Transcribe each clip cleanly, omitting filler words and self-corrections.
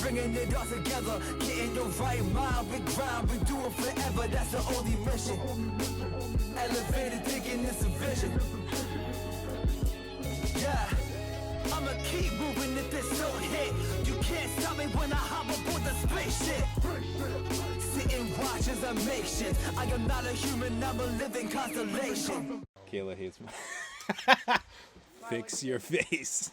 bringing it all together, getting the right mind. We grind, we do it forever. That's the only mission. Elevated thinking is a vision. Yeah, I'ma keep moving if this don't hit. You can't stop me when I hop aboard the spaceship. Sit and watch as I make shit. I am not a human, I'm a living constellation. Kayla hates my... Fix your face.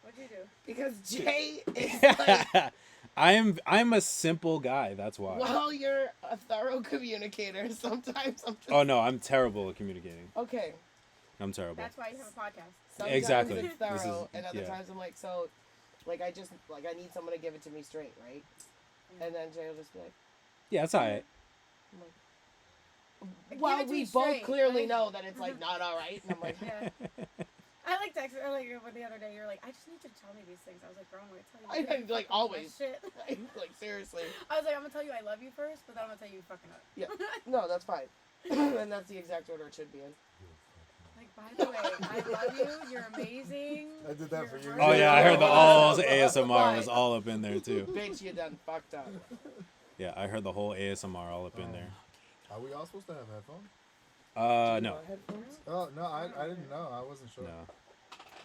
What'd you do? Because Jay is like... I'm a simple guy, that's why. Well, you're a thorough communicator. Sometimes I'm just... Oh, no, I'm terrible at communicating. Okay. I'm terrible. That's why you have a podcast. Sometimes Exactly. it's thorough, and other yeah. times I'm like, so, like, I need someone to give it to me straight, right? And then Jay will just be like... Yeah, that's all right. Well, we both clearly know that it's like not all right, and I'm like, yeah. I like text. I like the other day. You're like, I just need you to tell me these things. I was like, girl, I'm gonna tell you. I like always. Shit. Like seriously. I was like, I'm gonna tell you I love you first, but then I'm gonna tell you fucking up. Yeah. No, that's fine. And that's the exact order it should be in. Like, by the way, I love you. You're amazing. I did that for you. Oh, yeah, I heard the all ASMR was all up in there, too. Bitch, you done fucked up. Yeah, I heard the whole ASMR all up in there. Are we all supposed to have headphones? No. Oh, no, I didn't know. I wasn't sure. No.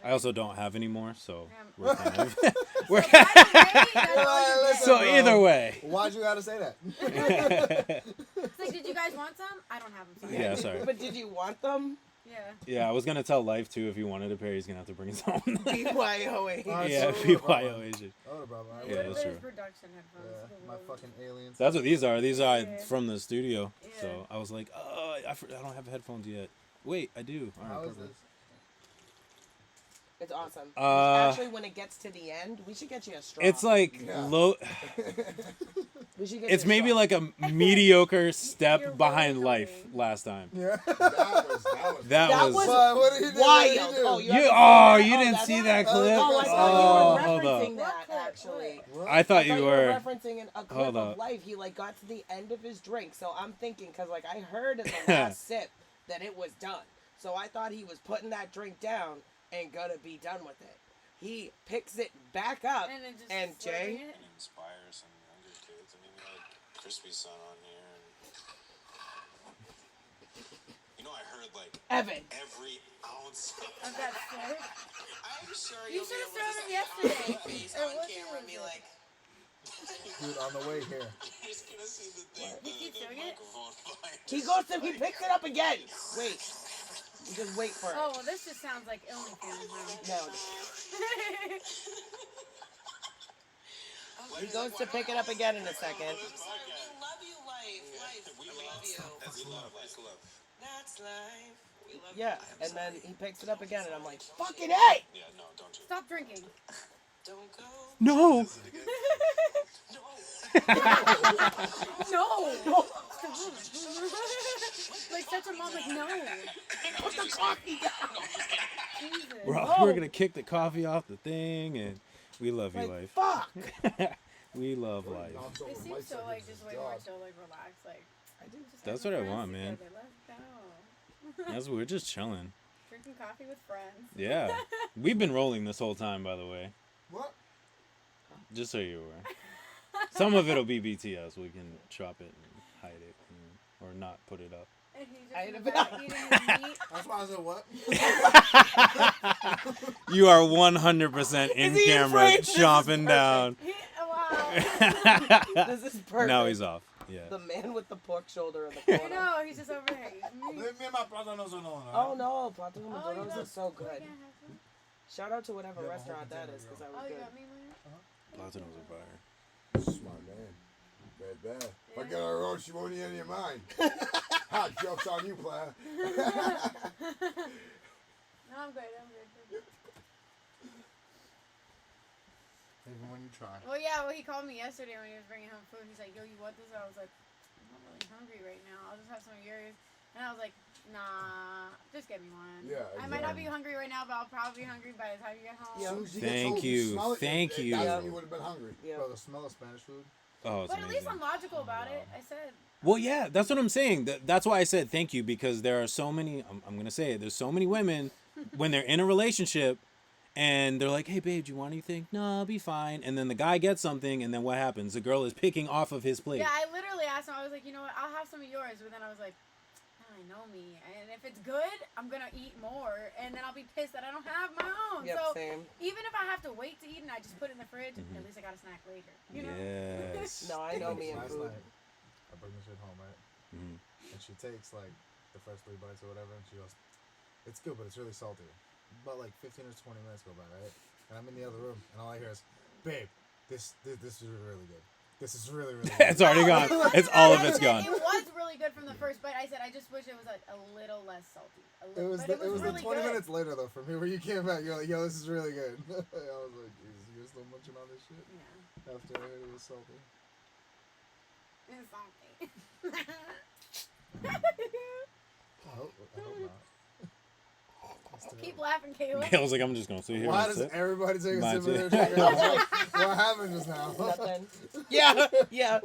I also don't have any more, so Damn. we're kind of... Listen, So bro. either way. Why'd you gotta say that? It's like, did you guys want some? I don't have them. Sorry. Yeah, sorry. But did you want them? Yeah. Yeah, I was going to tell L.I.F.E, too, if he wanted a pair, he's going to have to bring his own. BYOA. Yeah, BYOH. Oh, brother. Yeah, that's true. Production headphones. Yeah, my fucking aliens. That's what these are. These are Yeah. from the studio. Yeah. So I was like, I don't have headphones yet. Wait, I do. All right, How is perfect. this? It's awesome. Uh, Actually, when it gets to the end, we should get you a straw. It's like Yeah. low. we should get It's you a maybe straw. like a mediocre You're step behind really L.I.F.E last time. Yeah. That That was. was But what did he do? wild. What did he do? Oh, You, haven't oh, seen you that? didn't That's see right. that clip? Oh, I Oh, thought you hold were up. referencing that, What? actually. What? I thought you were. referencing a clip Hold of up. L.I.F.E. He like got to the end of his drink, so I'm thinking because like I heard in the last sip that it was done, so I thought he was putting that drink down and gonna be done with it. He picks it back up, And then just and slurping Jay, it? And inspire some younger kids. I mean, we had Crispy Son on here. And, you know, I heard like Evan. every ounce Of that slurp? I'm sure You you'll be should have able to thrown him see yesterday. my face Or on what camera and be was it? like, Dude, on the way here. you're just gonna see the thing, He keeps the doing it? microphone behind He us. goes to, he picks it up again. Wait, you just wait for it. Oh, well, this just sounds like OnlyFans now. No, he goes to pick it up again in a second. We love you, L.I.F.E. We love you. That's love. That's love. That's life. We love you. Yeah, and then he picks it up again, and I'm like, fucking hey! Yeah, no, don't do it. Stop drinking. Don't go. No. No. Like such a mom, like no. Put the coffee down. Jesus. We're gonna kick the coffee off the thing, and we love you, Like, L.I.F.E. fuck. We love L.I.F.E. It seems so like just way more so like relaxed. Like I do. just That's having what I want, friends man. together. Let's go. That's we're just chilling. Drinking coffee with friends. Yeah, we've been rolling this whole time, by the way. What? Just so you were. Some of it'll be BTS. We can chop it and hide it, or not put it up. And he's I just in the had a back eating his meat. That's why I said what? You are 100% in Is he camera, afraid? This is chomping down. Wow. This is perfect. Now he's off. Yeah. The man with the pork shoulder in the I corner. know, he's just over there eating Me meat. and my brother knows what's going on. Oh no, Plato Oh, you Maduros got- is so we good. can't have some? Shout out to whatever Yeah, restaurant that I'll is, because that Oh, was you good. got me later? Platinum's a fire. Smart man. Bad, bad. If I get her wrong, she won't eat any of mine. Hot jokes on you, player. No, I'm good. Even when you try. Well, yeah, he called me yesterday when he was bringing home food. He's like, yo, you want this? I was like, I'm not really hungry right now. I'll just have some of yours. And I was like, nah, just get me one. Yeah, I might not be hungry right now, but I'll probably be hungry by the time you get home. Yeah. As soon as she gets Thank home, you. smell it, Thank and you. That's Yeah. when you would have been hungry. Yeah. Bro, the smell of Spanish food. Oh, it's But at least amazing. I'm logical about it. I said, Well, yeah, that's what I'm saying. That's why I said thank you, because there are so many, I'm going to say it, there's so many women, when they're in a relationship And they're like, hey, babe, do you want anything? No, I'll be fine. And then the guy gets something, and then what happens? The girl is picking off of his plate. Yeah, I literally asked him. I was like, you know what? I'll have some of yours. But then I was like, I know me, and if it's good, I'm gonna eat more, and then I'll be pissed that I don't have my own. Yep, so same. even if I have to wait to eat and I just put it in the fridge, at least I got a snack later. You know? Yes. No, I know me and Last food. night, I bring the shit home, right? Mhm. And she takes like the first 3 bites or whatever, and she goes, "It's good, but it's really salty." About like 15 or 20 minutes go by, right? And I'm in the other room, and all I hear is, "Babe, this is really good. This is really good." It's already gone. It's all of it's gone. It was really good from the first bite. I said I just wish it was like a little less salty. It was but the really 20 good. minutes later though from here where you came back. You're like, "Yo, this is really good." I was like, "Jesus, you're still munching on this shit?" Yeah, After I heard it was salty. it's salty. I hope not. That's Keep terrible. laughing, Kayla. Gail's like, I'm just going to sit here Why and does sip. everybody take a Mine sip of too. their drink? What happened just now? Nothing. Yeah, yeah.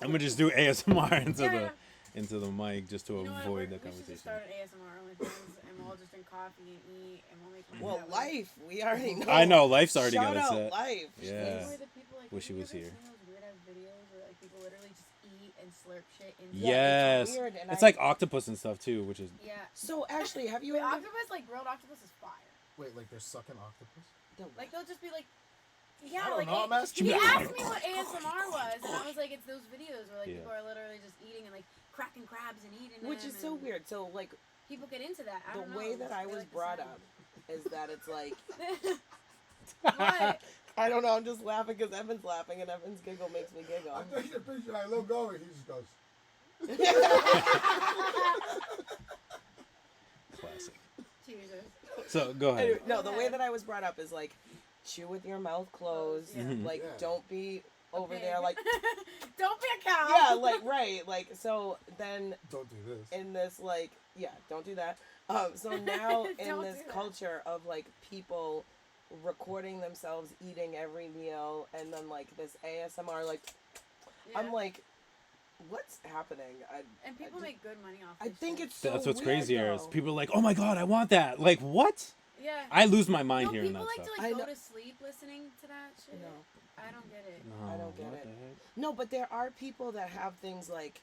I'm going to just do ASMR Yeah. into the mic just to You know what? avoid the We should just conversation. start an ASMR OnlyFans, and we'll all just drink coffee and eat, and we'll make money. Well, that way. Life. We already know. I know, Life's already Shout got it out set. Life. Yeah. Where the people, like, Wish have he was you ever here. seen those weird ass videos where like people literally just eat and slurp shit into Yeah, it's Yes. weird, and It's I- like octopus and stuff too, which is Yeah. So actually, have you Wait, ever? octopus, like grilled octopus, is fire. Wait, like they're sucking octopus? Like they'll just be like, I yeah, don't like know, I'm asking he you. asked me what ASMR was, and I was like, it's those videos where like Yeah. people are literally just eating and like cracking crabs and eating Which them, is so and weird. So like People get into that. I the don't know. way that I They was like the brought sound. up is that it's like What? I don't know. I'm just laughing because Evan's laughing, and Evan's giggle makes me giggle. I'm taking a picture. I look over. He just goes. classic. Jesus. So go ahead. Anyway, no, the way that I was brought up is like chew with your mouth closed. Yeah. Like Yeah. don't be over Pig. there like Don't be a cow. yeah, like right, like so then Don't do this. in this like yeah, don't do that. So now in Don't this do that. culture of like people recording themselves eating every meal and then like this ASMR like Yeah. I'm like what's happening? And people I make good money off. I this think shit. it's so That's what's weird, crazier is though. people are like, oh my god, I want that. Like what? Yeah. I lose my mind No, hearing people that like stuff. to I like know. go to sleep listening to that shit. No. I don't get it. No, I don't get what it. the heck? No, but there are people that have things like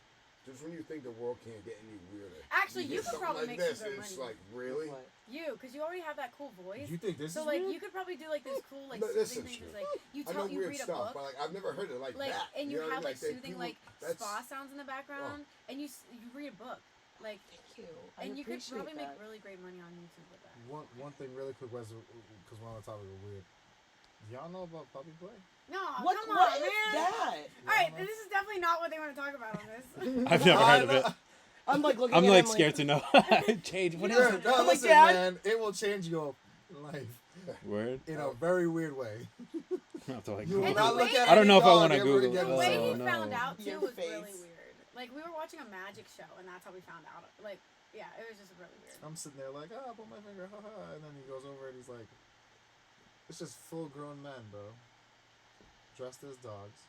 Just when you think the world can't get any weirder. Actually, you get could something probably like make this, some good and it's money. like, really? what? You, because you already have that cool voice. You think this So is like weird? you could probably do like this cool like But soothing listen, things. Like you I know tell you weird read a stuff, book. but like I've never heard it like Like that. and you know what I have mean? like they- soothing people- like that's- spa sounds in the background, and you read a book, like, Thank you. I and you could appreciate probably make that. really great money on YouTube with that. One thing really quick was because we're on the topic of weird. Y'all know about puppy play? No, What, come what on, is man. that? All right, this is definitely not what they want to talk about on this. I've never heard of it. I'm like looking I'm at like him scared to know. Change. What is Yeah, it? no, I'm like, listen, Dad? man, it will change your life Word. in a very weird way. I have to like. You will And Google the not look way at that- I don't know if I any want to dog ever Google. again. The way Oh, he no. found out too Your was really face. weird. Like we were watching a magic show, and that's how we found out. Like, yeah, it was just really weird. I'm sitting there like, I put my finger, haha, and then he goes over and he's like, it's just full grown men, bro, dressed as dogs.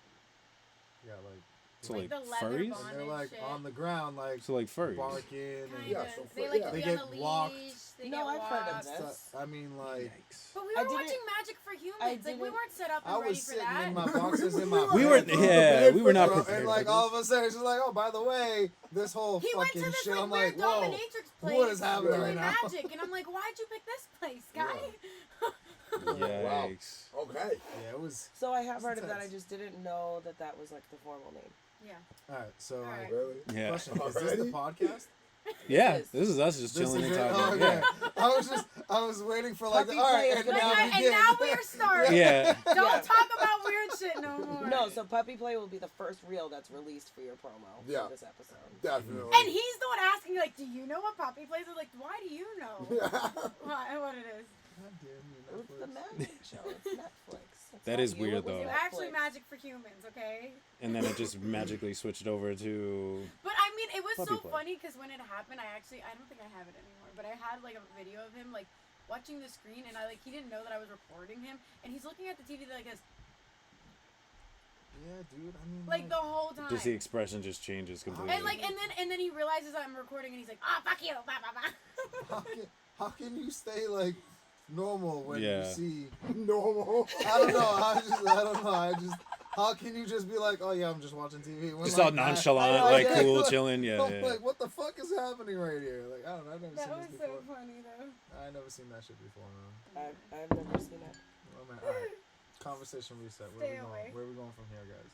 Yeah, like, So Like like the leather furries. bond. and they're Bondage like shit. on the ground, like So like furries. barking Kind and Yeah, of. so They for- like yeah. to They be on get the walked. leash. They No, get I've heard of walked. this. stuff. I mean, like, Yikes. But we I were didn't- watching Magic for Humans. I Like we didn't- weren't set up and I ready was for sitting that. in my boxes in my We were, bed, yeah, we were not bro, prepared. and like for all this. of a sudden, it's just like, oh, by the way, this whole He went to fucking this shit. like I'm weird like, whoa, dominatrix place what is happening doing right now? magic, and I'm like, why'd you pick this place, guy? Wow. Yikes. Okay. Yeah, it was. So I have heard of that. I intense. just didn't know that that was like the formal name. Yeah. All right, so All right. Really? Yeah. question: is this the Already? podcast? Yeah. This is us just This chilling is and it? talking. Oh, okay. Yeah. I was waiting for like, Puppy all right, play is and gonna now be- And begin. now we're starting. Yeah. Don't Yeah. talk about weird shit no more. No, so Puppy Play will be the first reel that's released for your promo Yeah. for this episode. Definitely. And he's the one asking, like, do you know what Puppy Plays? I'm like, why do you know what it is? God damn you, It's the Netflix. magic show. It's Netflix. It's That not is you, weird, it was though. It's actually Netflix. Magic for Humans, okay? And then it just magically switched over to. But I mean, it was Puppy so Play. funny because when it happened, I don't think I have it anymore, but I had like a video of him like watching the screen, and he didn't know that I was recording him, and he's looking at the TV like this, Yeah, dude. I mean, like the whole time. Just the expression just changes completely. And then he realizes I'm recording, and he's like, "Ah, fuck you, blah blah blah." how can you stay like normal when Yeah. you see. Normal. I don't know. How can you just be like, oh yeah, I'm just watching TV? When, Just like, all nonchalant, like cool, chilling. Yeah, I'm yeah. like, what the fuck is happening right here? Like, I don't know. I've never That seen was this so before. funny though. I never seen that shit before, man. I've never seen it. Oh man, all right. Conversation reset. Where Stay we away. going? Where we going from here, guys?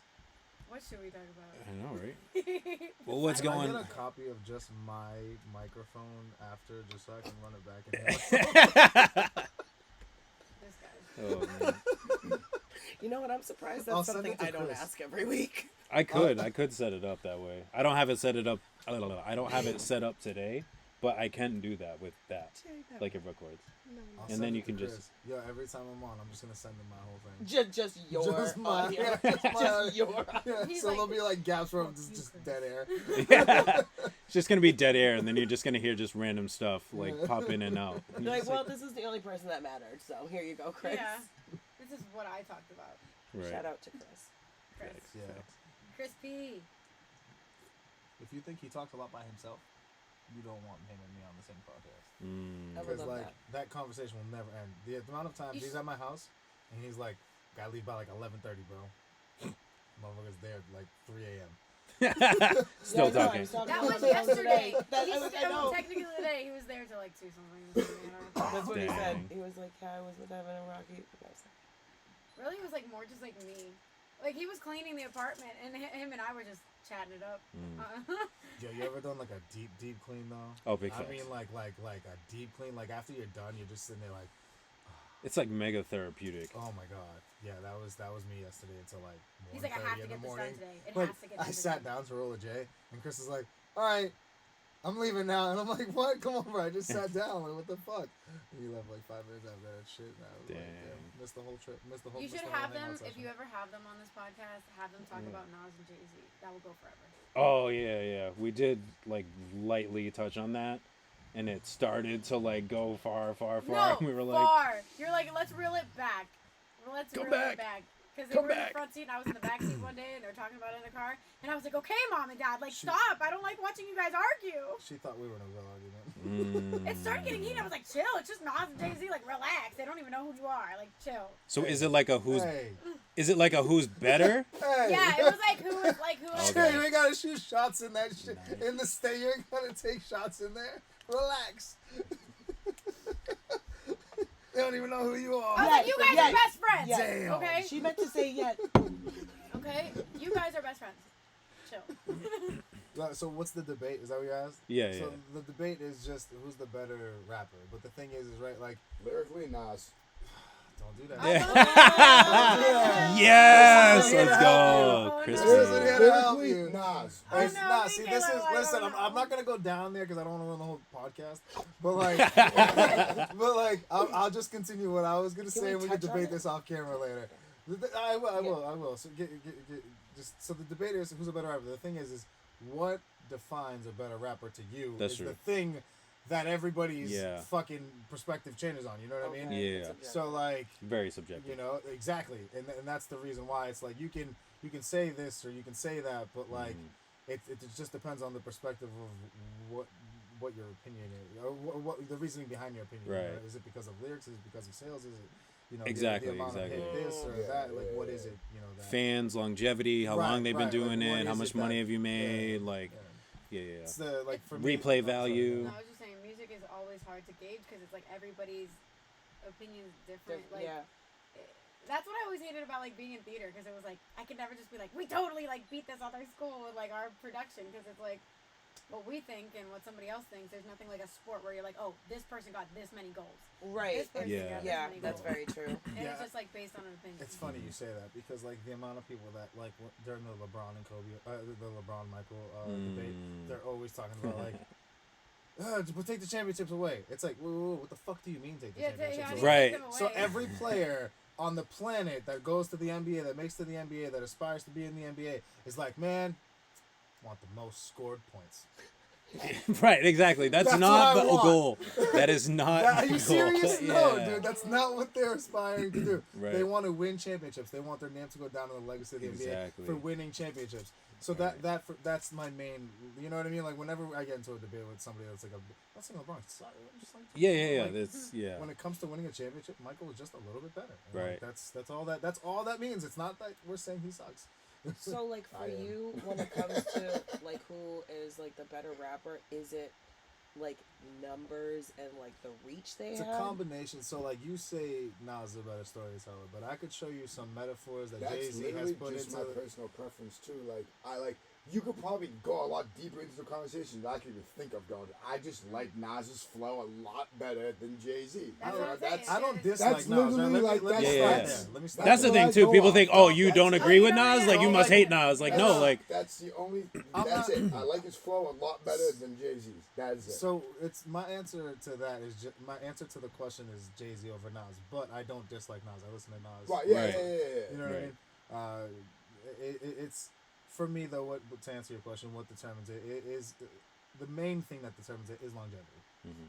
What should we talk about? I know, right? Well, what's Can I going? get a copy of just my microphone after, just so I can run it back and This guy. Oh, man. You know what? I'm surprised I'll that's send something it to I don't Chris. ask every week. I could set it up that way. I don't have it set it up. I don't have it set up today, but I can do that with that, like it records. I'll And send then it you to can Chris. just- Yo, every time I'm on, I'm just gonna send him my whole thing. Just your Just my- audio. yeah, just my- Just your Yeah, He's so like, there'll be like gaps where "Fuck you, just Chris." dead air. Yeah, it's just gonna be dead air, and then you're just gonna hear just random stuff like pop in and out. And You're you're like, just well, this is the only person that mattered, so here you go, Chris. Yeah. This is what I talked about. right. Shout out to Chris. Chris. Yeah. Crispy. If you think he talks a lot by himself, you don't want him and me on the same podcast. Mm. I would Because love like that conversation will never end. The amount of times You he's at my house and he's like, "Gotta leave by like 11:30, bro." Motherfucker's there at like 3 a.m. Still Yeah, I know, I talking. was talking That about was that yesterday. That, He I was, said- I know. technically today he was there till like 2 something. That's what he said. Dang. He was like, yeah, I was with Evan and Rocky. Really, it was like more just like me. Like he was cleaning the apartment, and him and I were just chatting it up. Yo, you ever done like a deep clean though? Oh, big I facts. mean like a deep clean. Like after you're done, you're just sitting there like, It's like mega therapeutic. oh my god. Yeah, that was me yesterday until like 1:30 He's like, I have to in the get this done morning. today. It Like has to get I done sat today. down to roll a J, and Chris is like, "All right, I'm leaving now," and I'm like, "What? Come on, bro! I just sat down. Like, what the fuck?" And he left like 5 minutes after that shit. And I was like, Dang. damn, missed the whole trip. Missed the whole. You should missed the whole have them hangout if you session. ever have them on this podcast. Have them talk about Nas and Jay-Z. That will go forever. Oh yeah. We did like lightly touch on that, and it started to like go far. No, and we were like, far. You're like, let's reel it back. Let's Come reel back. it back. Because they Come were in back. the front seat, and I was in the back seat one day, and they were talking about it in the car, and I was like, okay, Mom and Dad, like, stop. I don't like watching you guys argue. She thought we were in a real argument. It started getting heated. I was like, chill. It's just Nas and Jay-Z. Like, relax. They don't even know who you are. Like, chill. so is it like a who's? Hey, Is it like a who's better? hey. Yeah, it was like, who was Okay. You ain't gotta shoot shots in that shit in the state. You ain't gotta take shots in there. Relax. They don't even know who you are. I was like, you guys Yeah. are best friends. Yeah. Damn. Okay? She meant to say yet. Okay? You guys are best friends. Chill. So what's the debate? Is that what you asked? Yeah, So yeah. the debate is just who's the better rapper. But the thing is right, like, Lyrically, Nas. don't do that. Yeah. Yes, let's go, Oh, Crispy. no. Listen, yeah, to help Lyrically, you. Nas. Oh, It's no, not. me See, and this Kayla is. are like, Listen, oh, I'm no. not gonna go down there because I don't want to run the whole podcast. But like, I'll just continue what I was gonna say, we and we can touch on debate it? this off camera later. I will. So so the debate is who's a better rapper. The thing is what defines a better rapper to you That's is true. the thing that everybody's Yeah. fucking perspective changes on. You know what I mean? Yeah. So like. Very subjective. You know, exactly, and that's the reason why it's like you can say this or you can say that, but like it just depends on the perspective of what your opinion is, or what the reasoning behind your opinion. Right. You know? Is it because of lyrics? Is it because of sales? Is it Exactly, the amount exactly. of hit this or Yeah, that? Like yeah, what yeah. is it? You know that. Fans, longevity, how long Right, they've been right, doing like, what it, how is much it money that- have you made, yeah, like, yeah. yeah. It's the like for me, Replay I'm sorry, value. No, I was just saying, music is always hard to gauge because it's like everybody's opinion is different. Like, Yeah. that's what I always hated about like being in theater because it was like I could never just be like, we totally like beat this other school with like our production because it's like what we think and what somebody else thinks. There's nothing like a sport where you're like, oh, this person got this many goals. Right. This person Yeah. got this Yeah, many that's goals. very true. And Yeah. it's just like based on an opinion. It's funny you say that because like the amount of people that like during the LeBron and Kobe, the LeBron Michael debate, they're always talking about like, but take the championships away. It's like, whoa, what the fuck do you mean take the championships how do away? you Right. take them So away? every player on the planet that goes to the NBA, that makes to the NBA, that aspires to be in the NBA, is like, man, I want the most scored points. Right, exactly. That's That's not what the I want. goal. That is not Are the you goal. serious? No, Yeah. dude, that's not what they're aspiring to do. Right. They want to win championships. They want their name to go down in the legacy of the Exactly. NBA for winning championships. So Right. that's my main. You know what I mean? Like whenever I get into a debate with somebody that's like that's like LeBron. Just like, Yeah. like, That's yeah. When it comes to winning a championship, Michael is just a little bit better. And, Right. Like, that's all that means. It's not that we're saying he sucks. So, like, for I am. you, when it comes to, like, who is, like, the better rapper, is it, like, numbers and, like, the reach they It's have? a combination. So, like, you say Nas is a better storyteller, but I could show you some metaphors that That's Jay-Z literally has put just into my personal preference too. Like you could probably go a lot deeper into the conversation than I could even think of going. I just like Nas's flow a lot better than Jay-Z. That's what I'm saying. I don't That's dislike Nas. literally Let me like- start that's Yeah. there. Let me start That's the what thing I too. go People off think, of. oh, you That's- don't agree with Oh, Nas, yeah. like you Oh, must like- hate Nas. Like no, like that's the only. I'm That's not- it. I like his flow a lot better than Jay-Z's. That's it. So it's my answer to that is my answer to the question is Jay-Z over Nas, but I don't dislike Nas. I listen to Nas. right? Yeah, Right. yeah. You know what Right. I mean? It's for me though. What to answer your question? What determines it is the main thing that determines it is longevity.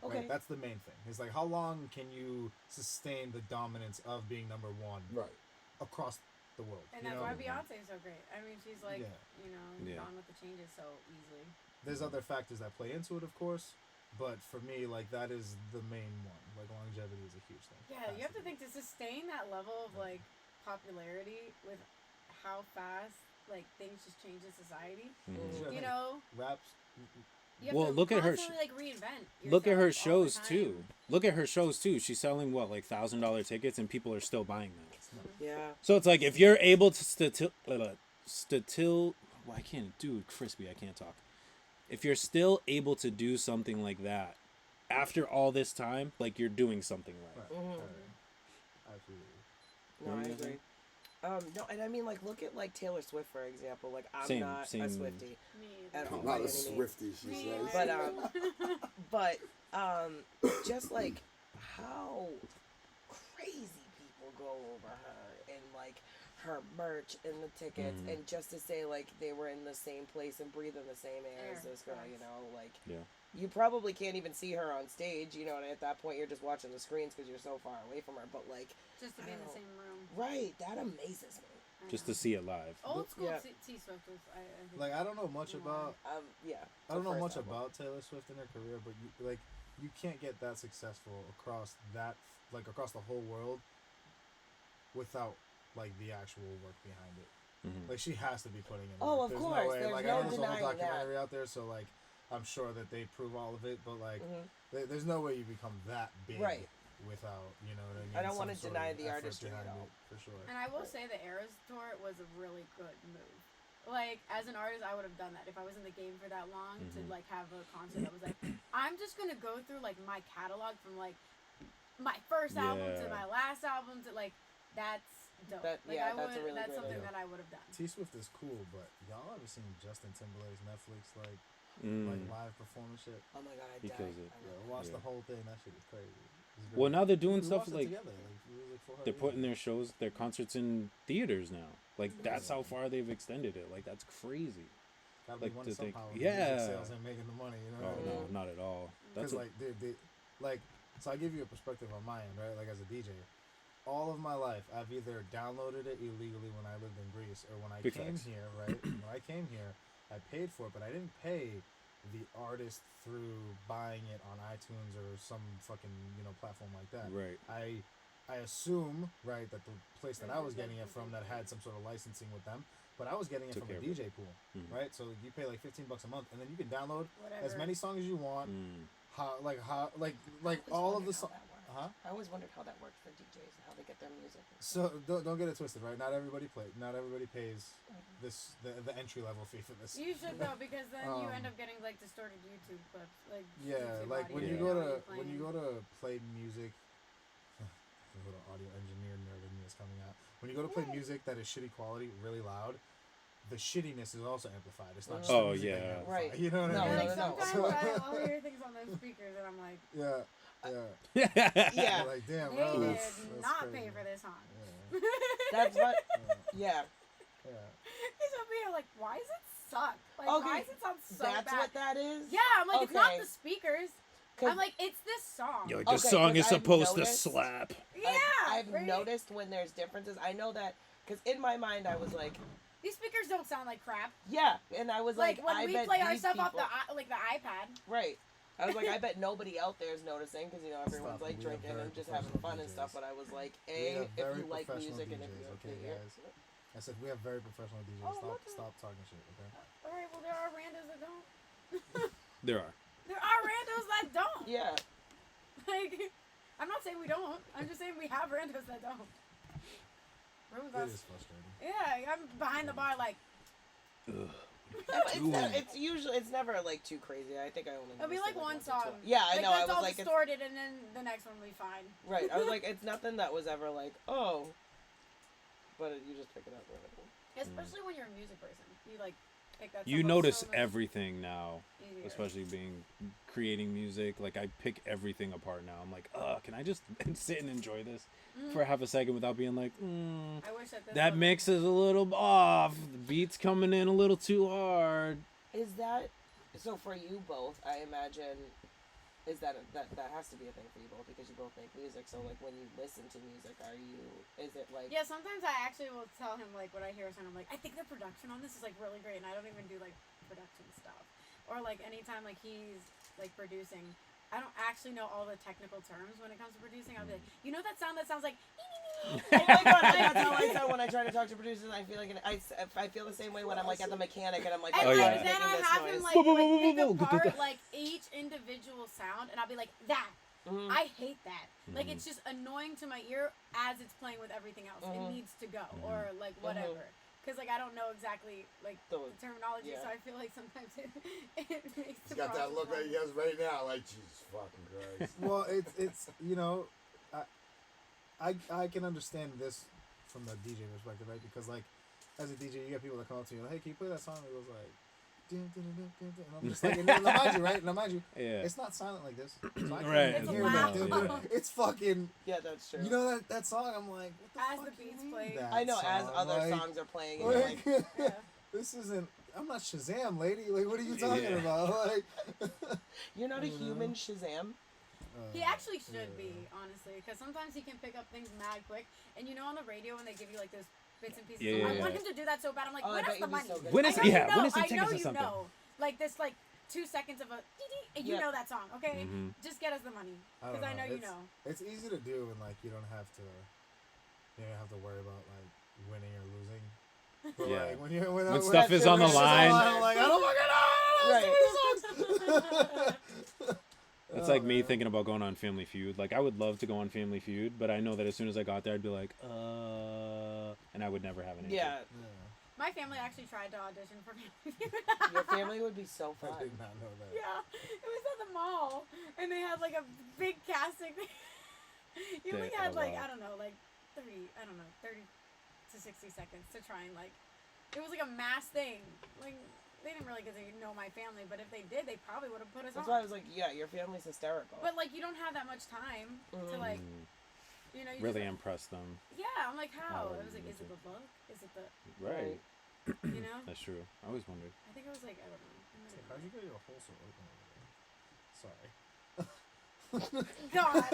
Okay. Right? That's the main thing. It's like how long can you sustain the dominance of being number one Right. across the world? And you that's know? why Beyonce is so great. I mean, she's like, Yeah. you know, Yeah. gone with the changes so easily. There's other factors that play into it, of course, but for me, like that is the main one. Like longevity is a huge thing. Yeah, you have to think to sustain that level of like popularity with how fast like things just change in society. Mm-hmm. You know, Raps. you have Well, to look at her constantly, like reinvent. look at her yourself all the shows too. time. Look at her shows too. She's selling what, like $1,000 tickets, and people are still buying them. Yeah. So it's like if you're able to I can't do crispy. I can't talk. If you're still able to do something like that after all this time, like you're doing something right. Absolutely. No, What I do you agree. think? No, and I mean, like, look at, like, Taylor Swift, for example. Like, I'm Same- not a same- Swiftie Me at either. all. I'm by not a any means. Swiftie, she Me says. either. But, just like how crazy people go over her and like her merch and the tickets, Mhm. and just to say like they were in the same place and breathing the same air as Air, this girl, facts. you know, like Yeah. you probably can't even see her on stage, you know, and at that point you're just watching the screens because you're so far away from her. But like, Just to be in the Ow. same room. right, that amazes me. I Just know. to see it live. Old school Yeah. T Swift was. I think, Like I don't know much about Yeah. I don't the know first much album. about Taylor Swift in her career, but you can't get that successful across across the whole world without like the actual work behind it. Mhm. Like she has to be putting in. Oh, work. of There's course. No way. There's Like no I know there's a whole denying that. documentary out there, so like I'm sure that they prove all of it, but like Mhm. there's no way you become that big Right. without you know what I mean. I don't some wanna sort deny of the effort artistry at behind all. it, for sure. And I will say the Eras tour was a really good move. Like as an artist, I would have done that if I was in the game for that long to Mhm. like have a concert that was like, I'm just gonna go through like my catalog from like my first album to Yeah. my last album to like that's dope. That- like yeah, I that's would a really that's great something idea. that I would have done. T Swift is cool, but y'all ever seen Justin Timberlake's Netflix like Mm. live performance shit? Oh my god, I He died. kills it. I Yeah, know. watch Yeah. the whole thing. That shit is crazy. It's Well, great. now they're doing We stuff watched it like together. Like, it was like 400 they're putting years. their shows, their concerts in theaters now. Like that's how far they've extended it. Like that's crazy. Gotta like, be one to think- somehow. yeah. Music sales and making the money. You know. Oh what I mean? no, not at all. Because That's a, like like so I give you a perspective on my end, right? Like as a DJ, all of my life I've either downloaded it illegally when I lived in Greece or when I Big came facts. here, right? When I came here, I paid for it, but I didn't pay the artist through buying it on iTunes or some fucking platform like that. right. I assume, right, that the place that I was getting it from that had some sort of licensing with them, but I was getting it Took from a care of it. DJ pool, Mhm. right? So you pay like $15 a month, and then you can download Whatever. as many songs as you want. Mm. How I always all of wondered the how songs. that worked. Huh? I always wondered how that worked for DJs and how they get their music. So don't get it twisted, right? Not everybody pays the entry level fee for this. You should though, because then you end Um, up getting like distorted YouTube clips, like Yeah, YouTube like audio, when Yeah. you know go what you're to when you playing. go to play music. A little audio engineer nerd in me is coming out. When you go to play music that is shitty quality, really loud, the shittiness is also amplified. It's not just Oh, the music that you yeah. amplify. Right. You know what No, I Yeah, mean? like no, no. sometimes I'll hear things on those speakers and I'm like, Yeah. Yeah. You're like, damn, they bro. did That's not crazy. pay for this song. Yeah. That's what. Yeah. Yeah. Yeah. He's up here like, why is it suck. Like, Okay, why does it sound so That's bad? what that is? Yeah, I'm like, it's not Okay. the speakers. 'Cause I'm like, it's this song. You're like, Okay, this song 'cause is I've supposed to noticed- slap. Yeah, I've right? noticed when there's differences. I know that because in my mind I was like, These speakers don't sound like crap. yeah, and I was like, when I we bet play our these stuff off people- the iPad. right. I was like, I bet nobody out there is noticing because everyone's Stop. like We have drinking very and just having professional fun and DJs. stuff. But I was like, We A, have if very you like professional music and if DJs, you okay, hear, guys? I said we have very professional DJs. Oh, look. Stop talking shit, okay? All right, well there are randos that don't. There are. There are randos that don't. yeah, Like, I'm not saying we don't. I'm just saying we have randos that don't. Rooms It that's- is frustrating. Yeah, I'm behind the bar like, Ugh. it's usually it's never like too crazy. I think I only. it'll be noticed like it, one once or song. twice. Yeah, I know. I That's was all like, it's, distorted, and then the next one will be fine. right. I was like, it's nothing that was ever like, oh, but you just pick it up. Right? Especially when you're a music person, you like pick that. You stuff up notice so much everything now, easier. especially creating music. Like, I pick everything apart now. I'm like, can I just sit and enjoy this for half a second without being like, I wish that that mix is a little off. The beat's coming in a little too hard. Is that so for you both? I imagine is that has to be a thing for you both because you both make music. So like when you listen to music, is it like Yeah, sometimes I actually will tell him like when I hear a song, I'm like, I think the production on this is like really great, and I don't even do like production stuff. Or like anytime like he's like producing, I don't actually know all the technical terms when it comes to producing. I'll be like, you know that sound that sounds like. Oh my god, that's how I sound when I try to talk to producers. I feel like I feel the same way when I'm like at the mechanic and I'm like, And Oh, like, yeah. then I this have noise. him like pick apart like each individual sound, and I'll be like, that. Mhm. I hate that. Like it's just annoying to my ear as it's playing with everything else. It needs to go or like whatever. Because like I don't know exactly like the terminology, yeah. so I feel like sometimes it makes He's the got that process look that harder. he has right now, like Jesus fucking Christ. Well, it's you know, I can understand this from the DJ perspective, right? Because like, as a DJ, you get people that come up to you like, hey, can you play that song? And it was like, dun, dun, dun, dun, dun. And I'm just like, and now mind you, right? Now mind you, Yeah. it's not silent like this. So I can't Right. even It's hear loud. that. Dun, dun, dun. It's fucking. Yeah, that's true. You know that song? I'm like, what the As fuck the do you beats mean play. that I know as song? other Like- songs are playing, and you're like, Yeah. This isn't. I'm not Shazam, lady. Like, what are you talking Yeah. about? Like, you're not a You know? human Shazam. He actually should be, honestly, because sometimes he can pick up things mad quick. And you know, on the radio when they give you like those bits and pieces, Yeah, I yeah, want yeah. him to do that so bad. I'm like, Oh, I when bet is the you'd be money? so good. When I is know yeah? you know, When is he I taking know us to you something? know. Like this, like 2 seconds of a, and you Yep. know that song, okay? Mhm. Just get us the money, I don't because I know you It's- know. It's easy to do, and like you don't have to. You don't have to worry about like winning or losing. But Yeah. like when When stuff is on the shit's line. I'm like, I don't fucking know. It's like me thinking about going on Family Feud. Like, I would love to go on Family Feud, but I know that as soon as I got there, I'd be like, and I would never have an answer. Yeah, My family actually tried to audition for Family Feud. your family would be so I fun. did not know that. Yeah, it was at the mall, and they had like a big casting. You only had like, I don't know, like 30 to 60 seconds to try and like, it was like a mass thing. Like, they didn't really get to know my family, but if they did, they probably would have put us That's on. why I was like, yeah, your family's hysterical. But like, you don't have that much time to like, you know, you Really just, impress them. yeah, I'm like, how? Oh, I was like, me is it too. the look? Is it the, Right. you know? That's true. I always wondered. I think it was like, I don't know. How'd you get your wholesale open over there? Sorry. God.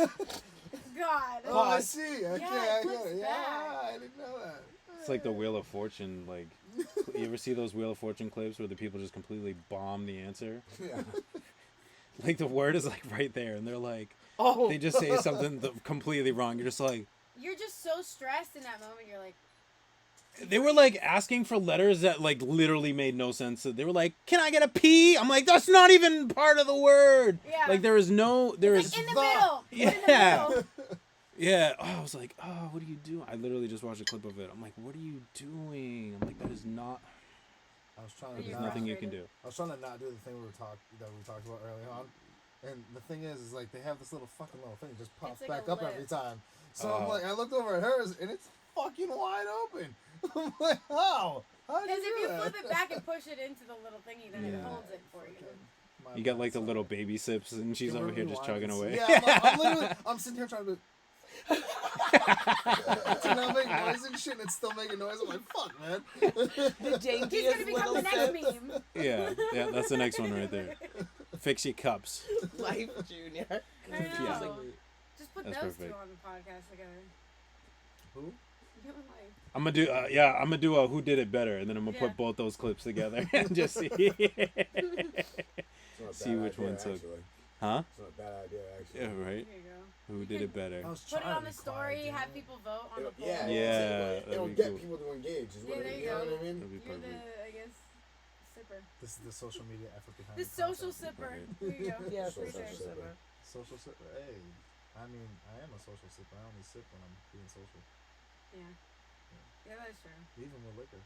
God. Oh, I see. Okay, Yeah, I it get flips it. Yeah, back. I didn't know that. It's like the Wheel of Fortune. Like, you ever see those Wheel of Fortune clips where the people just completely bomb the answer? Yeah. Like, the word is like right there, and they're like, oh, they just say something completely wrong. You're just like, You're just so stressed in that moment. You're like, they were like asking for letters that like literally made no sense. They were like, "Can I get a P?" I'm like, "That's not even part of the word." Yeah. Like, there is no, there is. like in the middle. Yeah. In the middle. Yeah. Oh, I was like, "Oh, what are you doing?" I literally just watched a clip of it. I'm like, "What are you doing?" I'm like, "That is not. I was trying to. There's You're nothing you frustrated. can do." I was trying to not do the thing we talked about early on, and the thing is like they have this little fucking little thing that just pops It's like back a up every lip. time. So I'm Oh. like, I looked over at hers, and it's fucking wide open. I'm like, how? How did Because you if do you that? flip it back and push it into the little thingy, then it Yeah. holds it for you. My You got bad, like the sorry. little baby sips, and she's Can we over here just rewind chugging this? away. Yeah, I'm literally, I'm sitting here trying to. To not make noise and shit, and it's still making noise. I'm like, fuck, man. The He's daintiest gonna become little the next sips. meme. Yeah, that's the next one right there. Fix your cups. Life Junior. I know. Yeah. Just put That's those perfect. two on the podcast together. Who? You and Life. I'm gonna do I'm gonna do a who did it better, and then I'm gonna Yeah. put both those clips together and just see It's not a see bad which idea, one took. actually. Huh? It's not a bad idea, actually. Yeah, right. There you go. Who You did can it better? I was Put it trying on to the be story, quiet, have dude. people vote on the It'll, poll. yeah, Yeah, it'll that'd be get cool. people to engage. Is Yeah, what there it, you you know go. what I mean? That'd be You're the, perfect. I guess, sipper. This is the social media effort behind The the social concept. sipper. Right. There you go. Yeah, Social Appreciate it. sipper. Social sipper. Hey, I mean, I am a social sipper. I only sip when I'm being social, Yeah. Yeah, that's true. even with liquor.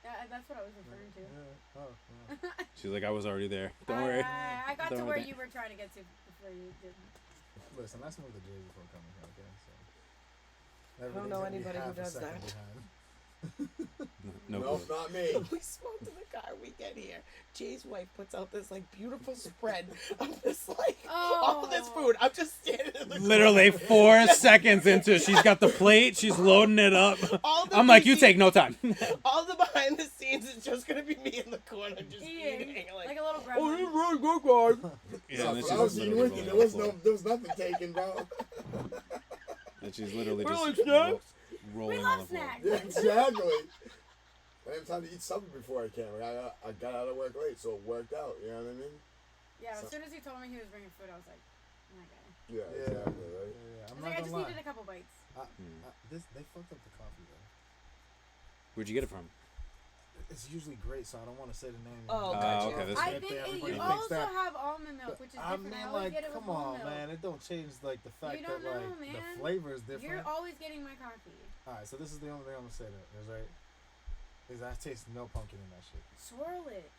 Yeah, that's what I was referring to. Yeah. Oh, yeah. She's like, I was already there. Don't worry. I got Don't to worry. where you were trying to get to before you did. Listen, I smoked the J before coming here, okay? So. don't know Everything's gonna be anybody who half a does second that. behind. No Nope, clue. not me. We smoke in the car. We get here. Jay's wife puts out this like beautiful spread of this like all this food. I'm just standing in the Literally corner. 4 seconds into, she's got the plate, she's loading it up. All the I'm like, you BC take no time. All the behind the scenes is just gonna be me in the corner just eating. Eating. Like, Like a little oh, gremlin. this is really good, guys. Yeah, and then I was she's eating literally with you. rolling There on was the floor. there was nothing taken, bro. And she's literally Really, just snacks? rolling We on love the floor. snacks. Yeah, exactly. I have time to eat supper before I came. Like, I got out of work late, so it worked out. You know what I mean? Yeah, as So- soon as he told me he was bringing food, I was like, oh my god. Yeah, Yeah. exactly, Yeah, right? yeah. I I'm was like, I not just gonna needed lie. a couple bites. They fucked up the coffee though. Where'd you get it from? It's usually great, so I don't want to say the name. Oh, Oh, gotcha. okay, that's I right. think Everybody you thinks also that. have almond milk, which is I different. I mean, always like, get it with come almond on, milk. man. It don't change like the fact You that don't know, like man. the flavor is different. You're always getting my coffee. All right, so this is the only thing I'm gonna say that is right. Is I taste no pumpkin in that shit. Swirl it.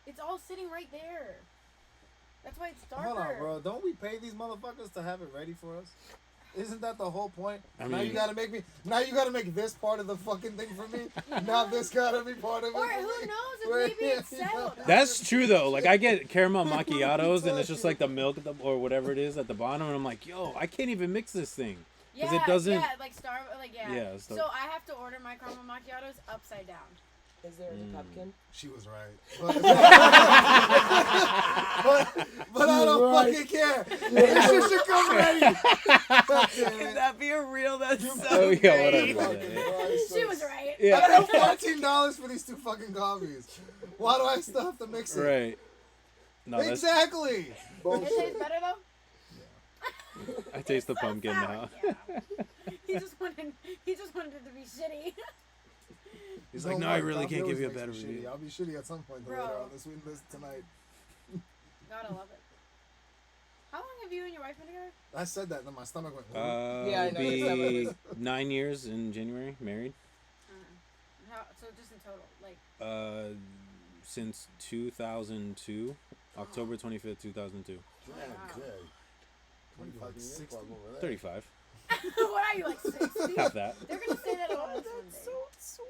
It's all sitting right there. That's why it's darker. Hold on, bro. Don't we pay these motherfuckers to have it ready for us? Isn't that the whole point? I now mean- you gotta make me. Now you gotta make this part of the fucking thing for me. Now this gotta be part of it. Or for who me. knows if Wait, maybe it's you know. settled. That's true though. Like I get caramel macchiatos and it's just like the milk at the, or whatever it is at the bottom, and I'm like, yo, I can't even mix this thing. Yeah, 'Cause it doesn't- Yeah, like yeah. Yeah, it's So I have to order my caramel macchiatos upside down. Is there any pumpkin? She was right. But I don't fucking care. This shit should come ready. God damn Can it. that be a reel? That's so Oh yeah, great. whatever. Fucking Yeah. Christ, She was right. I Yeah. don't have $14 for these two fucking coffees. Why do I still have to mix it? Right. No, that's, Exactly. It tastes better though. I taste the So pumpkin sour. now. Yeah. He just wanted it to be shitty. He's like, Don't no, I worry, really coffee can't give always you a makes better me shitty. review. I'll be shitty at some point Bro. later on this week, this tonight. Gotta love it. How long have you and your wife been together? I said that, and then my stomach went. Yeah, I It'll know. be 9 years in January, married. So just in total, like Since 2002, October 25th, 2002. Damn, Wow. Jay. What are you, like 60? 35. what are you like 60? Half that. They're gonna say that about us one day. So sweet.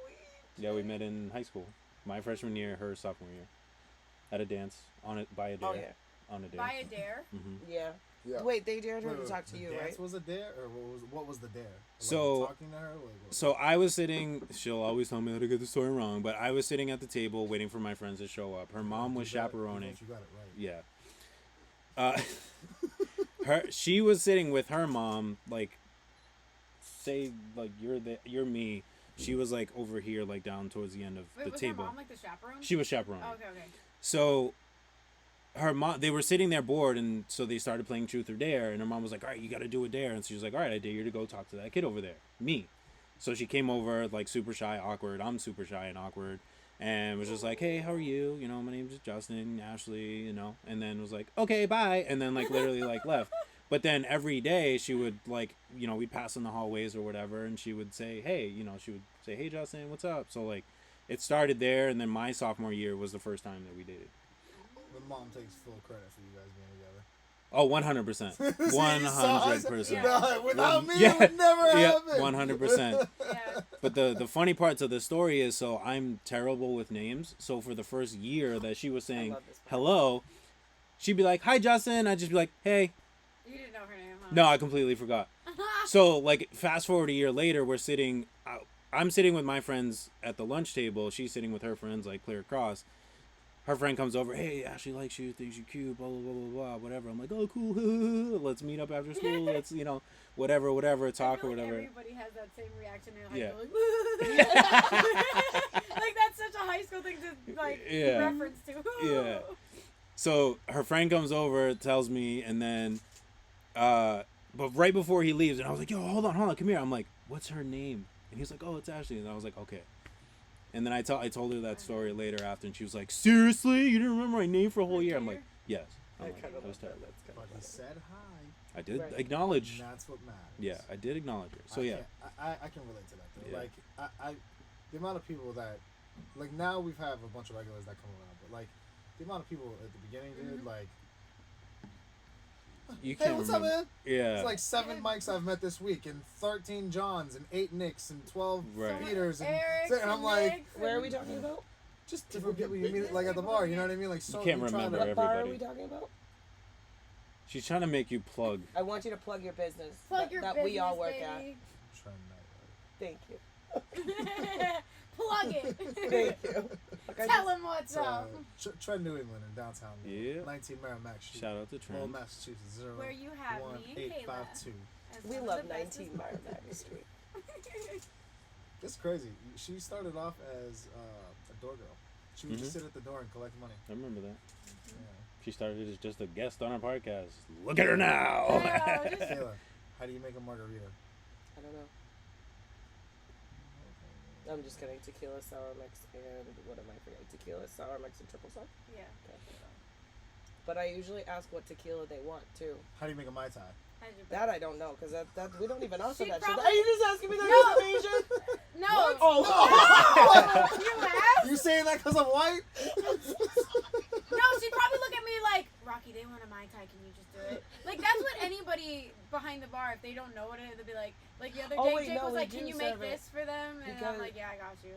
Yeah, we met in high school. My freshman year, her sophomore year. At a dance on it by a dare. Oh yeah. On a dare. Buy a dare. hmm Yeah. Yeah. Wait, they dared her Wait, to talk to the you, dance right? was a dare, or what was the dare? Like, So- talking to her. Like, what? So I was sitting. She'll always tell me that I get the story wrong, but I was sitting at the table waiting for my friends to show up. Her mom was You got it- chaperoning. You got it right. Yeah. She was sitting with her mom, like, say, like you're me. She was like over here, like down towards the end of Wait, the was table. her mom like the chaperone? She was chaperoning. Oh, okay. So her mom, they were sitting there bored, and so they started playing Truth or Dare, and her mom was like, all right, you got to do a dare. And she was like, all right, I dare you to go talk to that kid over there, me. So she came over, like, super shy, awkward. I'm super shy and awkward, and was just like, hey, how are you? You know, my name's Justin, Ashley, you know, and then was like, okay, bye, and then, like, literally, like, left. But then every day she would, like, you know, we'd pass in the hallways or whatever, and she would say, hey, you know, she would say, hey, Justin, what's up? So, like, it started there, and then my sophomore year was the first time that we dated. The mom takes full credit for you guys being together. Oh, 100%. 100%. No, without me, Yeah. it would never happen. 100%. Yeah. But the funny part to the story is, so I'm terrible with names. So for the first year that she was saying love this part. hello, she'd be like, hi, Justin. I'd just be like, hey. You didn't know her name, huh? No, I completely forgot. So like fast forward a year later, we're sitting. I'm sitting with my friends at the lunch table. She's sitting with her friends like clear across. Her friend comes over. Hey, Ashley likes you. Thinks you're cute. Blah blah blah blah blah. Whatever. I'm like, oh cool. Let's meet up after school. Let's whatever. Talk or whatever. Everybody has that same reaction in high Yeah. school. Like that's such a high school thing to like reference to. Yeah. So her friend comes over, tells me, and then, but right before he leaves, and I was like, yo, hold on, come here. I'm like, what's her name? And he's like, oh, it's Ashley. And I was like, okay. And then I told her that story later after, and she was like, seriously? You didn't remember my name for a whole year? I'm like, yes. I'm like, that was terrible. But he said hi. I did Right. acknowledge. And that's what matters. Yeah, I did acknowledge her. So yeah. I can relate to that though. Yeah. Like I the amount of people that like now we've had a bunch of regulars that come around, but like the amount of people at the beginning, dude, like You hey, can't what's remember. up, man? Yeah. It's like 7 Mikes I've met this week, and 13 Johns, and 8 Nicks, and 12 Right. Peters, and, Eric, and I'm like, Where are we talking about? just different people you meet like at the bar. You know what I mean? Like so can't you try remember to- What bar are everybody. we talking about? She's trying to make you plug. I want you to plug your business. Plug your that business, we all work baby. Trend night, Thank you. Plug it. Thank you. Like, I Tell just- him what's right? up. Trend New England in downtown. Yeah. 19 Merrimack Street. Shout out to Lowell, Trent. Massachusetts. Where you have me and Kayla. 01852. as We one of love the best 19 Merrimack Street. It's crazy. She started off as a door girl. She would just sit at the door and collect money. I remember that. Yeah. She started as just a guest on our podcast. Look at her now. Yeah, just- Kayla, how do you make a margarita? I don't know. I'm just kidding. Tequila, sour mix, and what am I forgetting? Tequila, sour mix, and triple sec. yeah. Okay. But I usually ask what tequila they want too. How do you make a Mai Tai? How's your That I don't know because that we don't even answer She that probably- shit. Are you just asking me that No. information? No. Oh, You asked? You saying that because I'm white? No, she'd probably look at me like, Rocky, they want a Mai Tai, can you just do it? Like, that's what anybody behind the bar, if they don't know what it is, they'll be like the other Oh, day, wait, Jake no, was we like, can do you make serve it. this for them? And I'm Because- like, yeah, I got you.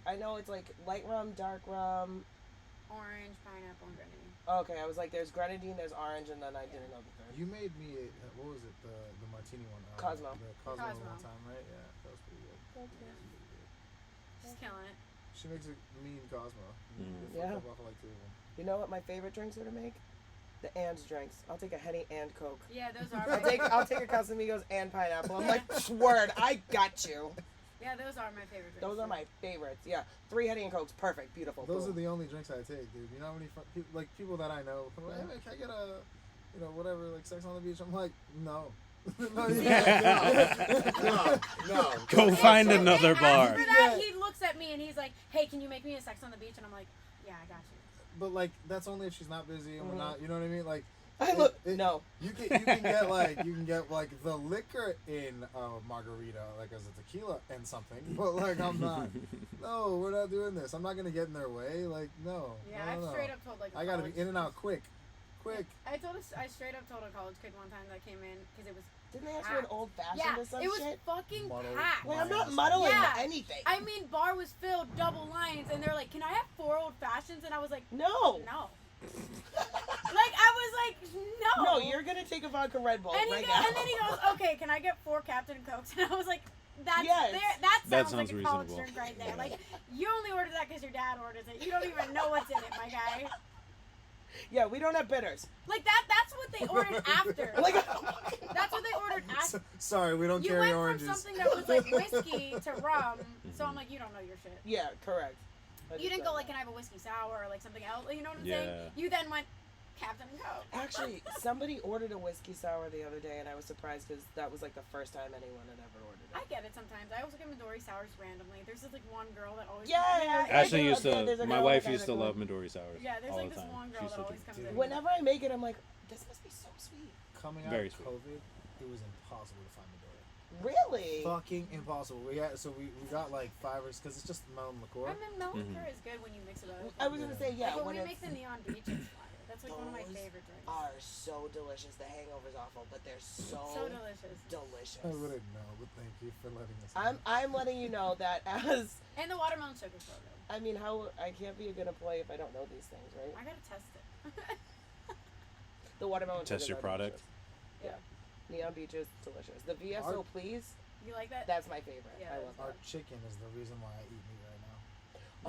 I know it's like light rum, dark rum. Orange, pineapple, and grenadine. Okay, I was like, there's grenadine, there's orange, and then I didn't know the third. You made me what was it? The martini one. Cosmo. The Cosmo, Cosmo. one time, right? Yeah, that was pretty good. She's killing it. She makes a mean Cosmo. Yeah. Fucked up off of like 2 of them. You know what my favorite drinks are to make? The and drinks. I'll take a Henny and Coke. Yeah, those are I'll take a Casamigos and pineapple. I'm like, word, I got you. Yeah, those are my favorite drinks. Those are my favorites. Yeah, 3 Henny and Cokes, perfect, beautiful. Those are boom. the only drinks I take, dude. You know how many people that I know come like, hey man, can I get a, whatever, like Sex on the Beach? I'm like, no. No, no. Go find another And bar. after that, he looks at me and he's like, hey, can you make me a Sex on the Beach? And I'm like, yeah, I got you. But like, that's only if she's not busy and we're not. You know what I mean? Like, No. You can get like the liquor in a margarita like as a tequila and something, but like I'm not. No, we're not doing this. I'm not gonna get in their way. Like no. Yeah, no, I've no. straight up told like a I gotta college be in and out quick. I straight up told a college kid one time that came in because it was Didn't they ask for an old fashioned yeah, or some it was shit? fucking Muddled. packed. Like, I'm Yeah. not muddling Yeah. anything. I mean, bar was filled, double lines, and they're like, "Can I have 4 old fashions?" And I was like, No. "No." Like I was like, "No." No, you're gonna take a vodka Red Bull And, right he now. and then he goes, "Okay, can I get 4 Captain Cokes?" And I was like, "That's Yes. that That sounds like sounds a college reasonable. drink right there. Like you only order that because your dad orders it. You don't even know what's in it, my guy. Yeah, we don't have bitters. Like that's what they ordered after. Like, That's what they ordered after." Sorry, we don't You carry went oranges. from something that was like whiskey to rum, so I'm like, you don't know your shit. yeah, correct. I You just didn't go don't like, know. can I have a whiskey sour or like something else? You know what I'm Yeah. saying? You then went Captain and Coke. Actually, somebody ordered a whiskey sour the other day, and I was surprised because that was like the first time anyone had ever ordered I it. get it sometimes. I also get Midori sours randomly. There's this like one girl that always Yeah, Ashley I used do. There's to. a My girl wife that used to kinda love cool. Midori sours. Yeah, there's all like the this time. one girl She's that such always a comes dude. in. Whenever I make it, I'm like, this must be so sweet. Coming out Very of sweet. COVID, it was impossible to find Midori. Really? Fucking impossible. We got like 5 because it's just melon liqueur. I mean, melon liqueur is good when you mix it up. I was gonna say yeah. Like when when we it's make the Neon Beach, it's fire. That's like one of my Those favorite drinks. are so delicious. The hangover's awful, but they're so delicious. delicious. I wouldn't know, but thank you for letting us. I'm letting you know that as And the watermelon sugar's so good. I mean, how I can't be a good employee if I don't know these things, right? I gotta test it. The watermelon. Test sugars your are product. delicious. Yeah. Neon Beach is delicious. The VSO, please. You like that? That's my favorite. Yeah, I that's love Our that. chicken is the reason why I eat meat right now.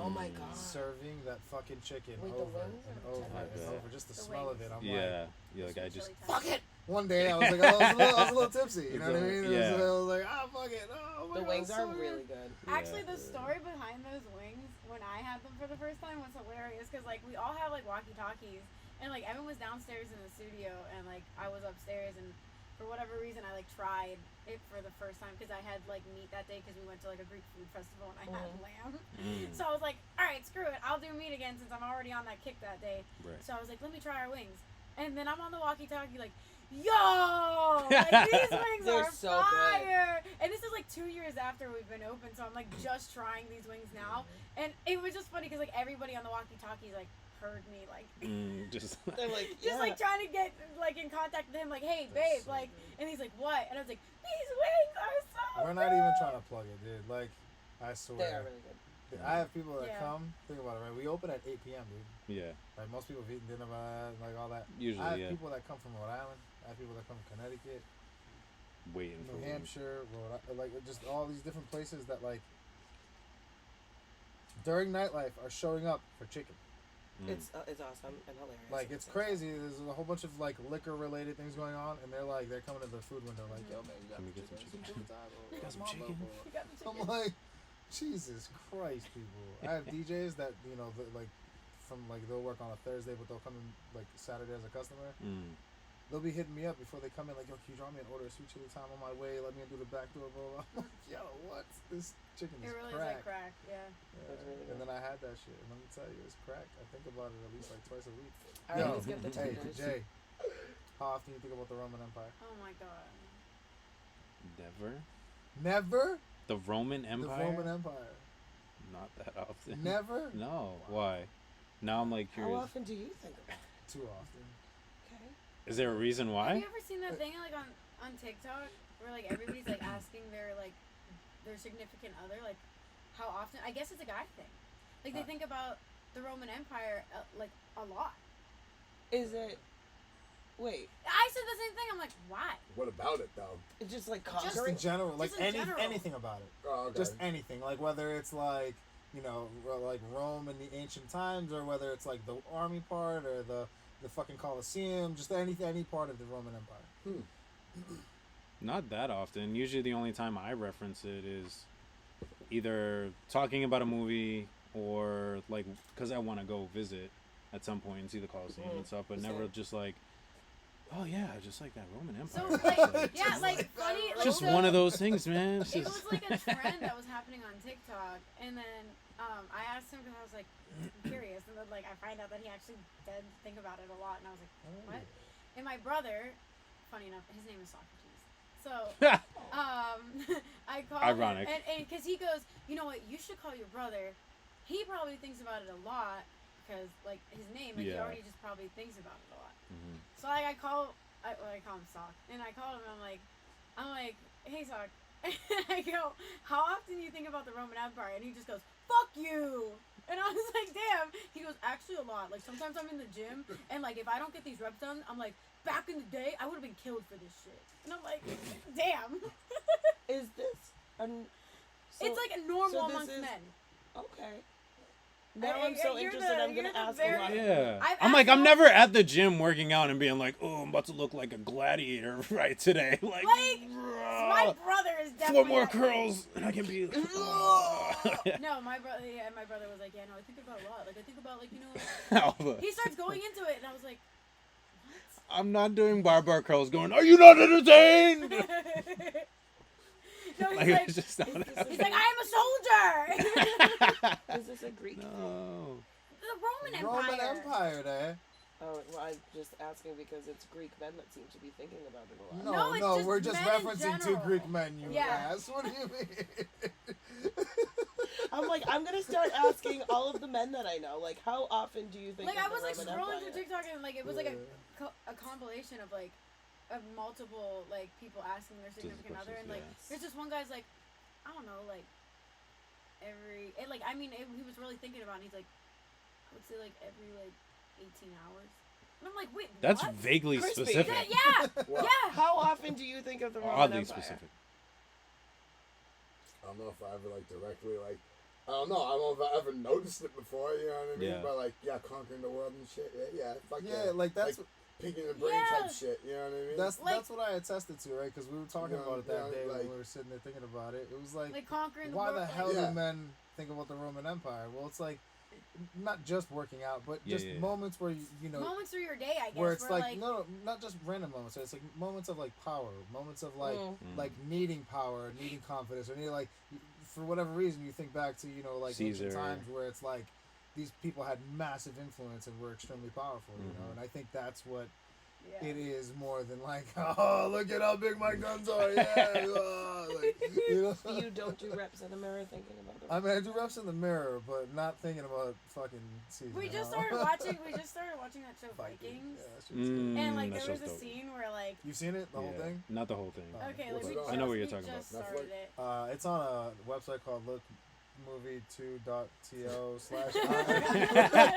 Oh my god. Serving that fucking chicken Wait, the over wings and or over the and tenders? over. Just the The smell of wings. it, I'm Yeah. You're like, I just. Chili Fuck tenders. it. One day I was like, I was a little tipsy. You know what I mean? Yeah. I was like, oh fuck it. Oh my The God, wings it's are so really good. good. Actually, the story behind those wings when I had them for the first time was hilarious because like we all have like walkie-talkies and like Evan was downstairs in the studio and like I was upstairs and for whatever reason I like tried it for the first time because I had like meat that day because we went to like a Greek food festival and I had lamb. So I was like, all right, screw it, I'll do meat again since I'm already on that kick that day. Right. So I was like, let me try our wings, and then I'm on the walkie-talkie like, yo, like these wings They're are so good. fire. And this is like 2 years after we've been open, so I'm like just trying these wings now, and it was just funny because like everybody on the walkie-talkies like heard me like Just. They're like, just yeah. like trying to get like in contact with him like, hey babe, so like, good. and he's like, what? And I was like, these wings are so We're not even trying to plug it, dude. Like, I swear. They are really good. I have people that Yeah. come. Think about it, right? We open at 8 p.m., dude. Yeah. Like most people have eaten dinner by like all that. Usually, I have yeah. people that come from Rhode Island. I have people that come from Connecticut, Waiting for New one. Hampshire, like just all these different places that like during nightlife are showing up for chicken. It's awesome and hilarious. Like it's crazy. There's a whole bunch of like liquor related things going on, and they're coming to the food window like, yo man, you got Can we get some chicken? You got some chicken? You got the I'm chicken. like, Jesus Christ, people. I have DJs that like from like they'll work on a Thursday, but they'll come in like Saturday as a customer. They'll be hitting me up before they come in, like, yo, can you draw me an order of sweet chili thyme on my way? Let me do the back door, blah, blah. I'm like, yo, what? This chicken It is really crack. is like crack, yeah. Yeah. It's really And good. then I had that shit, and let me tell you, it's crack. I think about it at least like twice a week. I always get the hey, tenders. Jay, how often you think about the Roman Empire? Oh my god. Never. Never? The Roman Empire. The Roman Empire. Not that often. Never? No. Why? Now I'm like How curious. often do you think about it? Too often. Okay. Is there a reason Have why? you ever seen that thing like on TikTok where like everybody's like asking their significant other like how often? I guess it's a guy thing. Like they think about the Roman Empire like a lot. Is it? Wait. I said the same thing. I'm like, why? What about it though? It's just like Just Just conquering. in general, like Just in general. anything about it. Oh, okay. Just anything, like whether it's like like Rome in the ancient times, or whether it's like the army part or the fucking Colosseum, just any part of the Roman Empire. Not that often. Usually the only time I reference it is either talking about a movie or like because I want to go visit at some point and see the Colosseum and stuff, but never Same. just like, oh yeah, just like that Roman So Empire. like yeah, like funny. Like, Just so one of those things, man. It's It just- was like a trend that was happening on TikTok, and then I asked him because I was like curious, and then like I find out that he actually did think about it a lot, and I was like, what? And my brother, funny enough, his name is Socrates. So I called Ironic. him, and because he goes, you know what, you should call your brother. He probably thinks about it a lot because like his name, like he Yeah. already just probably thinks about it a lot. Mhm. So like I call him Sock, and I call him, and I'm like, hey Sock, and I go, how often do you think about the Roman Empire? And he just goes, fuck you. And I was like, damn. He goes, actually a lot. Like sometimes I'm in the gym, and like if I don't get these reps done, I'm like, back in the day, I would have been killed for this shit. And I'm like, damn. Is this? It's like normal so this amongst is- men. Okay. Now I'm so You're interested. I'm you're gonna the ask a very- lot. Yeah. I've I'm like, asked I'm all- never at the gym working out and being like, oh, I'm about to look like a gladiator right today. Like, My brother is definitely 4 more that way. curls and I can be. No, my brother was like, yeah, no, I think about it a lot. Like I think about he starts going into it, and I was like, I'm not doing bar curls going, are you not entertained? no, he's Like, like, it's just not he's like, I am a soldier. Is this a Greek thing? No. The Roman Roman Empire. Empire, there. Oh, well, I'm just asking because it's Greek men that seem to be thinking about it a lot. No, it's no, just we're just men in referencing two general. Greek men, you Yeah. ass. What do you mean? I'm like, I'm gonna start asking all of the men that I know, like, how often do you think Like of I was the like Roman scrolling Empire? through TikTok, and like it was like a compilation of like of multiple like people asking their significant other, and like questions, there's just one guy's like, I don't know, like he was really thinking about it, and he's like, I would say like every like 18 hours. And I'm like, wait, That's what? vaguely Crispy. specific. Yeah, Well, yeah. How often do you think of the Roman Oddly Empire? specific. I don't know if I ever like directly like. I don't know. I don't know if I ever noticed it before. You know what I mean? Yeah. But like, yeah, conquering the world and shit. Yeah, fuck Yeah, like that's picking the brain Yeah. type shit. You know what I mean? that's Like- that's what I attested to, right? Because we were talking Yeah, about it that yeah, day when like- we were sitting there thinking about it. It was like, Like conquering the why world. the hell Yeah. do men think about the Roman Empire? Well, it's like not just working out, but Yeah, just yeah, yeah. moments where you know moments through your day, I guess. where it's where, like no, not just random moments. It's like moments of like power, moments of like Mm. like needing power, needing confidence, or needing like for whatever reason you think back to like ancient Caesar. times where it's like these people had massive influence and were extremely powerful, and I think that's what yeah. it is more than like, oh, look at how big my guns are, yeah, like, You don't do reps in the mirror thinking about the I mean, I do reps in the mirror, but not thinking about fucking Caesar. We just you know? started watching. We just started watching that show Vikings, Yeah, that shit's good. and like that there was show's a dope. scene where like You've seen it, the whole Yeah. thing? Not the whole thing. Oh. okay, like What's we it on? just, I know what you're we talking just about. started Netflix? it. It's on a website called lookmovie2.to/.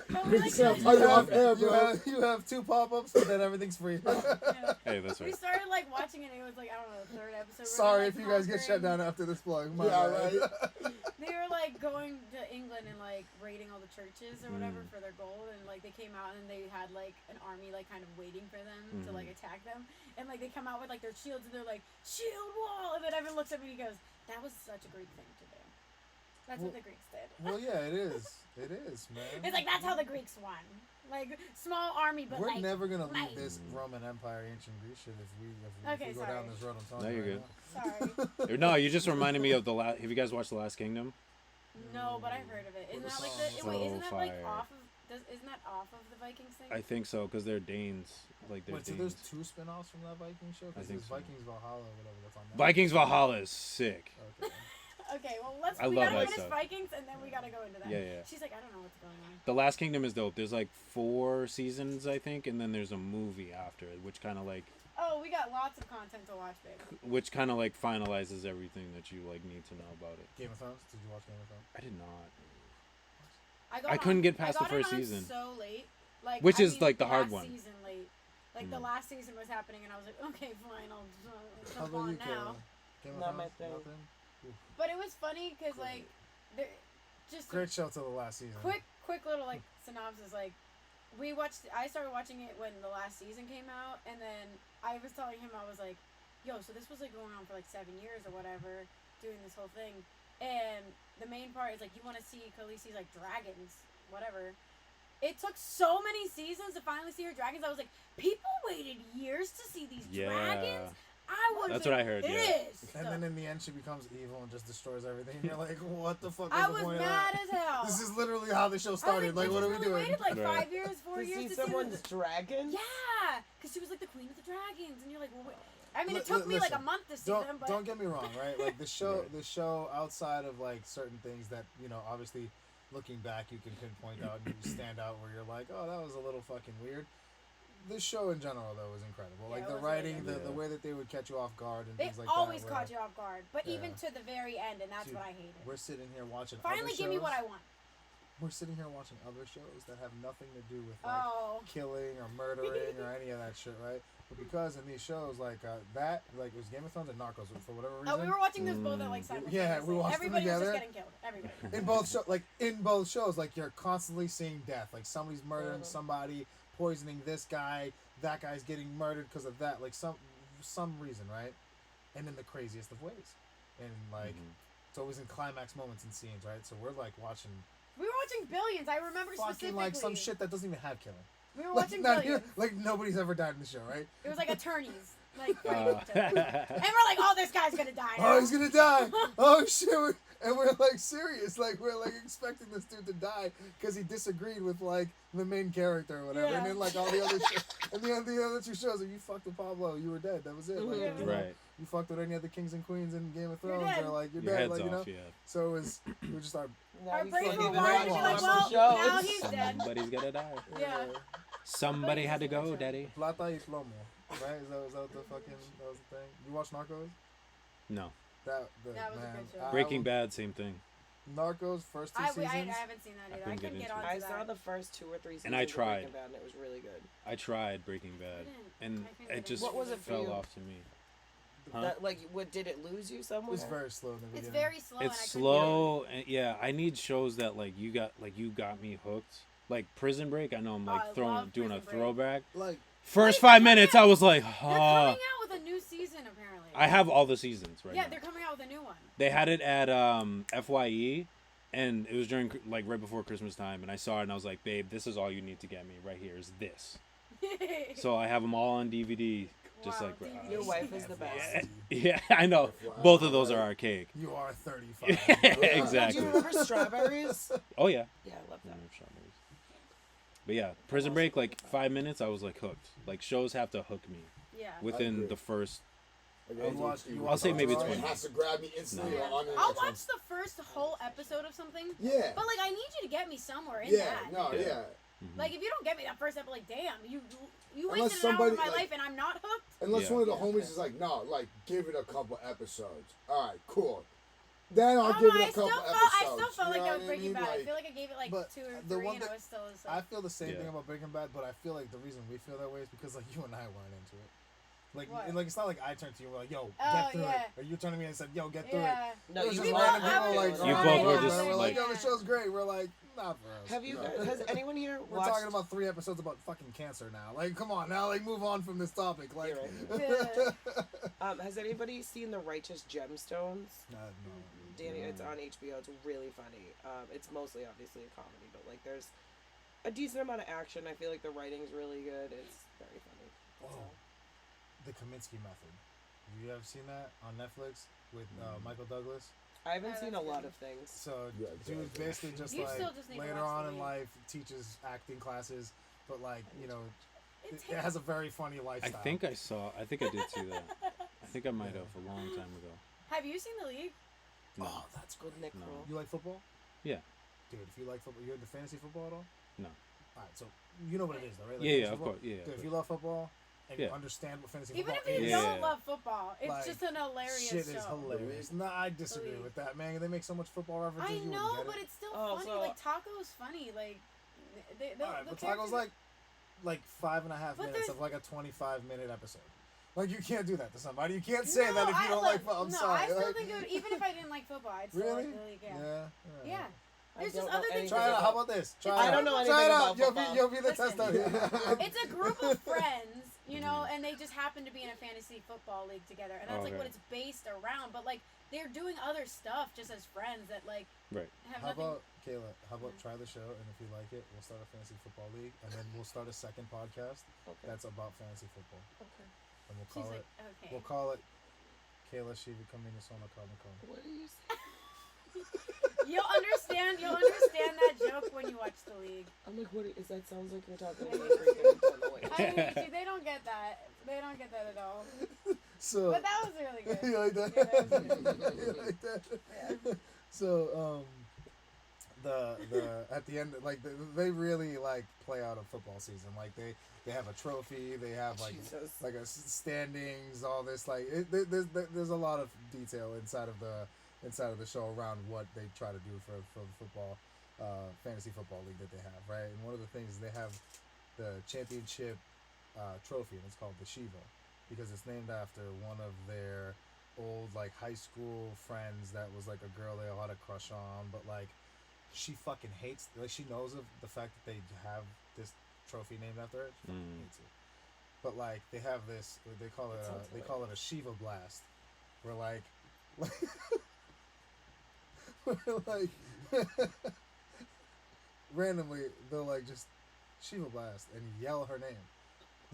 But we, like, Sounds just- like you're off air, you bro. have 2 pop-ups, and then everything's free. yeah. Hey, that's We right. started like watching it. It was like I don't know, the third episode. where Sorry they're, if like, you guys get shut conquering- down after this plug. My Yeah, bad. right. They were like going to England and like raiding all the churches or whatever Mm. for their gold, and like they came out and they had like an army like kind of waiting for them to like attack them, and like they come out with like their shields and they're like shield wall, and then Evan looks at me and he goes, "That was such a Greek thing to do. That's what Well- the Greeks did." Well, yeah, it is. It is, man. It's like that's how the Greeks won. Like small army, but We're like never gonna might. leave this Roman Empire, ancient Greece shit if we Okay, go down sorry. this road. I'm telling No, you you're right good. sorry. No, you just reminded me of the last. Have you guys watched The Last Kingdom? No, but I've heard of it. Isn't that like the So wait? Isn't that like fire. off of? Isn't that off of the Vikings thing? I think so, because they're Danes. Like they're Wait, so Danes. there's 2 spin-offs from that Viking show? I Because think there's so. Vikings Valhalla or whatever that's on Netflix. Vikings Valhalla is sick. Okay. Okay, well let's. I We love gotta that finish stuff. Vikings and then we gotta go into that. Yeah, yeah. She's like, I don't know what's going on. The Last Kingdom is dope. There's like 4 seasons, I think, and then there's a movie after it, which kind of like Lots of content to watch, babe. finalizes everything that you like need to know about it. Game of Thrones? Did you watch Game of Thrones? I did not. I couldn't get past I the got first it on season. So late, like Which I is, mean, like, the hard last one. Season late, like the last season was happening, and I was like, okay, fine, I'll How jump about on you, now. Kayla? Game of Not my Thrones? thing. Nothing? But it was funny because like, there, just Great show till the last season. quick little like synopsis. Like, I started watching it when the last season came out, and then I was telling him, I was like, yo, so this was like going on for like 7 years or whatever, doing this whole thing, and the main part is like you want to see Khaleesi's like dragons, whatever. It took so many seasons to finally see her dragons. I was like, people waited years to see these Yeah. dragons. I would. That's what I heard, yeah. And then in the end, she becomes evil and just destroys everything. And you're like, what the fuck? I the was point mad of as that? hell. This is literally how the show started. Like, what are we doing? Waited like Right. 5 years, 4 To years see to someone's see dragon? Yeah, because she was like the queen of the dragons, and you're like, well, wait. I mean, it Li- took me like a listen, month to see them, but Don't get me wrong, right? Like the show, Right. the show outside of like certain things that obviously, looking back, you can pinpoint out and you stand out where you're like, oh, that was a little fucking weird. The show in general though was incredible. Yeah, Like it the was really writing, good. the way that they would catch you off guard and they things like always that. caught you off guard. But even Yeah. to the very end, and that's Dude, what I hated. We're sitting here watching. Finally, other give me what I shows- want. We're sitting here watching other shows that have nothing to do with like Oh, killing or murdering or any of that shit, right? But because in these shows like that, like it was Game of Thrones and Narcos for whatever reason. oh, we were watching this both at like simultaneously. Yeah, we watched them Everybody was together. just getting killed. Everybody. in both shows, like you're constantly seeing death. Like somebody's murdering somebody, poisoning this guy. That guy's getting murdered because of that. Like some reason, right? And in the craziest of ways, and like it's always in climax moments and scenes, right? So we're like watching We were watching Billions. I remember fucking specifically. like some shit that doesn't even have killing. We were Like, watching not Billions. here, like nobody's ever died in the show, right? It was like attorneys. Like, fighting each other. And we're like, oh, this guy's gonna die. Oh, now. he's gonna die! Oh shit! And we're like serious, like we're like expecting this dude to die because he disagreed with like the main character or whatever, Yeah. and then like all the other shit, and the other two shows, like you fucked with Pablo, you were dead. That was it. Like, Yeah. you know, Right. You fucked with any of the kings and queens in Game of You're Thrones, dead. or like you're Your dead, head's like off, you know. yeah. So it was we just started. Now Our you brains fucking were fucking wired to be like, watch well, the shows. now he's dead. Somebody's gonna die. Yeah. Somebody had to go, daddy. Plata y plomo, right? Is that what the fucking that was the thing? You watch Narcos? No. That That was a man, good show. I Breaking will- Bad, same thing. Narcos first two I seasons. haven't seen that either. I couldn't get couldn't get into on it. to I that. saw the first 2 or 3 seasons And I of tried. Breaking Bad, and it was really good. I tried Breaking Bad, and I couldn't get it just What was it for fell you? off to me. Huh? That, like, what did it lose you It somewhere? was very slow in the beginning. It's very slow. and I It's couldn't slow, and yeah, I need shows that you got me hooked. Like Prison Break, I know I'm Oh, I love doing a Prison Break. throwback. Like, First Wait, 5 they're minutes, coming I was like, They're coming ah. out with a new season apparently. I have all the seasons right Yeah, now. they're coming out with a new one. They had it at F.Y.E. and it was during right before Christmas time, and I saw it and I was like, babe, this is all you need to get me right here is this. So I have them all on DVD, just Wow, like DVD. Your wife is the best. yeah, I know. Both of those are archaic. you are 35. Exactly. Do you remember Strawberries? Oh yeah. Yeah, I love that. But yeah, Prison Break, 5 minutes, I was hooked. Shows have to hook me Yeah. within agree. the first. I'll say maybe It 20. has to grab me instantly. Yeah. On the I'll next one. watch the first whole episode of something. Yeah. But I need you to get me somewhere in Yeah. that. No. Yeah. Yeah. If you don't get me that first episode, damn, you Unless wasted an hour of somebody, my life and I'm not hooked. Unless Yeah. one of the homies is no, give it a couple episodes. All right, cool. Then I'll I give don't know, it a couple episodes. I still felt you like know I was what Breaking mean? Bad. I feel like I gave it but 2 or the 3 one and I that- was still I feel the same Yeah. thing about Breaking Bad, but I feel like the reason we feel that way is because you and I weren't into it. What? It's not like I turned to you and were like, yo, Oh, get through yeah. it. Or you turned to me and said, yo, get through Yeah. it. No, It was you just both- random I people was- like, You oh, both were yeah. just We're like, yo, yeah. the show's great. We're like, not for us. Have you No. guys, has anyone here We're watched? talking about 3 episodes about fucking cancer now. Come on now, move on from this topic. You're Has anybody seen The Righteous Gemstones? no. Danny, it's on HBO. It's really funny. It's mostly obviously a comedy, but there's a decent amount of action. I feel like the writing's really good. It's very funny. Whoa. The Kaminsky Method. Have you ever seen that on Netflix with Michael Douglas? I haven't Yeah, seen a that's lot good. of things. So, Yeah, dude exactly. basically just You still just need to later watch on The in League. life teaches acting classes, but It's it has a very funny I lifestyle. think I did see that. I think I might have a long time ago. Have you seen The League? No. Oh, that's With Nick No. Kroll. You like football? Yeah. Dude, if you like football, you into fantasy football at all? No. Alright, so you know what it is, though, right? Yeah, fantasy of football? course, yeah, Dude, of if you course. love football and you Yeah. understand what fantasy Even football if you is, don't love football, it's just an hilarious shit show. is hilarious. No, I disagree Believe. with that, man. They make so much football references. I you wouldn't know, get but it. it's still Oh, funny. so- Taco's funny. Alright, but Taco's characters- like 5.5 But minutes there's- of a 25-minute episode. You can't do that to somebody. You can't say that if you I- don't like football. I'm no, sorry. I still think it would, even if I didn't like football, I'd still Really? like The League. Yeah. Yeah. Yeah. I There's don't just know other things. anything Try it out. about How about this? Try I it don't out. know Try anything it about out. football. You'll be the Listen. tester. It's a group of friends, and they just happen to be in a fantasy football league together, and that's Okay. what it's based around. But they're doing other stuff just as friends that Right. have How nothing. about Kayla? How about try the show, and if you like it, we'll start a fantasy football league, and then we'll start a second podcast Okay. that's about fantasy football, Okay. and we'll She's call like, it. okay. We'll call it. Kayla, she becoming a Sona Comic Con. What are you saying? You'll understand that joke when you watch The League. I'm like, what is that? Sounds like you're talking to me. I don't know what you're I saying. mean, they don't get that. They don't get that at all. So. But that was really good. You like that? Yeah, that was good. You like that? Yeah. So the at the end they really play out a football season. They have a trophy. They have Jesus. a standings. All this there's a lot of detail inside of the show around what they try to do for the football fantasy football league that they have, right? And one of the things is they have the championship trophy, and it's called the Shiva because it's named after one of their old high school friends that was a girl they all had a crush on, but she fucking hates she knows of the fact that they have this trophy named after her. She fucking hates it. But they have this they call it a Shiva blast, where randomly they'll just Shiva blast and yell her name,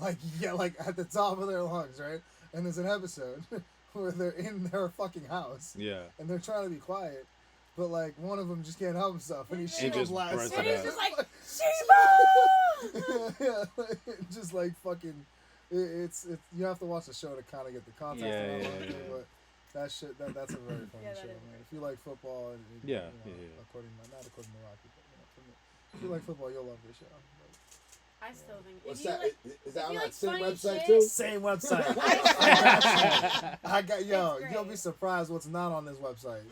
at the top of their lungs, right? And there's an episode where they're in their fucking house Yeah. and they're trying to be quiet, but one of them just can't help himself and he He Shiva just blasts. bursts And it he's out. just like, Shiva! Yeah, just fucking. It's you have to watch the show to kind of get the context. Yeah, and all yeah, that, yeah. But that's a very funny Yeah, that show, is man. very If you like football, Yeah. According not according to Rocki, but if you like football, you'll love this show. But I still think. What's if you that? Like, Is that if on you that like same funny website shit- too? Same website. I got It's you'll great. be surprised what's not on this website.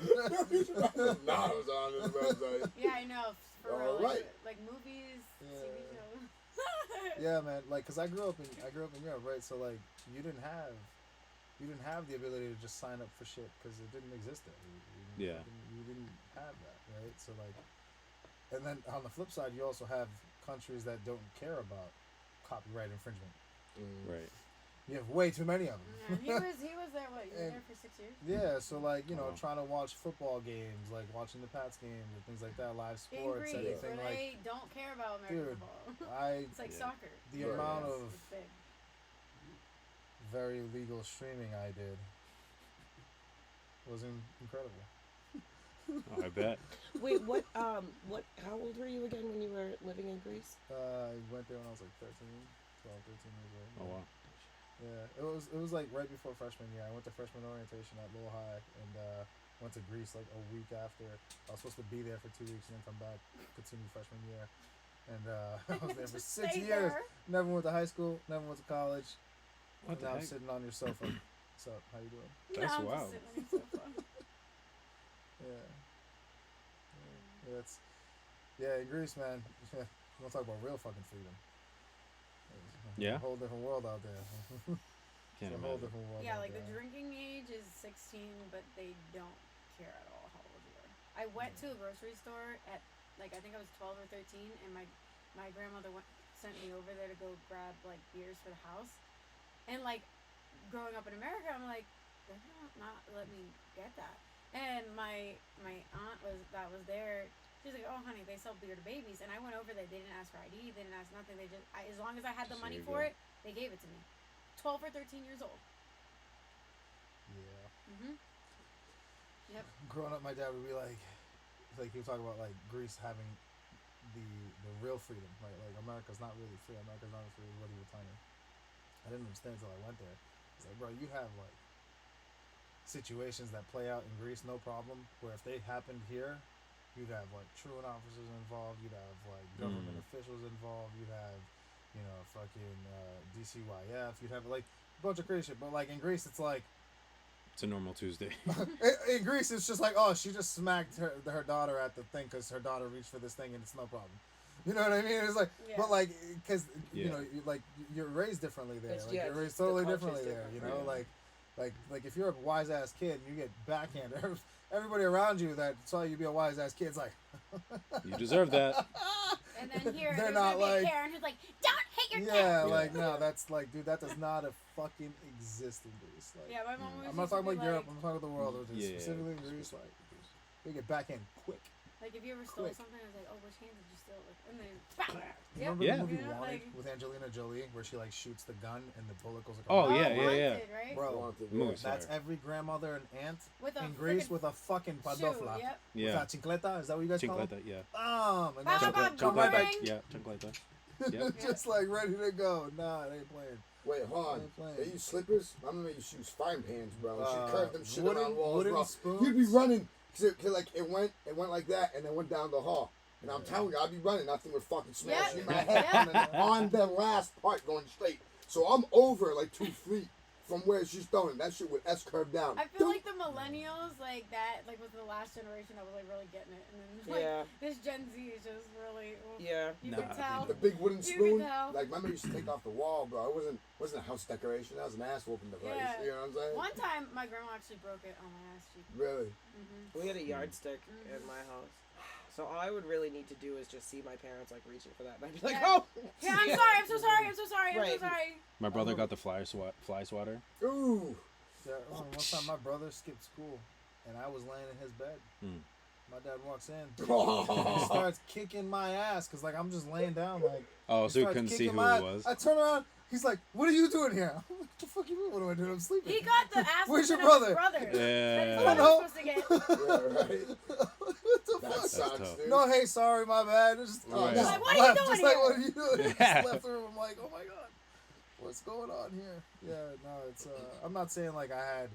Nah, it was on this website. Yeah, I know. For real. All right. Like movies, Yeah. TV shows. Yeah, man. Like, cause I grew up in Europe, right? So like, you didn't have the ability to just sign up for shit because it didn't exist there. You didn't have that, right? So like, and then on the flip side, you also have countries that don't care about copyright infringement. Right. You have way too many of them. Yeah, he was there. What? You were there for 6 years. Yeah, so like, you know, Wow. trying to watch football games, like watching the Pats games and things like that, live In sports, Greece, anything where like they don't care about American dude, football. It's like Yeah. soccer. the Right. amount of It's big. very legal streaming I did was incredible. Oh, I bet. Wait, what? How old were you again when you were living in Greece? I went there when I was like 13 years old. Oh wow. Yeah, it was like right before freshman year. I went to freshman orientation at Lowell High and went to Greece like a week after. I was supposed to be there for 2 weeks and then come back, continue freshman year. And I was there for Just 6 stay years. there. Never went to high school, never went to college. What And the now I'm heck? sitting on your sofa. What's up? How you doing? That's I'm wild. Just sitting on your sofa. Yeah. That's in Greece, man. You want to talk about real fucking freedom? Yeah? A whole different world out there. Can't It's a whole imagine. different world. Yeah, out like the there. drinking age is 16, but they don't care at all how old you are. I went to a grocery store at like I think I was 12 or 13, and my grandmother sent me over there to go grab like beers for the house. And like growing up in America, I'm like, they're not let me get that. And my aunt was there. She's like, oh honey, they sell beer to babies. And I went over there. They didn't ask for ID. They didn't ask nothing. They just as long as I had the There money you for go. it, they gave it to me. 12 or 13 years old. Yeah. Mhm. Yep. Growing up, my dad would be like he would talk about like Greece having the real freedom, right? Like America's not really free. America's not as free as what he was telling me. I didn't understand until I went there. It's like, bro, you have like situations that play out in Greece, no problem. Where if they happened here, you'd have like truant officers involved. You'd have like government officials involved. You'd have, you know, fucking DCYF. You'd have like a bunch of crazy shit. But like in Greece, it's like. It's a normal Tuesday. In Greece, it's just like, oh, she just smacked her daughter at the thing because her daughter reached for this thing and it's no problem. You know what I mean? It's like, Yeah. but like, because you Yeah. know, you're raised differently there. It's- Like yeah, you're raised the totally culture's differently there. different. You know, Yeah. like if you're a wise ass kid and you get backhanded, everybody around you that saw you be a wise ass kid's like, You deserve that. And then here, They're there's not gonna be like- a Karen who's like, don't hate your yeah, kid. like no, that's like, dude, that does not fucking exist in Greece. Like, Yeah, my mom was I'm not used to talking be about Europe. like, I'm talking about the world. Just Yeah. specifically in Greece, like they get backhand quick. like if you ever stole Quick. something, I was like, oh, which hand did you steal it with? And then, bam! Remember Yeah. the movie You know, Wanted like- with Angelina Jolie, where she like shoots the gun and the bullet goes Oh, across? yeah, yeah, yeah. Wanted, right? Bro, Wanted, Movies. that's Sorry. every grandmother and aunt With a in Greece frickin' with a fucking shoe, padofla. yep. With Yeah. that chincleta, is that what you guys call it? Chincleta, yeah. And Baba then Baba come right back. Boomerang. Yeah, Chincleta. Yep. Just like ready to go. Nah, they ain't playing. Wait, hold on. Ain't playing. They use slippers? My mama used to use frying pans, bro. She Uh, curved them shit wooden- around walls, wooden bro. spoons? You'd be running, cause like it went like that, and then went down the hall. And I'm telling you, I'd be running, that thing would fucking smash Yeah. in my head Yeah. on the last part going straight. So I'm over like 2 feet from where she's throwing. That shit would S-curve down. I feel like the millennials, like that, like was the last generation that was like really getting it, and then like Yeah. this Gen Z is just really. Yeah. You Nah, can tell. the big wooden You can spoon. tell. Like, my mom used to take off the wall, bro. It wasn't a house decoration. That was an ass whooping device. Yeah. You know what I'm saying? One time, my grandma actually broke it on my ass cheek. Really? Mm-hmm. We had a yardstick in my house. So all I would really need to do is just see my parents like reaching for that, and I'd be like, Yeah. "Oh, Yeah, I'm sorry. I'm so sorry. I'm so sorry. I'm so Right. sorry. My brother got the fly swatter. Ooh. Yeah, one time my brother skipped school, and I was laying in his bed. Mm. My dad walks in. He starts kicking my ass because like I'm just laying down like. Oh, he so you starts couldn't see kicking who my it was. I turn around. He's like, "What are you doing here?" I'm like, "What the fuck you mean? What am I doing? I'm sleeping." He got the ass Where's your whooping of his brother? brother. Yeah. That's what I was supposed to get. Yeah, right. What the That fuck? sucks, tough. dude. No, hey, sorry, my bad. Just, Right. just Like, what are you left. doing Just like, here? what are you doing? Yeah. Just left the room. I'm like, oh my god, what's going on here? Yeah, no, it's. I'm not saying like I had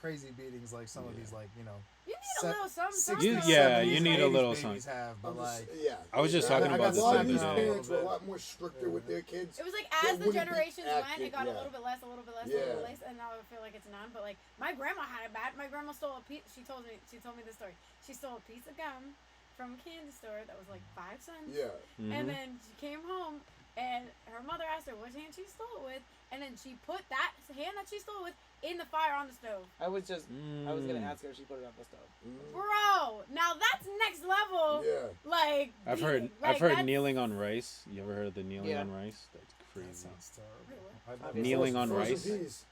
crazy beatings like some of these like You need a Se- little something. 60s, something. you 70s, need a 80s little babies something. have, but I'm like just, yeah. I was just Yeah, talking I about got this a the lot some of other these now. day. parents were a lot more stricter with their kids. It was like They as the wouldn't be generations went, acting, it got a yeah. little bit less, a little bit less, a Yeah. little bit less, and now I feel like it's none. But like my grandma had it bad. My grandma stole a piece. She told me this story. She stole a piece of gum from a candy store that was like 5 cents. Yeah. And then she came home, and her mother asked her which hand she stole it with, and then she put that hand that she stole it with in the fire on the stove. I was gonna ask her if she put it on the stove. Bro, now that's next level. Yeah. Like I've beating. heard That's- kneeling on rice. You ever heard of the kneeling Yeah. on rice? That's that crazy. sounds terrible. Wait, what? I've never- Kneeling on Frozen rice? peas.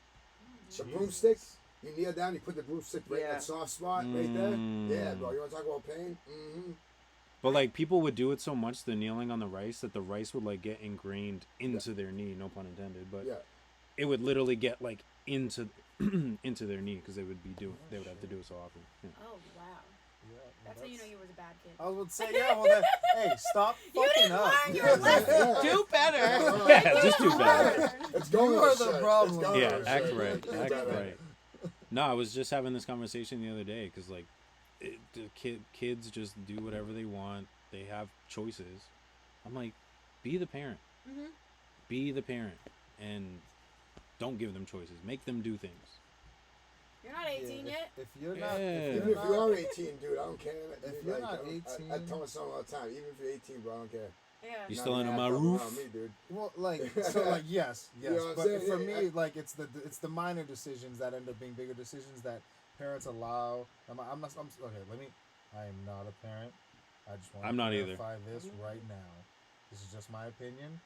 The Jesus. broomstick. You kneel down. You put the broomstick right in Yeah. that soft spot right there. Yeah, bro. You want to talk about pain? Mm-hmm. But like people would do it so much, the kneeling on the rice, that the rice would like get ingrained into their knee. No pun intended, but Yeah. it would literally get like into into their knee because they would have to do it so often. Yeah. Oh wow, Yeah, that's how you know you was a bad kid. I was about to say, yeah, well, then, hey, stop You fucking didn't up. learn your lesson. Do better. Yeah, just do better. It's going You on are the shirt. problem. It's going Yeah, on act shirt. right, Do act better. right. No, I was just having this conversation the other day because like the kids just do whatever they want. They have choices. I'm like, be the parent. Mhm. Be the parent, and don't give them choices. Make them do things. You're not 18 Yeah, yet. If you're not, Yeah. if Even you're if you not, are 18, dude, I don't care. If you're not I 18 tell my son all the time, even if you're 18, bro, I don't care. Yeah. You Not still gonna under my act up roof? around me, dude. well, like, so, like, yes, You know what I'm but saying? for Yeah, me, like, it's the minor decisions that end up being bigger decisions that parents allow. I'm okay. I am not a parent. I just want I'm to not either. clarify this right now. This is just my opinion,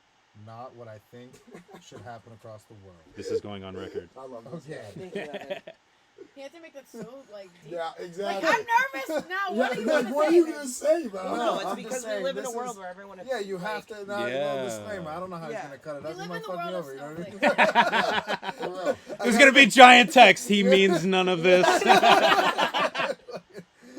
not what I think should happen across the world. This is going on record. I love this. Okay. Thank you, Evan. You have to make that so like deep. Yeah, Like exactly. I'm nervous now. Yeah, What are you like, gonna what are say? you gonna say, bro? Well, No, no, it's I'm because just we saying, live in a this world is- where everyone. Yeah, you have to. Not, Yeah. disclaimer. I don't know how he's Yeah. gonna cut it We up. He live might in the fuck me world of over. You know what I mean? snowflakes. For real. There's gonna be giant text. He means none of this.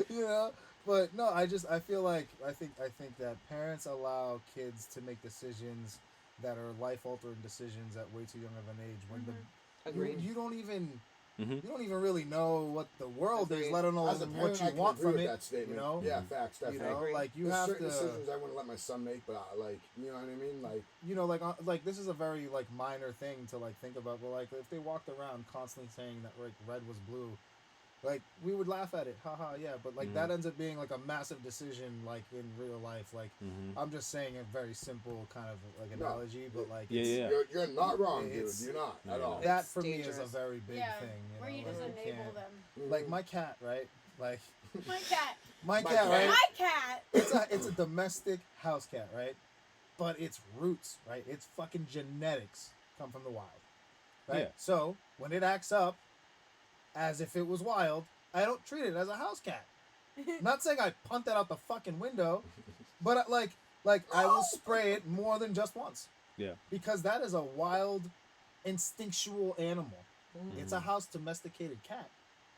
You know, but no, I feel like I think that parents allow kids to make decisions that are life altering decisions at way too young of an age when Agreed. you don't even Mhm. you don't even really know what the world is, Agreed. let alone As a what parent, I you can want agree from with it. that statement. You know, Yeah, facts, you definitely. know, like you There's have certain to. decisions I wouldn't let my son make, but I, like, you know what I mean? Like, You know, like this is a very like minor thing to like think about, but like if they walked around constantly saying that like red was blue, like we would laugh at it, haha, yeah. But like that ends up being like a massive decision, like in real life. Like I'm just saying a very simple kind of like analogy, but like Yeah, it's- yeah. you're not wrong, dude. It's- You're not at Yeah. all. that It's for me is a dangerous. very big Yeah, thing. You where know, you like, just you enable can't- them. Like my cat, right? Like My cat. my My cat, cat. right? My cat. It's a domestic house cat, right? But its roots, right? Its fucking genetics come from the wild, right? Yeah. So when it acts up as if it was wild, I don't treat it as a house cat. I'm not saying I punt that out the fucking window, but like I will spray it more than just once Yeah. because that is a wild, instinctual animal. It's a house domesticated cat.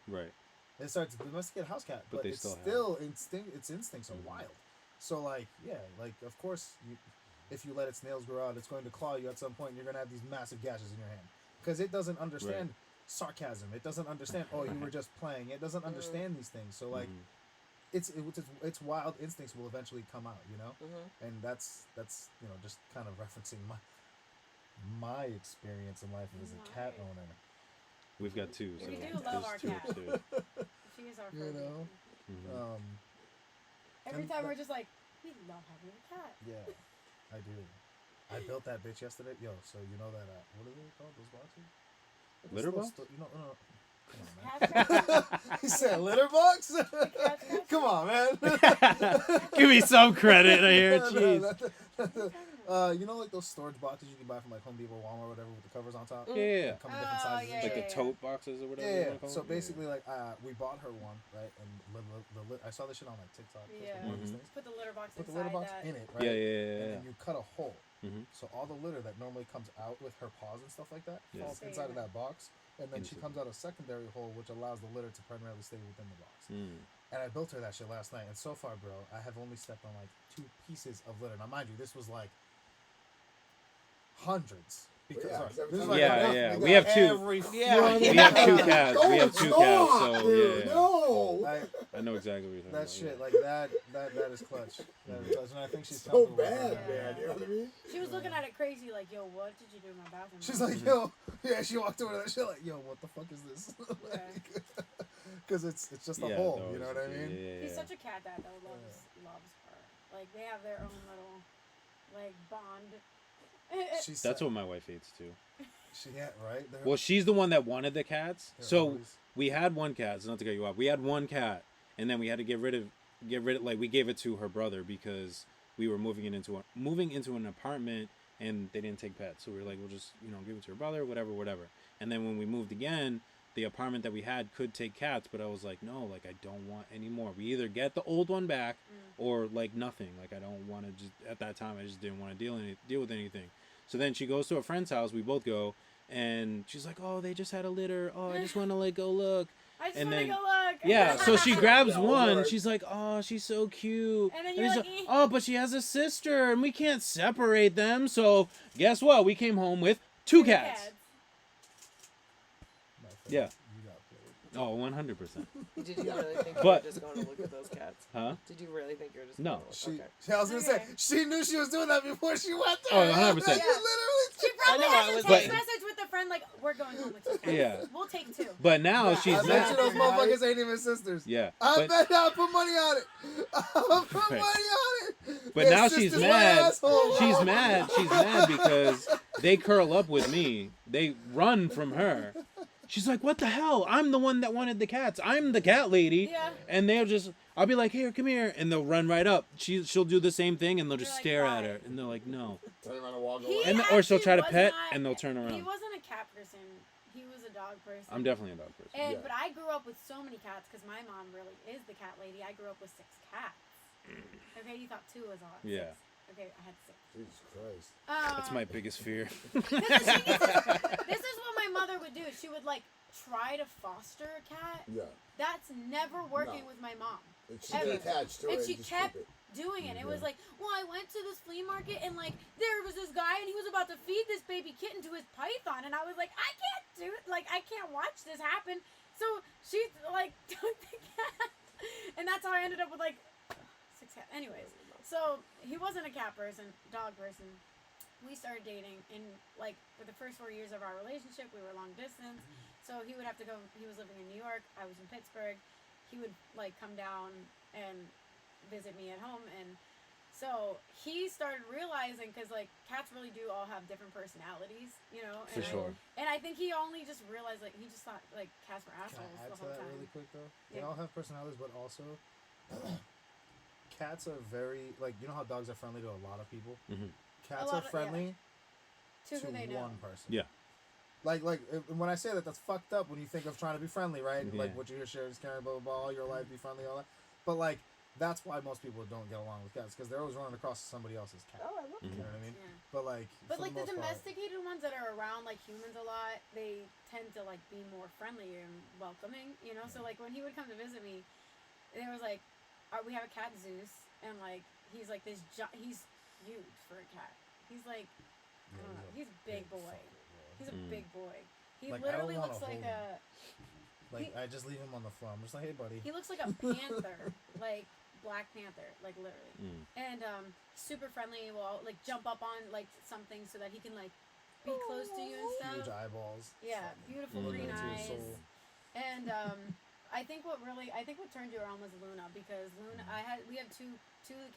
Right. It's a domesticated house cat, But but they it's still have- still its instincts are wild. So like, yeah, like of course, if you let its nails grow out, it's going to claw you at some point. And you're gonna have these massive gashes in your hand because it doesn't understand sarcasm. It doesn't understand. Oh, you were just playing. It doesn't understand these things. So like, its wild instincts will eventually come out. You know, and that's you know just kind of referencing my experience in life as a cat owner. We've got two. So We do there's love our two cat. upstairs. She is our You fur know? baby. Every and time that- we're just like, we love having a cat. Yeah, I do. I built that bitch yesterday. Yo, so you know that what are they called? Those boxes? This Litter little box? you know, no. Come on, man. Cat scratch. He said litter box. Cat scratch. Come on, man. Give me some credit here. No, Jeez. you know, like those storage boxes you can buy from like Home Depot, Walmart, whatever, with the covers on top. Yeah. Come in different Oh, sizes. yeah, and Like shit. the tote boxes or whatever. you Yeah, wanna call so them? basically, like, we bought her one, right? And I saw this shit on like TikTok. Yeah. One of these things. Put the litter box Put the inside litter box that. in it, right? Yeah, yeah, yeah, And yeah. then you cut a hole. Mhm. So all the litter that normally comes out with her paws and stuff like that Yeah. falls Stay inside in of that box, and then she Into- comes out a secondary hole, which allows the litter to primarily stay within the box. Mm. And I built her that shit last night, and so far, bro, I have only stepped on like 2 pieces of litter. Now, mind you, this was like hundreds Because Yeah, sorry, 'cause every this is time like I Yeah, got yeah, enough, we have two. every Yeah. fucking- We have two cats. No, We have it's two not, cats. So dude, yeah, no. I, I know exactly what you're talking that about. shit, yeah. like that is clutch. That is clutch, and I think she's So comfortable with bad, her. man. You know what I mean? She was looking at it crazy, like, yo, what did you do in my bathroom? She's Mom?" like, yo, yeah. She walked over to that shit like, yo, what the fuck is this? Because it's just a Yeah, hole. they're You know always what I okay. mean? Yeah, He's yeah, such a cat dad, though. Loves her. Like, they have their own little, like, bond. She's That's what my wife hates too. she had right. They're- Well, she's the one that wanted the cats. they're So always- we had one cat. So not to cut you off, we had one cat, and then we had to get rid of. Like we gave it to her brother because we were moving into an apartment, and they didn't take pets. So we were like, we'll just give it to her brother, whatever. And then when we moved again, the apartment that we had could take cats, but I was like, no, like I don't want any more. We either get the old one back or like nothing. Like I don't want to just at that time I just didn't want to deal with anything. So then she goes to a friend's house. We both go, and she's like, oh, they just had a litter. Oh, I just want to like go look. I just And want to then- go look. Yeah, so she grabs Yeah, one. alright. She's like, oh, she's so cute. And then he's you're like, like, oh, but she has a sister, and we can't separate them. So guess what? We came home with two cats. My favorite, Yeah. You got played. Oh, 100%. Did you really think you But- were just going to look at those cats? Huh? Did you really think you were just No. going to look? She, I was gonna say Okay. she knew she was doing that before she went Oh, there. 100%. She Yeah. literally. She probably I know, has I a was text like- message with a friend, like, we're going home with two cats. Yeah. We'll take two. But now Yeah, she's I bet you not. those motherfuckers ain't even sisters. Yeah. I But, bet I'll put money on it. I'll put Right. money on it. but Their now she's sister's my mad. asshole, She's bro. mad. She's mad because they curl up with me. They run from her. She's like, what the hell? I'm the one that wanted the cats. I'm the cat lady. Yeah. And I'll be like, here, come here. And they'll run right up. She'll do the same thing, and they'll just You're like, stare why? at her. And they're like, no. Turn around and walk He away. And or she'll actually try to was pet, not- and they'll turn He around. wasn't a cat person. He was a dog person. I'm definitely a dog person. And Yeah. but I grew up with so many cats because my mom really is the cat lady. I grew up with 6 cats. Okay, you thought 2 was odd. Yeah. 6. Okay, I had 6. Jesus Christ. That's my biggest fear. This is what my mother would do. She would like try to foster a cat. Yeah. That's never working No. with my mom. And she Ever. get attached to And it. she just kept keep it. doing it. It was like, well, I went to this flea market and like there was this guy and he was about to feed this baby kitten to his python and I was like, I can't do it. Like I can't watch this happen. So she like took the cat, and that's how I ended up with like 6 cats. Anyways, so he wasn't a cat person, dog person. We started dating, and like for the first 4 years of our relationship, we were long distance. So he would have to go. He was living in New York. I was in Pittsburgh. He would like come down and visit me at home, and so he started realizing because like cats really do all have different personalities, you know. For sure. And I think he only just realized like he just thought like cats were Can assholes I add the to whole that time. really quick though? They Yeah. all have personalities, but also cats are very like you know how dogs are friendly to a lot of people. Mhm. Cats lot are of- friendly To to who they know. one person. Yeah. Like when I say that, that's fucked up when you think of trying to be friendly, right? Like Yeah. what you hear Sherry's carrying, blah, blah, blah, all your life, be friendly, all that. But like, that's why most people don't get along with cats, because they're always running across somebody else's cat. Oh, I love You know what I mean? Yeah. But like, But for like the the most part, domesticated ones that are around like humans a lot, they tend to like be more friendly and welcoming, you know. So like when he would come to visit me, there was like, we have a cat Zeus, and like he's like this, he's huge for a cat. He's like, I don't know, he's a big boy. He's a Mm. big boy. He Like, I don't literally wanna looks like hold a. like I just leave him on the floor. I'm just like, hey, buddy. He looks like a panther, like Black Panther, like literally. Mm. And super friendly. Will like jump up on like something so that he can like be close to you and Huge stuff. eyeballs. Yeah, beautiful Mm. green Into his eyes. soul. And I think what turned you around was Luna, because Luna, we had two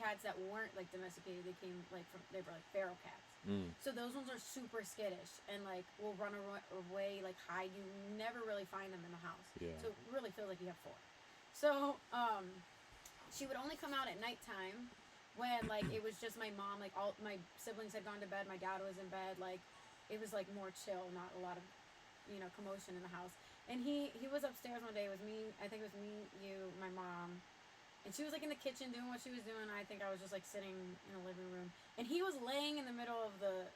cats that weren't like domesticated. They came like they were like feral cats. Mm. So those ones are super skittish and like will run away, like hide. You never really find them in the house. Yeah. So it really feels like you have 4. So she would only come out at nighttime when like it was just my mom. Like all my siblings had gone to bed. My dad was in bed. Like it was like more chill, not a lot of commotion in the house. And he was upstairs one day. It was me. I think it was me, you, my mom. And she was like in the kitchen doing what she was doing. I think I was just like sitting in the living room. And he was laying in the middle of the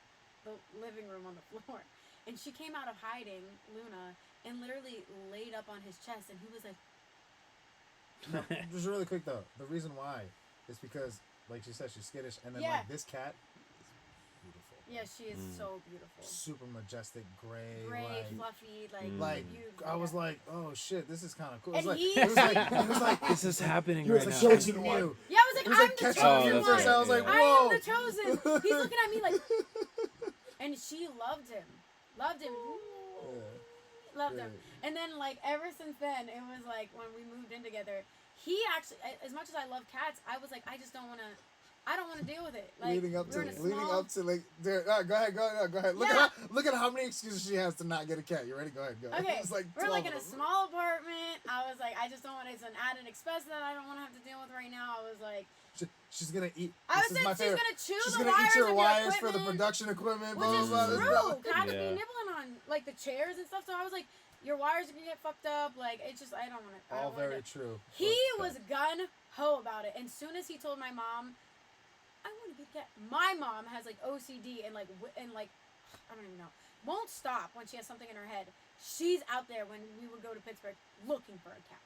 living room on the floor. And she came out of hiding, Luna, and literally laid up on his chest. And he was like, No, just really quick though. The reason why is because, like she said, she's skittish, and then Yeah. like this cat is beautiful. Yeah, she is so beautiful. Super majestic, gray, Gray, like, fluffy, like beautiful. I was like, oh shit, this is kind of cool. And It was like, This is happening You're right the now. chosen one. Yeah, I was like, It was I'm like the catching chosen you one. first. I was like, I whoa. am the chosen. He's looking at me like, and she loved him. Loved him. Loved him. And then, like, ever since then, it was like when we moved in together, he actually, as much as I love cats, I was like, I just don't want to. I don't want to deal with it. Like, leading up we're to in a small- like, dude, go ahead. Yeah. Look at how many excuses she has to not get a cat. You ready? Go ahead. Okay, It's like we're like 12 in a of them. small apartment. I was like, I just don't want it. It's an added expense that I don't want to have to deal with right now. I was like, She's gonna eat. I This is said my she's favorite. gonna chew She's the gonna wires eat your of wires your for the equipment, production equipment. which Blah is blah blah. true. Cats Yeah. be nibbling on like the chairs and stuff. So I was like, your wires are gonna get fucked up. Like it's just, I don't want it. All very true. He was gun ho about it. And soon as he told my mom, I want to get a cat. My mom has like OCD and like I don't even know. Won't stop when she has something in her head. She's out there when we would go to Pittsburgh looking for a cat.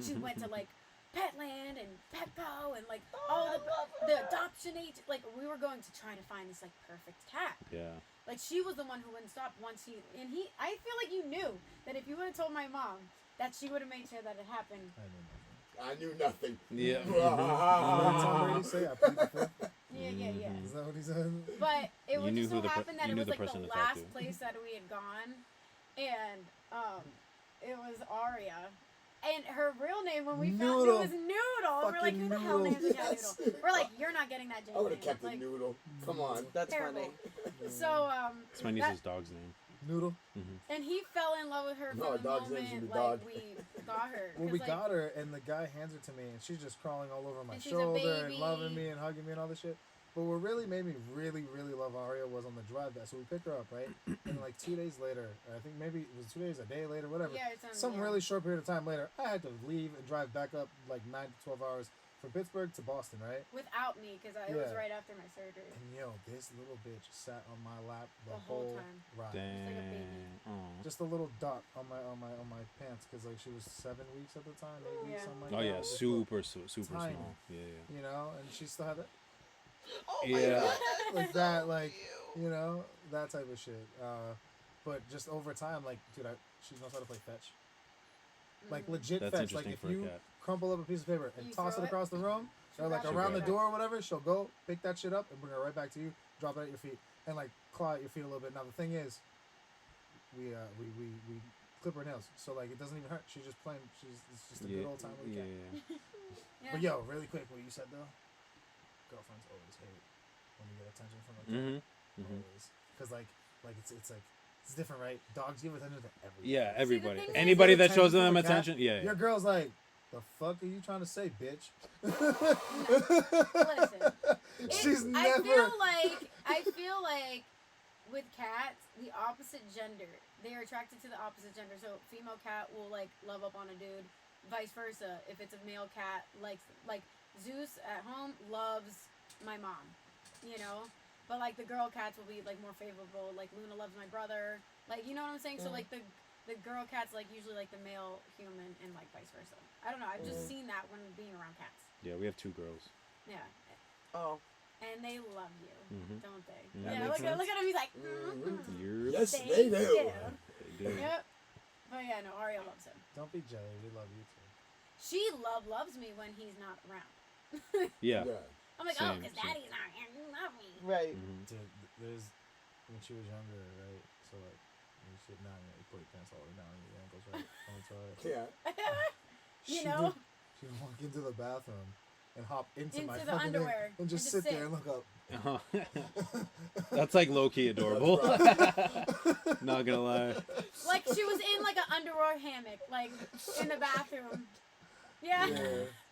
She went to like Petland and Petco and like all the adoption agent. Like we were going to try to find this like perfect cat. Yeah. Like she was the one who wouldn't stop once he. I feel like you knew that if you would have told my mom, that she would have made sure that it happened. I knew nothing. Yeah. What did Tom Brady say? I plead the fifth? Yeah. Is that what he said? But it You was knew just who so the happened that you it knew was the like person the to talk last to. place that we had gone, and it was Aria. And her real name when we found it Noodle. was Noodle. And we're like, who the hell Noodle. names a cat Yes. Noodle? We're like, you're not getting that I would have Jane kept name. the Like, noodle. Come on. That's terrible. funny. So It's my niece's dog's name. Noodle. and he fell in love with her No, from a the dog's name's in moment the dog. we got her. Well, 'Cause, we like, got her, and the guy hands her to me, and she's just crawling all over my And she's a shoulder and baby. loving me and hugging me and all this shit. But what really made me really, really love Aria was on the drive back. So we picked her up, right? And like 2 days later, or I think maybe it was 2 days, a day later, whatever. Yeah, it's Some yeah. really short period of time later, I had to leave and drive back up like 9 to 12 hours from Pittsburgh to Boston, right? Without me, because it was Yeah. right after my surgery. And yo, this little bitch sat on my lap the, The whole whole time. ride. like a baby. Dang. Aw. Just a little dot on my pants, because like she was 7 weeks at the time, 8 weeks, Yeah. something like Oh that. yeah, It was super tiny. small. Yeah. you know, and she still had that, Oh Yeah. like that, like, you know, that type of shit. But just over time, like, dude, she knows how to play fetch. Like legit That's fetch. Like interesting if for a you cat. crumple up a piece of paper and You toss it throw it? across the room, or like grab it. around the She'll door or whatever, she'll go pick that shit up and bring it right back to you, drop it at your feet, and like claw at your feet a little bit. Now the thing is, we clip her nails, so like it doesn't even hurt. She's just playing. It's just a good old time with a cat. Yeah. But yo, really quick, what you said though, girlfriends always hate when you get attention from a cat. Always, because like it's different, right? Dogs give attention to everybody. Yeah, everybody. thing is- Anybody that Attention shows from them a cat, attention, yeah. Your girl's like, the fuck are you trying to say, bitch? Listen, She's I never. feel like with cats, the opposite gender, they are attracted to the opposite gender. So female cat will like love up on a dude, vice versa. If it's a male cat, like Zeus at home loves my mom, you know. But like the girl cats will be like more favorable. Like Luna loves my brother. Like you know what I'm saying. So like the girl cats like usually like the male human and like vice versa. I don't know. I've just seen that when being around cats. Yeah, we have 2 girls. Yeah. Oh. And they love you, don't they? Yeah, Yeah, makes look at him. He's like, Yes, They they do. do. They do. Yep. But yeah, no, Aria loves him. Don't be jelly. We love you too. She loves me when he's not around. Yeah. I'm like, Same, because same. daddy's not here. You love me. Right. Dude, there's when she was younger, right? So like, you sit down, you put your pants all the way down your ankles, right? On the toilet. Yeah. You know? She'd walk into the bathroom and hop into my Into the fucking thing underwear and just sit there and look up. That's like low key adorable. Not gonna lie. Like she was in like an underwear hammock, like in the bathroom. Yeah.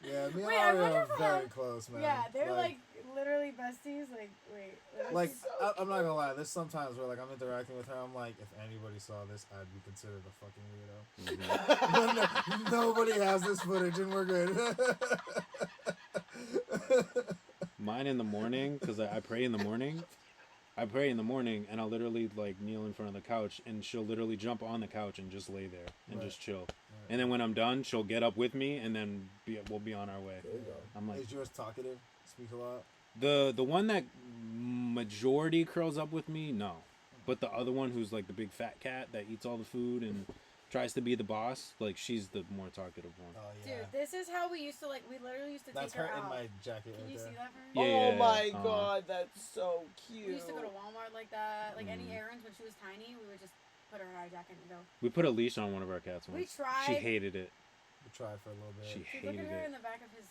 Yeah, me and Wait, I wonder Aria are if very close, man. Yeah, they're like literally besties. Like, wait. Like, I'm not gonna lie. There's sometimes where like I'm interacting with her. I'm like, if anybody saw this, I'd be considered a fucking weirdo. Nobody has this footage, and we're good. Mine in the morning, because I pray in the morning. I pray in the morning, and I'll literally like kneel in front of the couch, and she'll literally jump on the couch and just lay there and just chill. And then when I'm done, she'll get up with me, and then we'll be on our way. There you go. I'm like, Is yours talkative? Speak a lot? The one that majority curls up with me, no. But the other one who's like the big fat cat that eats all the food and tries to be the boss, like she's the more talkative one. Oh yeah. Dude, this is how we used to like. We literally used to That's take her her in out. my jacket Can right you there. see that for Yeah, me? Oh my uh-huh. god, that's so cute. We used to go to Walmart like that. Like any Mm. errands when she was tiny, we would just put her in our jacket and go. We put a leash on one of our cats once. We tried. She hated it. We tried for a little bit. She Dude, look hated at her in it. the back of his.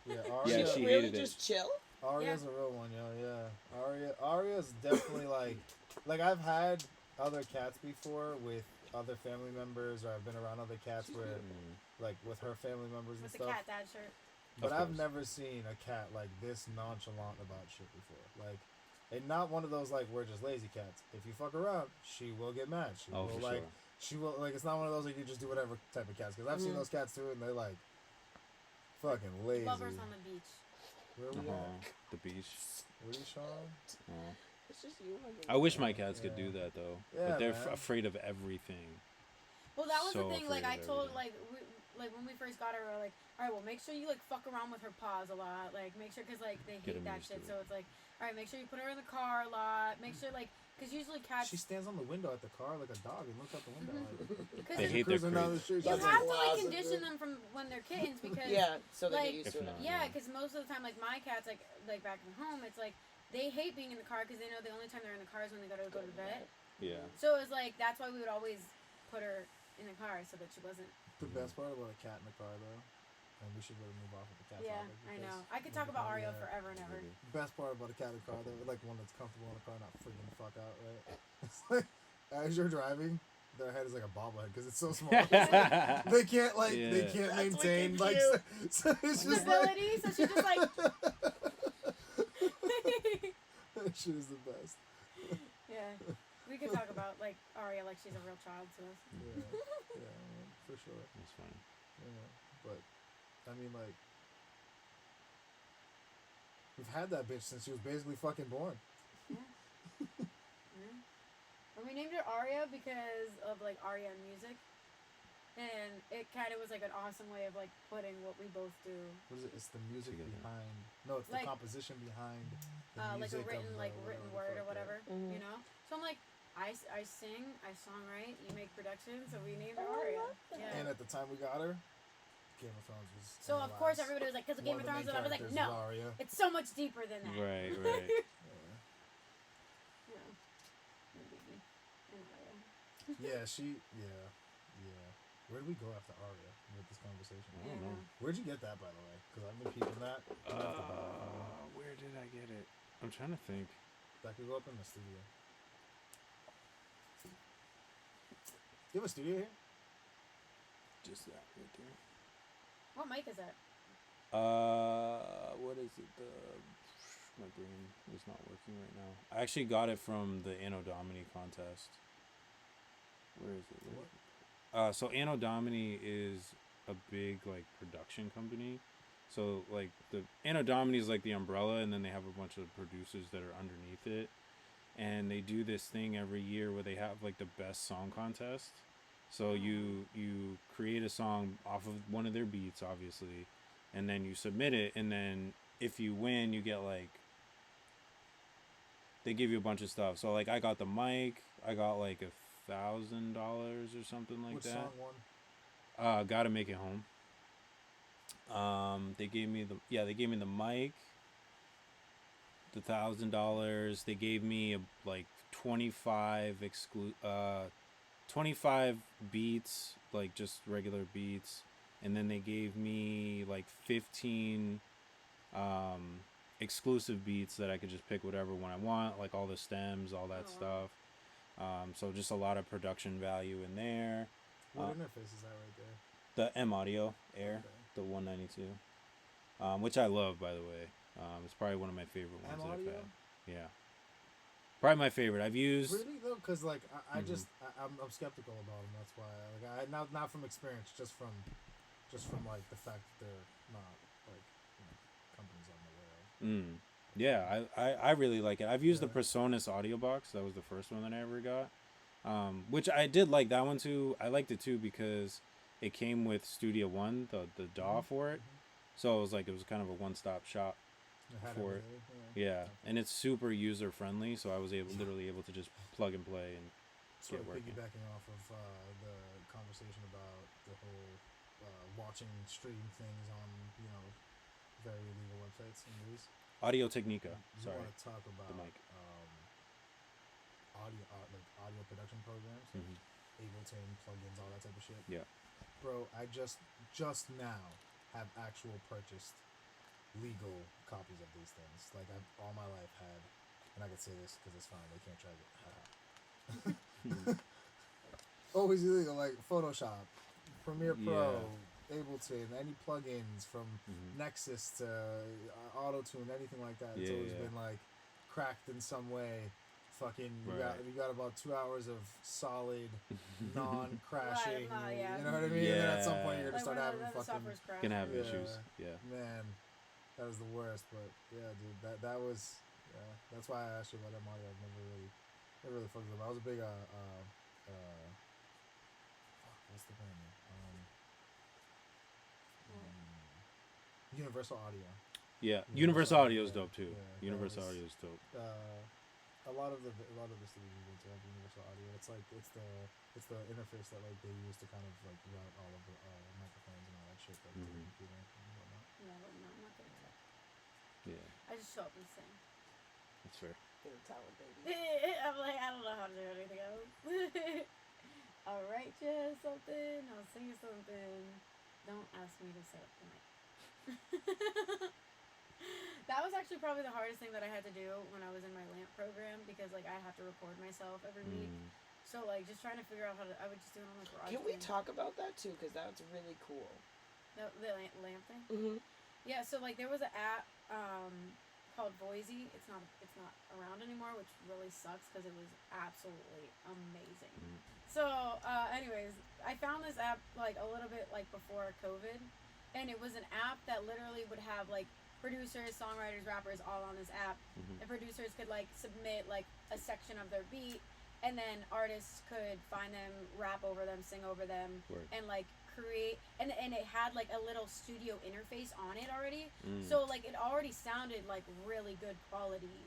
Yeah, Yeah, Aria, she really hated it. just chill. Aria's a real one, yo. Yeah, Aria's definitely like I've had other cats before with other family members, or I've been around other cats where, like, with her family members and With the stuff. cat dad shirt. But Of I've course. never seen a cat like this nonchalant about shit before. Like, and not one of those like we're just lazy cats. If you fuck around, she will get mad. She Oh, will for like. sure. She will like. It's not one of those like you just do whatever type of cats. Because I've seen those cats too, and they're like fucking lazy. Lovers on the beach. Where we Uh-huh. at? The beach. Where you, Sean? Uh-huh. It's just you hugging. I wish my cats could Yeah. do that though, Yeah, but they're man. afraid of everything. Well, that was So the thing. Like afraid I of told, everything. like when we first got her, we were like, all right, well, make sure you like fuck around with her paws a lot. Like make sure, cause like they Get hate 'em that used shit. to So it. it's like, all right, make sure you put her in the car a lot. Make sure like, cause usually cats. She stands on the window at the car like a dog and looks out the window. Like, Cause They as hate you're their cruising down the crates. street. you that's have to like, like Classic, condition yeah. them from when they're kittens because Yeah, so they like- get used If to it. not, yeah, because most of the time like my cats like back at home, it's like they hate being in the car because they know the only time they're in the car is when they go to the vet. Yeah. So it was like that's why we would always put her in the car so that she wasn't. The best part about a cat in the car though, and we should really move off of the cat Yeah, topic. I because know. I could talk about yeah, Ario forever and ever. The best part about a cat in the car though, like one that's comfortable in the car, not freaking the fuck out, right? It's like as you're driving, their head is like a bobblehead because it's so small. They can't like they Yeah. can't That's maintain wicked like cute. so it's just like Stability, so she just like. that shit is the best. Yeah, we could talk about like Aria like she's a real child to us. Yeah, for sure. That's funny. Yeah, but I mean, like, we've had that bitch since she was basically fucking born. And we named her Aria because of like Aria music, and it kind of was like an awesome way of like putting what we both do, What is it? It's the music Together. behind. No, it's Like- the composition behind the like a music written of, like whatever written the word fuck, or whatever, Mhm. you know. So I'm like, I sing, I songwrite, you make production, so we named her Aria. Yeah. Yeah. And at the time we got her, Game of Thrones was. So in of the course last- everybody was like, because of one Game of the Thrones, main and I was like, characters no, was Arya. it's so much deeper than that. Right, right. Yeah. Yeah. No biggie. And Aria. Yeah, yeah. Where did we go after Arya with this conversation? I don't know. Where'd you get that, by the way? Because I've been peeping that. I'm gonna have to buy it from you. Where did I get it? I'm trying to think. That could go up in the studio. You have a studio here? Just that right there. What mic is that? What is it? My brain is not working right now. I actually got it from the Anno Domini contest. Where is it? Where is it? So Anno Domini is a big like production company. So like the Anno Domini is like the umbrella, and then they have a bunch of producers that are underneath it, and they do this thing every year where they have like the best song contest. So you create a song off of one of their beats, obviously, and then you submit it, and then if you win, you get like they give you a bunch of stuff. So like I got the mic, I got like $1,000 or something like Which that. song won? Gotta Make It Home. They gave me the mic, the $1,000. They gave me like 25 beats, like just regular beats, and then they gave me like 15 exclusive beats that I could just pick whatever one I want, like all the stems, all that stuff. So just a lot of production value in there. What interface is that right there? The M Audio Air, Okay. the 192, which I love, by the way. It's probably one of my favorite ones M that I've Audio? had. Yeah, probably my favorite. I've used. Really though, because like I Mhm. just I'm skeptical about them. That's why like not from experience, just from like the fact that they're not like companies I'm aware of. Yeah, I really like it. I've used the Yeah. Presonus audio box. That was the first one that I ever got, which I did like that one too. I liked it too because it came with Studio One, the DAW for it. So it was kind of a one-stop shop It had for it. everything, Yeah, and it's super user friendly, so I was literally able to just plug and play and Sort of working. piggybacking off of the conversation about the whole watching stream things on very illegal websites and news. Audio Technica. You Sorry, want to talk about mic. audio production programs, Mhm. Ableton plugins, all that type of shit. Yeah. Bro, I just now have actual purchased legal copies of these things. Like I've all my life had, and I could say this because it's fine. They can't track it. Always illegal, like Photoshop, Premiere Pro, Ableton, any plugins from Nexus to Auto-Tune, anything like that. It's always been like cracked in some way. Fucking, you got about 2 hours of solid, non-crashing. You know what I mean? Yeah. And then at some point you're gonna start having the fucking. software's crashed. Gonna have Yeah. issues. Yeah. Man, that was the worst. But yeah, dude, that was. Yeah, that's why I asked you about that audio. I've never really fucked with them. I was a big what's the band name? Universal Audio. Yeah, Universal Universal Audio is Audio, dope too. yeah, Universal that was- Audio is dope. A lot of the studios you go to have Universal Audio. It's like it's the interface that like they use to kind of like route all of the microphones and all that shit like to the computer and whatnot. No, I'm not good at that. Yeah, I just show up and sing. that's fair. You're a talent, baby. I'm like, I don't know how to do anything else. I'll write you something, I'll sing you something. Don't ask me to set up the mic. That was actually probably the hardest thing that I had to do when I was in my LAMP program because like I have to record myself every week. So like just trying to figure out how to, I would just do it on the garage. Can we talk about that too? Because that's really cool. the LAMP thing? Mm-hmm. Yeah, so like there was an app called Voisey. It's not around anymore, which really sucks because it was absolutely amazing. So, anyways, I found this app like a little bit like before COVID, and it was an app that literally would have like producers, songwriters, rappers all on this app. And producers could like submit like a section of their beat, and then artists could find them, rap over them, sing over them, and like create. And it had like a little studio interface on it already, so like it already sounded like really good quality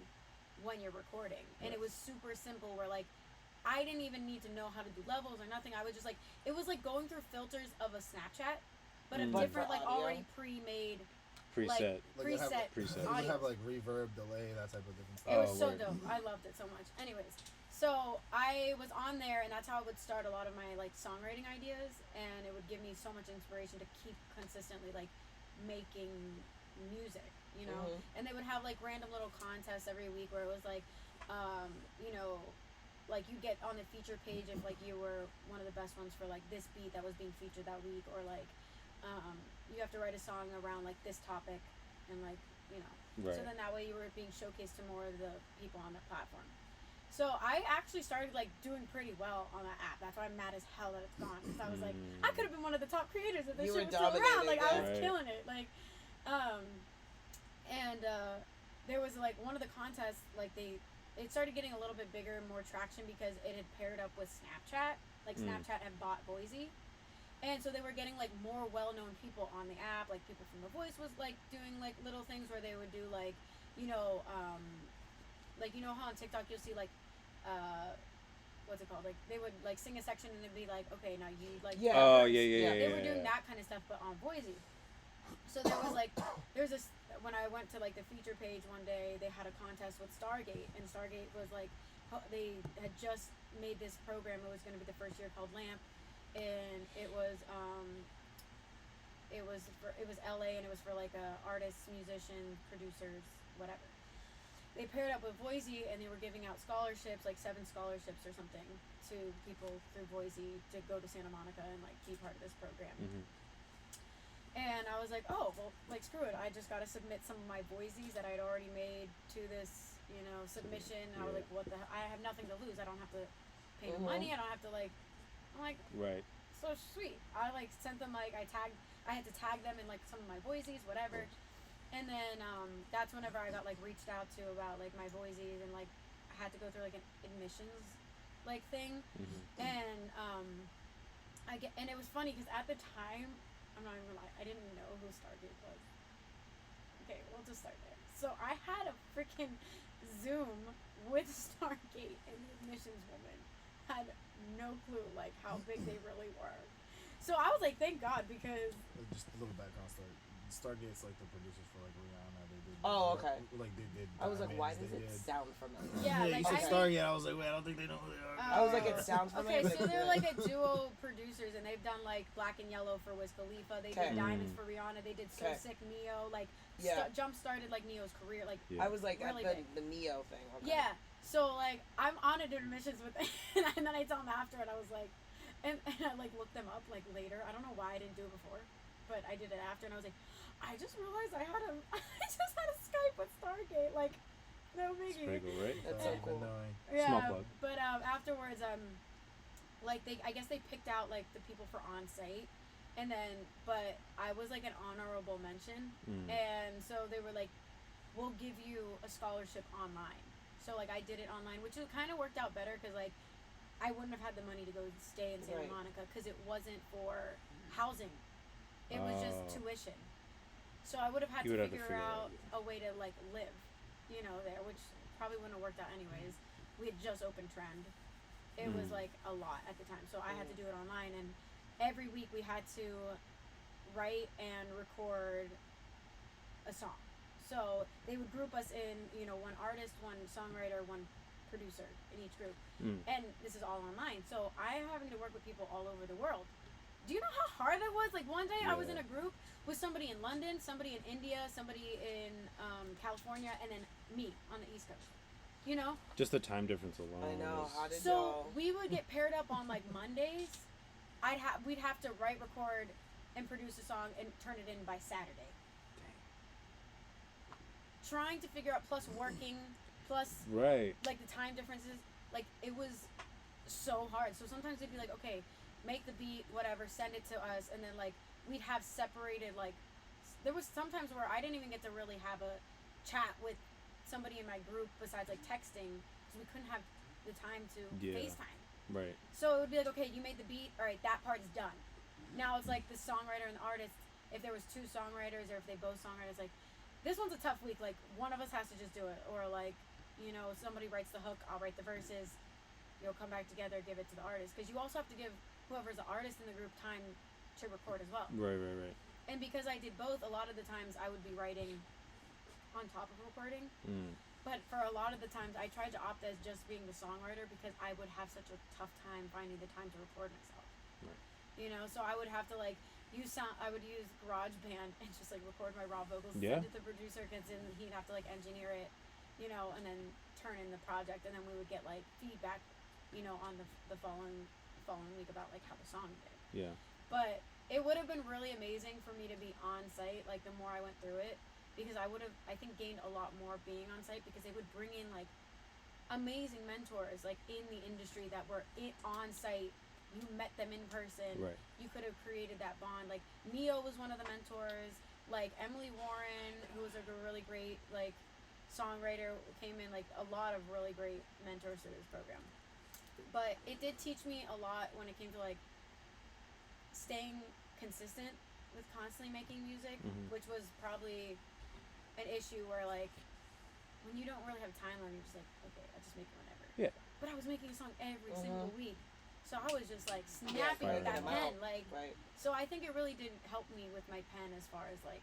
when you're recording, and it was super simple. Where like I didn't even need to know how to do levels or nothing. I was just like, it was like going through filters of a Snapchat, but a But different for like audio? already pre-made. Preset. Like Preset. Preset. It would audio. have like reverb, delay, that type of different It stuff. was so word. dope. I loved it so much. Anyways, so I was on there, and that's how I would start a lot of my like songwriting ideas, and it would give me so much inspiration to keep consistently like making music, you know. And they would have like random little contests every week where it was like, you know, like you get on the feature page if like you were one of the best ones for like this beat that was being featured that week, or like you have to write a song around like this topic, and like, you know. Right. So then that way you were being showcased to more of the people on the platform. So I actually started like doing pretty well on that app. That's why I'm mad as hell that it's gone. Because I was like, I could have been one of the top creators if this You shit were was still around. dominating, Like I was yeah. killing it. Like, there was like one of the contests. Like it started getting a little bit bigger and more traction because it had paired up with Snapchat. Like Snapchat had bought Voisey. And so they were getting like more well-known people on the app, like people from The Voice was like doing like little things where they would do like, you know how on TikTok you'll see like, what's it called? Like they would like sing a section and it'd be like, okay, now you like. Yeah. Oh verse. yeah. They were doing that kind of stuff, but on Voisey. So there was like, there's this, when I went to like the feature page one day, they had a contest with Stargate, and Stargate was like, they had just made this program. It was going to be the first year called LAMP. And it was LA, and it was for like artists, musicians, producers, whatever. They paired up with Voisey, and they were giving out scholarships, like 7 scholarships or something, to people through Voisey to go to Santa Monica and like be part of this program. And I was like, oh well, like screw it. I just got to submit some of my Voiseys that I'd already made to this, you know, submission. And I was like, what the hell? I have nothing to lose. I don't have to pay the money. I don't have to like. I'm like, Right. so sweet. I like sent them like I had to tag them in like some of my Voiseys, whatever. And then that's whenever I got like reached out to about like my Voiseys, and like I had to go through like an admissions like thing. And and it was funny because at the time, I'm not even gonna lie, I didn't know who Stargate was. okay, we'll just start there. So I had a freaking Zoom with Stargate, and the admissions woman had no clue like how big they really were. So I was like, thank God, because Just a little background story. Stargate's like the producers for like Rihanna. They did. Oh, okay. Like they did. I was like, why Diamonds, does they it did- sound familiar? yeah, like you said I mean, Stargate. I was like, wait, I don't think they know who they are. I was like, it sounds familiar. okay, but so they're yeah. like a duo producers, and they've done like Black and Yellow for Wiz Khalifa. They Okay. did Diamonds for Rihanna. They did So Okay. Sick Neo. Like, Yeah. jump started like Neo's career. Like, Yeah. I was like Really at big. the Neo thing. Okay. yeah. So like, I'm on admissions with, and then I tell them after, and I was like, and I like looked them up like later. I don't know why I didn't do it before, but I did it after, and I was like, I just realized I just had a Skype with Stargate. Like, no It's biggie. pretty cool, right? That's so cool. Annoying. Yeah, Small plug. but afterwards, like I guess they picked out like the people for on site, and then but I was like an honorable mention, and so they were like, we'll give you a scholarship online. So like I did it online, which kind of worked out better because like I wouldn't have had the money to go stay in Santa Right. Monica because it wasn't for housing, it was just Oh. tuition. So I would have had You to would have to figure figure out out, a way to like live, there, which probably wouldn't have worked out anyways. We had just opened Trend. It was like a lot at the time, so I had to do it online, and every week we had to write and record a song. So they would group us in, one artist, one songwriter, one producer in each group, and this is all online. So I'm having to work with people all over the world. Do you know how hard that was? Like one day I was in a group with somebody in London, somebody in India, somebody in California, and then me on the East Coast. Just the time difference alone. I know. is- How did So y'all? we would get paired up on like Mondays. We'd have to write, record, and produce a song and turn it in by Saturday. Trying to figure out, plus working, plus Right. like the time differences, like it was so hard. So sometimes they'd be like, okay, make the beat, whatever, send it to us, and then like we'd have separated like there was sometimes where I didn't even get to really have a chat with somebody in my group besides like texting because we couldn't have the time to Yeah. FaceTime. Right. So it would be like, okay, you made the beat, all right, that part's done. Now it's like the songwriter and the artist. If there was two songwriters or if they both songwriters, like this one's a tough week. Like one of us has to just do it, or like somebody writes the hook, I'll write the verses. You'll come back together, give it to the artist, because you also have to give whoever's the artist in the group time to record as well. Right. And because I did both, a lot of the times I would be writing on top of recording. But for a lot of the times, I tried to opt as just being the songwriter because I would have such a tough time finding the time to record myself. Right. So I would have to like use sound. I would use GarageBand and just like record my raw vocals, Yeah. send it to the producer, because then he'd have to like engineer it, and then turn in the project, and then we would get like feedback, on the following week about like how the song did. Yeah. But it would have been really amazing for me to be on site, like the more I went through it, because I would have, I think, gained a lot more being on site, because they would bring in like amazing mentors like in the industry that were on site. You met them in person. Right. You could have created that bond. Like Neo was one of the mentors. Like Emily Warren, who was a really great like songwriter, came in. Like a lot of really great mentors to this program. But it did teach me a lot when it came to like staying consistent with constantly making music, which was probably an issue where like when you don't really have time, you're just like, okay, I'll just make it whenever. Yeah. But I was making a song every single week, so I was just like snapping finding with that them pen, out. like. Right. So I think it really did help me with my pen as far as like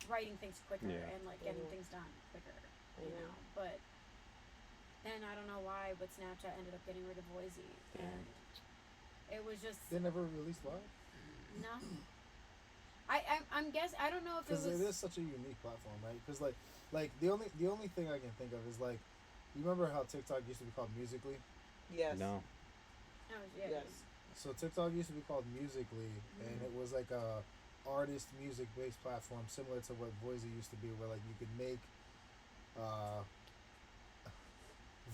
writing things quicker Yeah. and like getting things done quicker, But then I don't know why, but Snapchat ended up getting rid of Voisey, and it was just They never released live no. I'm guess I don't know if it because was. it is such a unique platform, right? Because like the only thing I can think of is like, you remember how TikTok used to be called Musically? Yes. No. Oh, yeah. Yes. So TikTok used to be called Musically, and it was like a artist music based platform similar to what Voisey used to be, where like you could make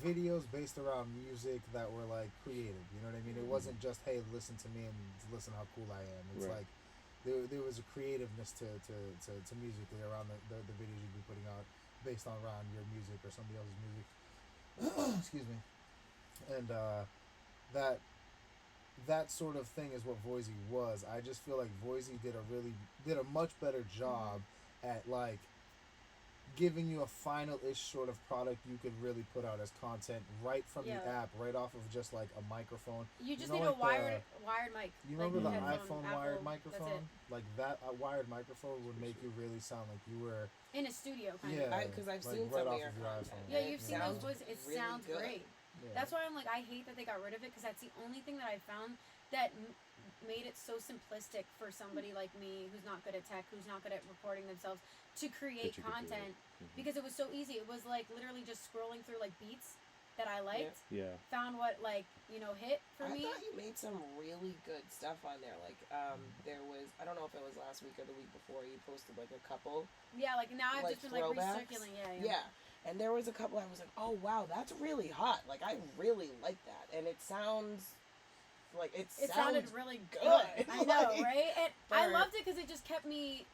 videos based around music that were like creative. You know what I mean? It wasn't just, hey, listen to me and listen how cool I am. It's Right. like there was a creativeness to Musically around the videos you'd be putting out based on around your music or somebody else's music. Excuse me. And that sort of thing is what Voisey was. I just feel like Voisey did a much better job at like giving you a final-ish sort of product you could really put out as content right from the app, right off of just like a microphone. You just know, need like a wired mic. You like remember the headphone, iPhone Apple, wired that's microphone? it. Like that, a wired microphone would make you really sound like you were In a studio, kind yeah, of. Because I've like seen right some of off your of your content. iPhone. Yeah, you've seen those sounds voices. It really sounds good. great. Yeah. That's why I'm like, I hate that they got rid of it because that's the only thing that I found that made it so simplistic for somebody like me who's not good at tech, who's not good at recording themselves, to create That you could do content it. because it was so easy. It was like literally just scrolling through like beats that I liked, Yeah. found what like hit for I me. thought you made some really good stuff on there. Like, there was, I don't know if it was last week or the week before, you posted like a couple. Yeah, like now I've like just been like throwbacks. recirculating. Yeah. And there was a couple I was like, oh wow, that's really hot. Like I really like that. And it sounds like It sounded sounds really good. good. I know, Like, right? And I for- loved it because it just kept me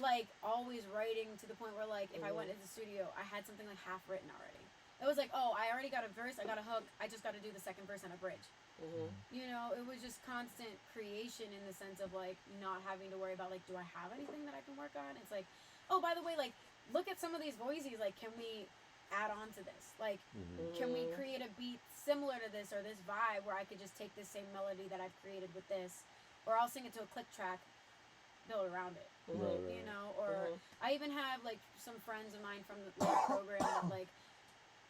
like always writing to the point where like if I went into the studio, I had something like half written already. It was like, oh, I already got a verse, I got a hook, I just got to do the second verse and a bridge. Mhm. You know, it was just constant creation in the sense of like not having to worry about like, do I have anything that I can work on? It's like, oh, by the way, like look at some of these voices. Like, can we add on to this? Like, can we create a beat similar to this or this vibe where I could just take this same melody that I've created with this, or I'll sing it to a click track, build around it. Right, You know, or I even have like some friends of mine from the like, program that like,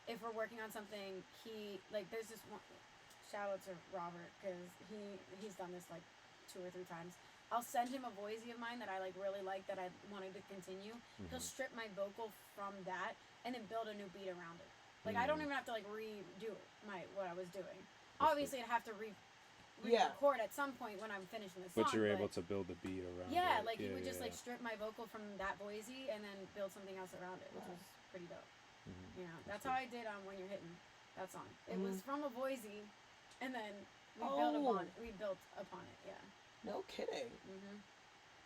if we're working on something, he like there's this one. Shout out to Robert because he's done this like 2 or 3 times. I'll send him a voicey of mine that I like really like that I wanted to continue. He'll strip my vocal from that and then build a new beat around it. Like I don't even have to like redo what I was doing. Obviously, I'd have to re-record at some point when I'm finishing the song. But you're able to build the beat around yeah, it. like he would just like strip my vocal from that voicey and then build something else around it, which was pretty dope. You know, that's how I did When You're Hitting that song. It was from a voicey, and then we built upon it. Yeah. No kidding.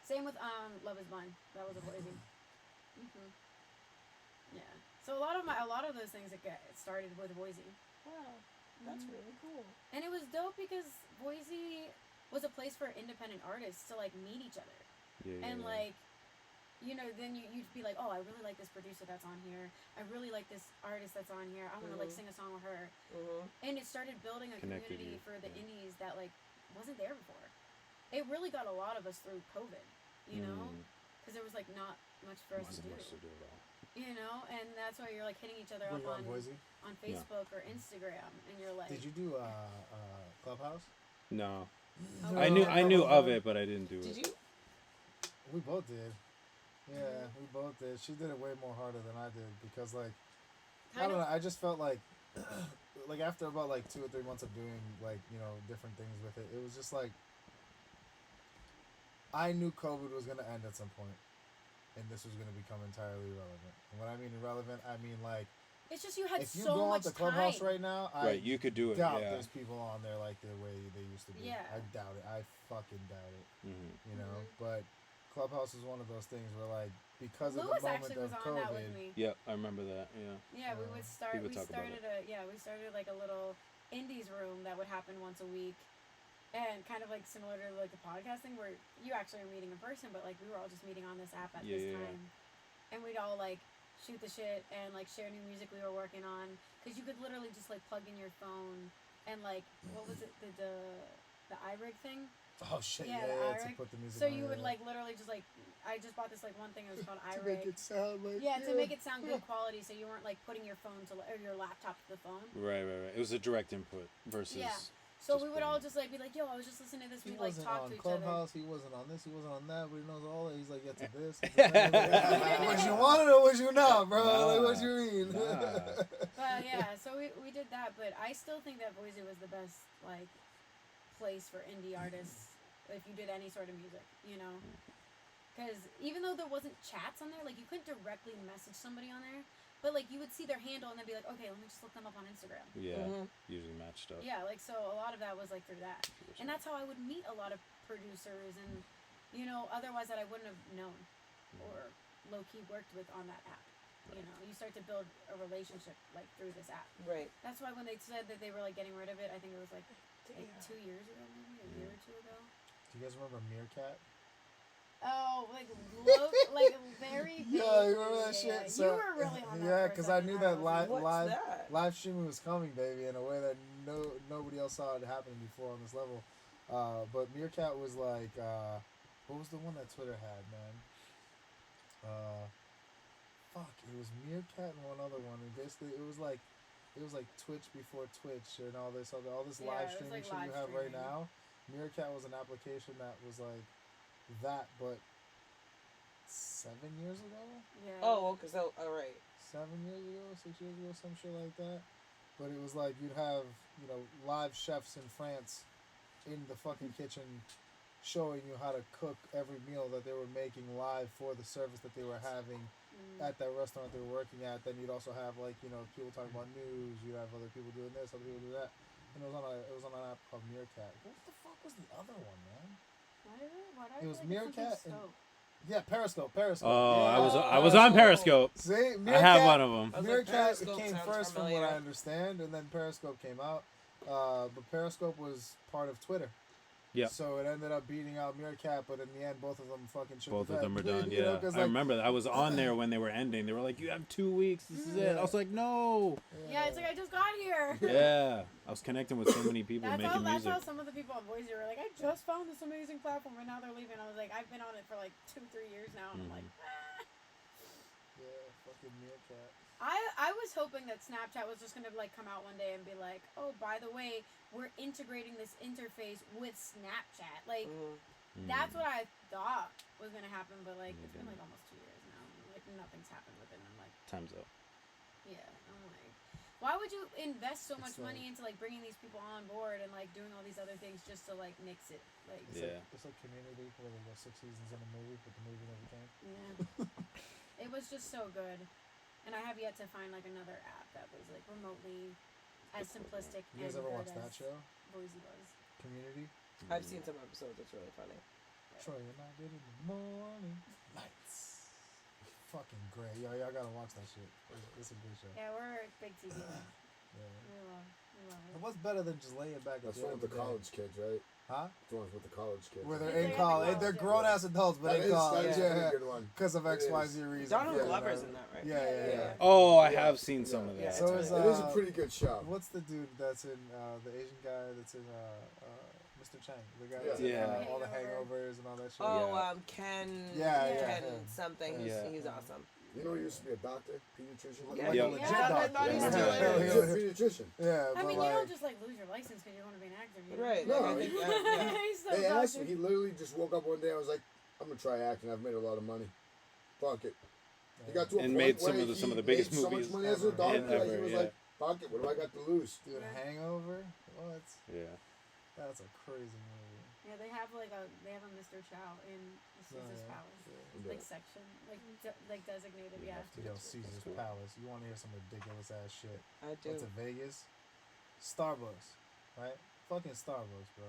Same with Love Is Blind. That was a voicey. Yeah. So a lot of those things it started with voicey. Wow. That's really cool. And it was dope because Boise was a place for independent artists to like meet each other. And like, you know, then you'd be like, oh, I really like this producer that's on here. I really like this artist that's on here. I want to like sing a song with her. And it started building a community for the indies that like wasn't there before. It really got a lot of us through COVID, you know, because there was like not much for us to do. You know, and that's why you're like hitting each other up on Facebook or Instagram, and you're like, did you do Clubhouse? No. Oh, I knew of it, but I didn't do it. Did you? We both did. Yeah, we both did. She did it way more harder than I did because, like, I don't know. I just felt like, like after about like 2 or 3 months of doing like different things with it, it was just like I knew COVID was gonna end at some point, and this was gonna become entirely irrelevant. And when I mean irrelevant, I mean like it's just you had if you so go on much the Clubhouse time. right now, you could do it. doubt Yeah. there's people on there like the way they used to be. Yeah. I doubt it. I fucking doubt it. You know, but Clubhouse is one of those things where like because of Lewis the moment actually of was on COVID. that with me. Yep, I remember that. Yeah. Yeah, we would start. we would talk about We started like a little indies room that would happen once a week, and kind of like similar to like the podcasting where you actually are meeting in person, but like we were all just meeting on this app at this time, and we'd all like shoot the shit and like share new music we were working on because you could literally just like plug in your phone and like what was it the iRig thing. Oh shit! Yeah, Yeah, the to iRig. put the music. So on you it, would like literally just like I just bought this like one thing. It was called to iRig. make it sound like To make it sound good quality, so you weren't like putting your phone or your laptop to the phone. Right. It was a direct input versus. Yeah. So just we would all playing. just like be like, "Yo, I was just listening to this." He We'd like wasn't talk on to each Clubhouse. He wasn't on this. He wasn't on that. But he knows all that. He's like, yeah, to this. Yeah. Was you wanted or was you not, bro? Like, what you mean? But yeah, so we did that, but I still think that Boise was the best like place for indie artists if you did any sort of music, you know. Because even though there wasn't chats on there, like you couldn't directly message somebody on there, but like you would see their handle and then be like, okay, let me just look them up on Instagram. Yeah, usually matched up. Yeah, like so a lot of that was like through that, and that's how I would meet a lot of producers and otherwise that I wouldn't have known or low key worked with on that app. You know, you start to build a relationship like through this app. Right. That's why when they said that they were like getting rid of it, I think it was like 2 years ago, maybe a year or 2 ago. Do you guys remember Meerkat? Oh, like very Yeah, you remember that shit? You So, were really on that. yeah, because I knew that What's live that? live streaming was coming, baby, in a way that nobody else saw it happening before on this level. But Meerkat was like, what was the one that Twitter had, man? Fuck, it was Meerkat and one other one, and basically it was like Twitch before Twitch and all this live it was streaming like shit you live have right streaming. now. Meerkat was an application that was like that, but 7 years ago. Yeah. Oh, okay. So, all right. 7 years ago, 6 years ago, some shit like that. But it was like you'd have, live chefs in France in the fucking kitchen showing you how to cook every meal that they were making live for the service that they were having at that restaurant they were working at. Then you'd also have people talking about news. You'd have other people doing this, other people do that. And it was on an app called Meerkat. What the fuck was the other one, man? It was Meerkat and Periscope. Oh, Yeah. I was on Periscope. See, I have one of them. I was like, Meerkat Periscope came sounds first from familiar. what I understand, and then Periscope came out. But Periscope was part of Twitter. Yeah. So it ended up beating out Meerkat, but in the end, both of them fucking shook Both the of them are bed. done. You know, Yeah, 'cause, I remember that. I was on there when they were ending. They were like, "You have 2 weeks. This is it." I was like, "No." Yeah, it's like I just got here. Yeah, I was connecting with so many people That's making music. how some of the people on Boise were like, I just found this amazing platform and now they're leaving. I was like, I've been on it for like 2-3 years now, and I'm like, Yeah, fucking Meerkat. I was hoping that Snapchat was just gonna like come out one day and be like, oh, by the way, we're integrating this interface with Snapchat. Like that's what I thought was gonna happen, but like it's been like almost 2 years now. Like nothing's happened with it. And I'm like, Time's up. yeah, I'm like, why would you invest so much It's money into like bringing these people on board and like doing all these other things just to like nix it? Like, It's like Community, where there were 6 seasons in a movie, but the movie never came. yeah, it was just so good. And I have yet to find like another app that was like remotely as simplistic You guys and ever good watched that as show? Boise was. Community? I've seen some episodes. It's really funny. Troy and I did in the morning. Lights. Fucking great. Y'all gotta watch that shit. It's a good show. Yeah, we're big TV. Yeah. We love it. And what's better than just laying back That's at one with the college kids, right? Huh? The ones with the college kids. Where Yeah, they're in they're college. college, They're yeah. grown ass adults, but That in college. is a Yeah. pretty good one. Because of It XYZ is. reason. Donald Yeah, Glover's no. in that, right? Yeah. Oh, I Yeah. have seen some of Yeah. that. So It's is, It is a pretty good show. what's the dude that's in the Asian guy that's in Mr. Chang? The guy that's Yeah. in all the Hangover. hangovers and all that shit. Oh, Yeah. Ken. Yeah, Ken yeah. something. Yeah. He's awesome. You know, he used to be a doctor, pediatrician. Yeah. Like Yeah. a legit Yeah, doctor. I thought he Yeah, still yeah, is. he's a pediatrician. Yeah, I but mean, like, you don't just like lose your license because you want to be an actor. You know? Right. No, like, I think, yeah. He's so They asked doctor. me. He literally just woke up one day and was like, "I'm gonna try acting. I've made a lot of money. Fuck it." He got to a And point made some where of the he biggest made so movies much money as a ever. doctor Yeah, that he ever, was yeah. like, "Fuck it. What do I got to lose?" dude, Yeah. Hangover? What? Yeah. That's a crazy movie. Yeah, they have a Mr. Chow in the Caesar's yeah. Palace, Yeah. like section, like designated. Yeah. Yo, Caesar's cool. Palace. You want to hear some ridiculous ass shit? I do. Went to Vegas, Starbucks, right? Fucking Starbucks, bro.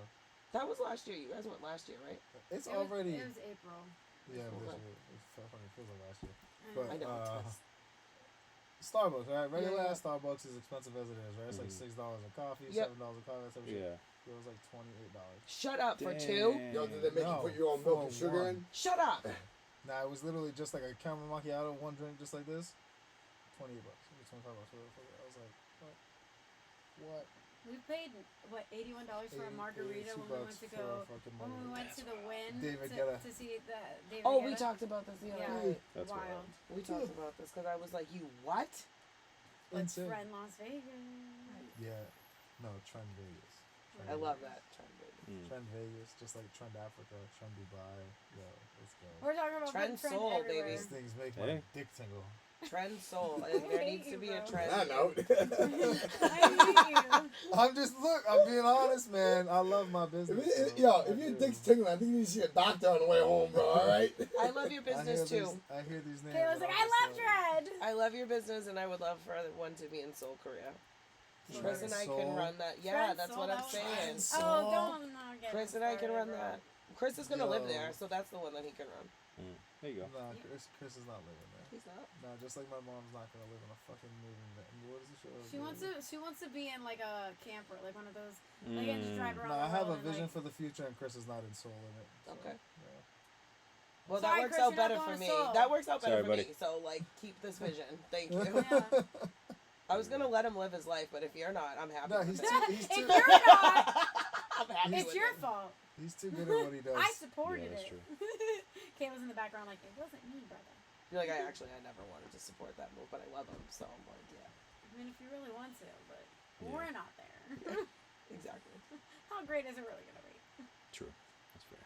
That was last year. You guys went last year, right? It's It already was April. yeah. This Okay. year. It fucking feels like last year. I But I know. Starbucks, right? Regular Yeah. ass Starbucks is expensive as it is, right? It's like $6 a coffee, Yep. $7 a coffee, that type of shit. Yeah. It was like $28. Shut up for two. Yo, did they make No, you put your own milk for and sugar one. in? Shut up. Nah, it was literally just like a caramel macchiato, one drink just like this. $28. It was $25. I was like, what? We paid what $81 for a margarita when we went to go. When we went to the Win David to, Guetta. to see the David Oh, we Guetta. talked about this the other Yeah, night. That's wild. We talked about this because I was like, you what? Let's Insane. friend Las Vegas. Yeah. No, Trend Vegas. Trend I love Vegas. that trend, baby. Trend Vegas, just like Trend Africa, Trend Dubai. Yo, let's go. We're talking about Trend friend soul, everywhere. baby. These things make Hey. my dick tingle. Trend soul. And there needs to be a Bro. trend. On that note. I hate you. I'm being honest, man. I love my If business. it- bro. if I your do. dick's tingling, I think you need to see a doctor on the way home, bro. All right. I love your business I hear too. I hear these names. Kayla's and like, I'm I just love Dread. I love your business, and I would love for one to be in Seoul, Korea. Trend Chris and I Soul. can run that. Yeah, Trend that's Soul, what that I'm was saying. Soul. Oh, don't not get Chris me and I can started, run bro. that. Chris is gonna live Yo. there, so that's the one that he can run. There you go. Nah, Chris is not living there. He's not. Nah, just like my mom's not gonna live in a fucking moving van. What is the show? She wants to be in like a camper, like one of those, like and just drive around. No, I the have a world and, vision like, for the future, and Chris is not in Seoul in it. So, Okay. Yeah. Well, Sorry, that works Chris, out you're not better going for to me. Seoul. That works out better Sorry, for buddy. me. So, like, keep this vision. Thank you. Yeah. I was gonna let him live his life, but if you're not, I'm happy. No, with he's it. too. He's If too. you're not, I'm happy it's with your it. fault. He's too good at what he does. I supported Yeah, that's it. true. Kayla's in the background like, it wasn't me, brother. You're like, I never wanted to support that move, but I love him, so I'm like, yeah, I mean, if you really want to, but Yeah. we're not there. exactly. How great is it really going to be? True. That's fair.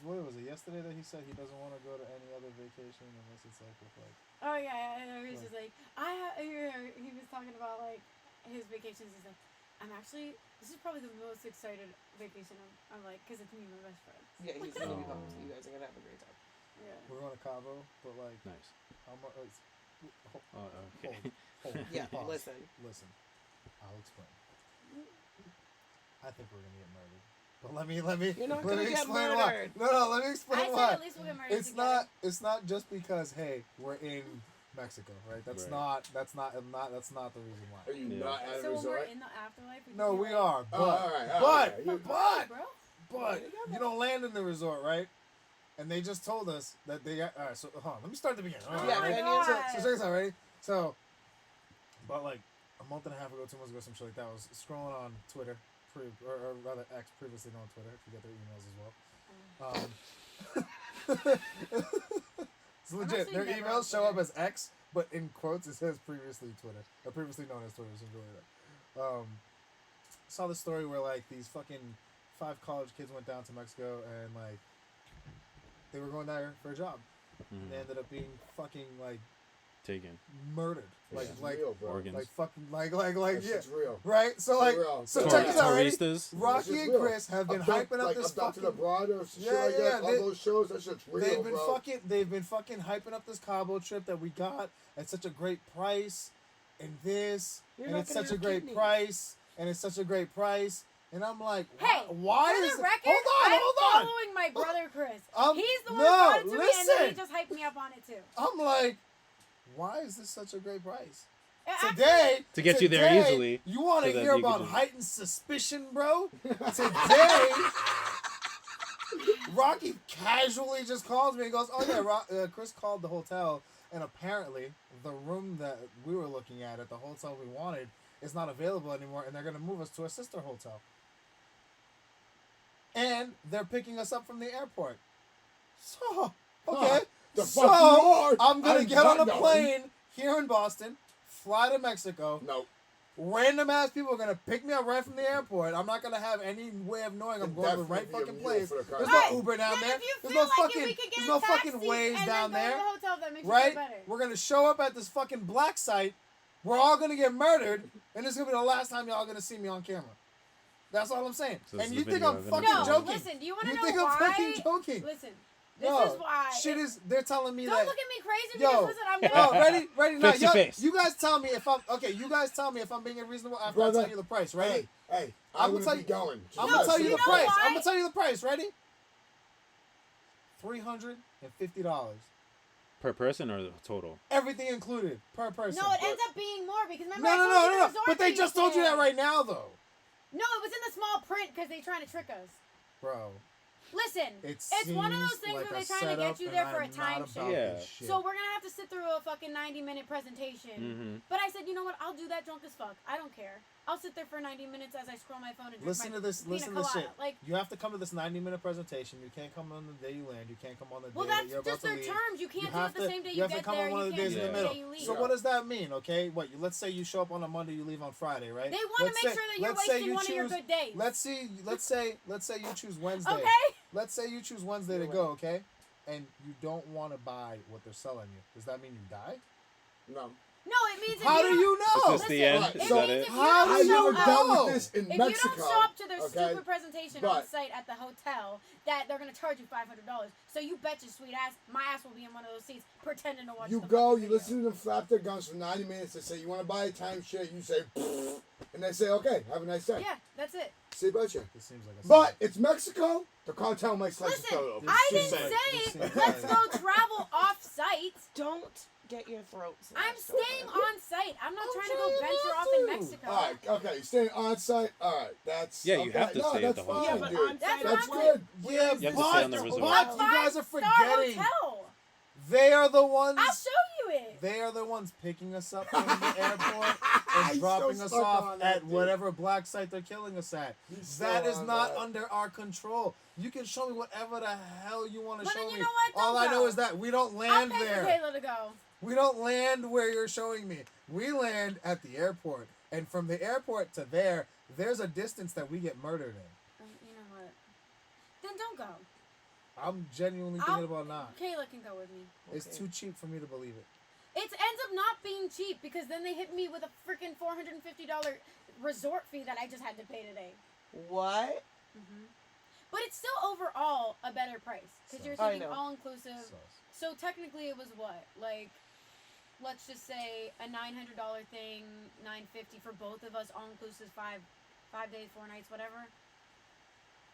What was it yesterday that he said he doesn't want to go to any other vacation unless it's like with like. Oh, yeah. And he was just like, he was talking about, like, his vacations. He's like, this is probably the most excited vacation I'm like, because it's me and my best friend. Yeah, he's gonna be pumped. You guys are gonna have a great time. Yeah. We're going to Cabo, but like Nice. how much? Oh, okay. Yeah, Pause. listen. I'll explain. I think we're gonna get murdered. But let me You're not let gonna me get explain murdered. why. No, let me explain I said why. at least we'll get married It's together. not just because hey, we're in Mexico, right? That's Right. not the reason why. Are you Yeah. not at a So when we're resort? in the afterlife, we No, can be we like, are. But alright, you- but you don't land in the resort, right? And they just told us that they got. All right, so hold on, let me start at the beginning. Oh Yeah, my can you- God. So check this out, ready? So, about like a month and a half ago, 2 months ago, some shit like that, I was scrolling on Twitter, or rather X, previously known Twitter, if you get their emails as well. It's legit. actually Their never on emails show up Twitter. as X, but in quotes it says previously Twitter, or previously known as Twitter, something like that. Saw the story where like these fucking 5 college kids went down to Mexico and like they were going there for a job. And they ended up being fucking like Taken. murdered, It's like real, bro. Organs. like fucking like That yeah, shit's real. right. So like real. so Tor- check this out, ready? Touristas. That Rocki shit's and real. Chris have been hyping up this Abducted fucking. abroad or shit Yeah, like yeah, that. All they- those shows, that shit's real, They've been bro. they've been fucking hyping up this Cabo trip that we got at such a great price, and this, You're and not it's gonna such a have great kidneys. price, and it's such a great price, and I'm like, Hey, why for is the record, hold I'm on? following my brother Chris. Um, He's the one no, who brought it to me, and then listen. he just hyped me up on it too. I'm like, why is this such a great price? Actually, Today, To get you there today, easily, You want to so that hear you could about just- heightened suspicion, bro? Today, Rocky casually just calls me and goes, "Oh yeah, Chris called the hotel, and apparently the room that we were looking at the hotel we wanted is not available anymore, and they're gonna move us to a sister hotel. And they're picking us up from the airport. So okay, The so fuck you are? I'm gonna I'm get on a not knowing. plane here in Boston, fly to Mexico." No. Random ass people are gonna pick me up right from the airport. I'm not gonna have any way of knowing I'm going to the right Definitely a fucking meal place. for the There's car. no Uber down then there. if you There's feel no like fucking it, we could get there's a no taxi fucking ways and down then go there. to the hotel that makes you Right? feel better. We're gonna show up at this fucking black site. We're all gonna get murdered, and this is gonna be the last time y'all gonna see me on camera. That's all I'm saying. So this And is you the think video I'm evidence. fucking No, joking? listen. Do you want to You know think why? I'm fucking joking? Listen, this No, is why. shit is. They're telling me Don't that. look at me crazy Yo, because listen, I'm no, gonna. ready now. Face to face. You guys tell me if I'm okay. You guys tell me if I'm being reasonable after Brother, I tell you the price. Ready? Hey, I'm I'm gonna gonna tell be you- going. I'm No, gonna tell you you the know price. why? I'm gonna tell you the price. Ready? $350. Per person or the total? Everything included per person. No, it ends up being more because remember No, I no, told no, you no, the no. resort But they fee just told you that thing. right now, though, No, it was in the small print because they're trying to trick us. bro. Listen, It it's one of those seems things like where a they're trying to setup, get you and there for a I'm not about timeshare. Yeah. this shit. So we're gonna have to sit through a fucking 90-minute presentation. Mm-hmm. But I said, you know what? I'll do that drunk as fuck. I don't care. I'll sit there for 90 minutes as I scroll my phone and drink Listen my to this. pina Listen to this colada. shit. Like, You have to come to this 90-minute presentation. You can't come on the day you land. You can't come on the well, day that that's you're about just to their leave. terms. You can't do have it the same day you you have get to come there. on one and of you the days can't in do the it the middle. day you leave. So what does that mean? Okay, what? Let's say you show up on a Monday, you leave on Friday, right? They want to make sure that you're wasting one of your good days. Let's say you choose Wednesday. Okay? Let's say you choose Wednesday to go, okay? And you don't want to buy what they're selling you. Does that mean you die? No. No, it means if How you do you know? Is this the Listen, end? Right, Is it that means it? if you How don't do you show I've never up- dealt with this in If Mexico. you don't show up to their okay? stupid presentation on But- site at the hotel, that they're gonna charge you $500. So you bet your sweet ass, my ass will be in one of those seats pretending to watch. You the go, fucking you video. listen to them flap their guns for 90 minutes. They say, you want to buy a timeshare? You say, "Pfft," and they say, okay, have a nice day. Yeah, that's it. See about you. This seems like a But it's Mexico. The cartel might slice Listen, your throat open. I Just didn't saying. say This let's seems go like- travel off site. Don't get your throat slashed I'm staying open. on site. I'm not I'm trying to go trying venture not off in to. Mexico. hotel. All right, okay, staying on site. All right, that's Yeah, you okay. have to no, stay at that's the fine, hotel. Yeah, but dude. on site, That's what- good. Yeah, You have to stay on the but resort. you A guys are five-star forgetting. hotel. They are the ones. I'll show you it. They are the ones picking us up from the airport and He's dropping so us stuck off on that, at dude. whatever black site they're killing us at. He's That so is on not that. under our control. You can show me whatever the hell you want to Well, show then you me. know what? All Don't I know go. is that we don't I'll land pay there. for Kayla to go. We don't land where you're showing me. We land at the airport. And from the airport to there's a distance that we get murdered in. You know what? Then don't go. I'm genuinely thinking about not. Kayla can go with me. It's too cheap for me to believe it. It ends up not being cheap because then they hit me with a freaking $450 resort fee that I just had to pay today. What? But it's still overall a better price because you're I taking know. all inclusive. So technically, it was what, like, let's just say a $900 thing, $950 for both of us, all inclusive, 5 days, 4 nights, whatever.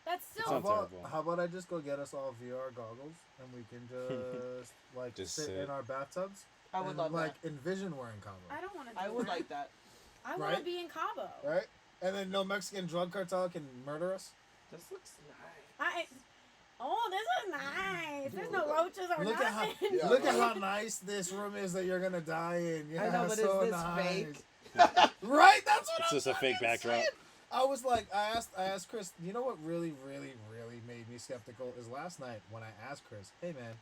That's still. How Sounds about, terrible. how about I just go get us all VR goggles and we can just like Just sit sit. in our bathtubs I would and love like that. envision we're in Cabo, I don't want to. I would like that. I want Right? to be in Cabo. right? And then no Mexican drug cartel can murder us. This looks nice. Oh, this is nice. There's no roaches or Look at how nothing. Yeah, look at right. how nice this room is that you're gonna die in. Yeah, I know, but so is this nice. fake? Right? That's what It's I'm just a fake fucking backdrop. saying. I was like, I asked Chris. You know what really made me skeptical is last night when I asked Chris, "Hey man,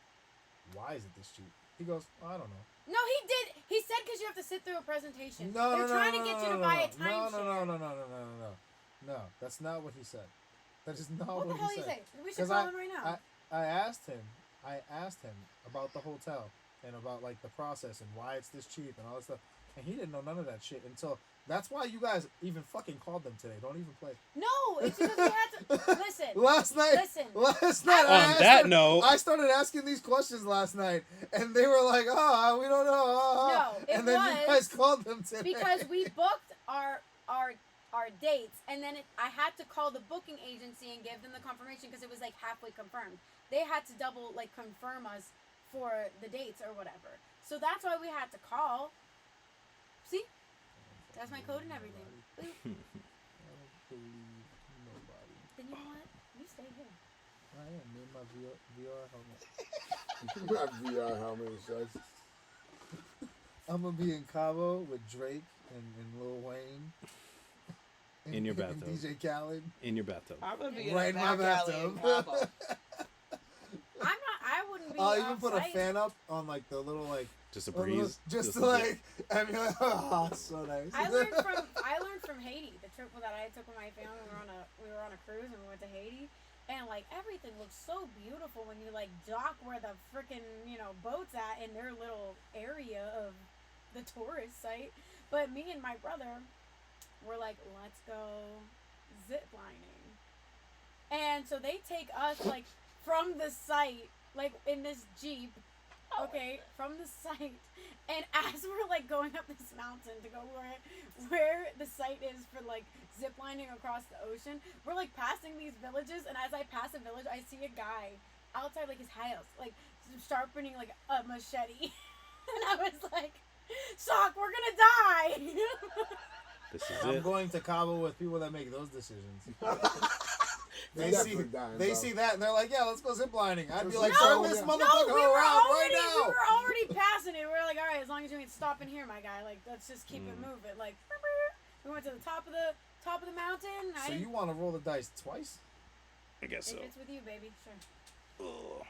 why is it this cheap?" He goes, "I don't know." No, he did. He said because you have to sit through a presentation. No, They're no, trying no, to get no, you to no, buy a no, timeshare. No, that's not what he said. That is not What what, the hell he you said. say? We should 'Cause call him right now. I asked him about the hotel and about like the process and why it's this cheap and all this stuff, and he didn't know none of that shit until. That's why you guys even fucking called them today. Don't even play. No, it's because we had to listen. Last night. Listen. Last night. I On asked that them- note- I started asking these questions last night, and they were like, "Oh, we don't know." No, it and then you was guys called them today Because we booked our dates, and then I had to call the booking agency and give them the confirmation because it was like halfway confirmed. They had to double confirm us for the dates or whatever. So that's why we had to call. See, that's my code and everything. Boop. I don't believe nobody. Then you know what? You stay here. I am in my VR helmet. My VR helmet says. I'm gonna be in Cabo with Drake and Lil Wayne. In your and bathtub. DJ Khaled. In your bathtub. I'm gonna be in Right a in my back alley in bathtub. Cabo. I wouldn't be. I'll even put a off-site. fan up on like the little like Just a little- breeze. just to a- like I mean oh so nice. I learned from Haiti. The trip that I took with my family, we were on a cruise and we went to Haiti, and like everything looks so beautiful when you like dock where the freaking boats at in their little area of the tourist site. But me and my brother were like, let's go zip lining, and so they take us like from the site, like in this Jeep. Okay, from the site, and as we're like going up this mountain to go where the site is for like ziplining across the ocean, we're like passing these villages, and as I pass a village, I see a guy outside like his house, like sharpening like a machete, and I was like, "Shock, we're gonna die." This is I'm it. going to Cabo with people that make those decisions. They They're see definitely dying, they bro. see that and they're like, yeah, let's go ziplining. I'd be like, No, turn this no, motherfucker we were around already, right now. We were already passing it. We were like, all right, as long as you ain't stopping here, my guy. Like, let's just keep it moving. Like, we went to the top of the mountain. So you want to roll the dice twice? I guess so. If it's with you, baby, sure. Ugh.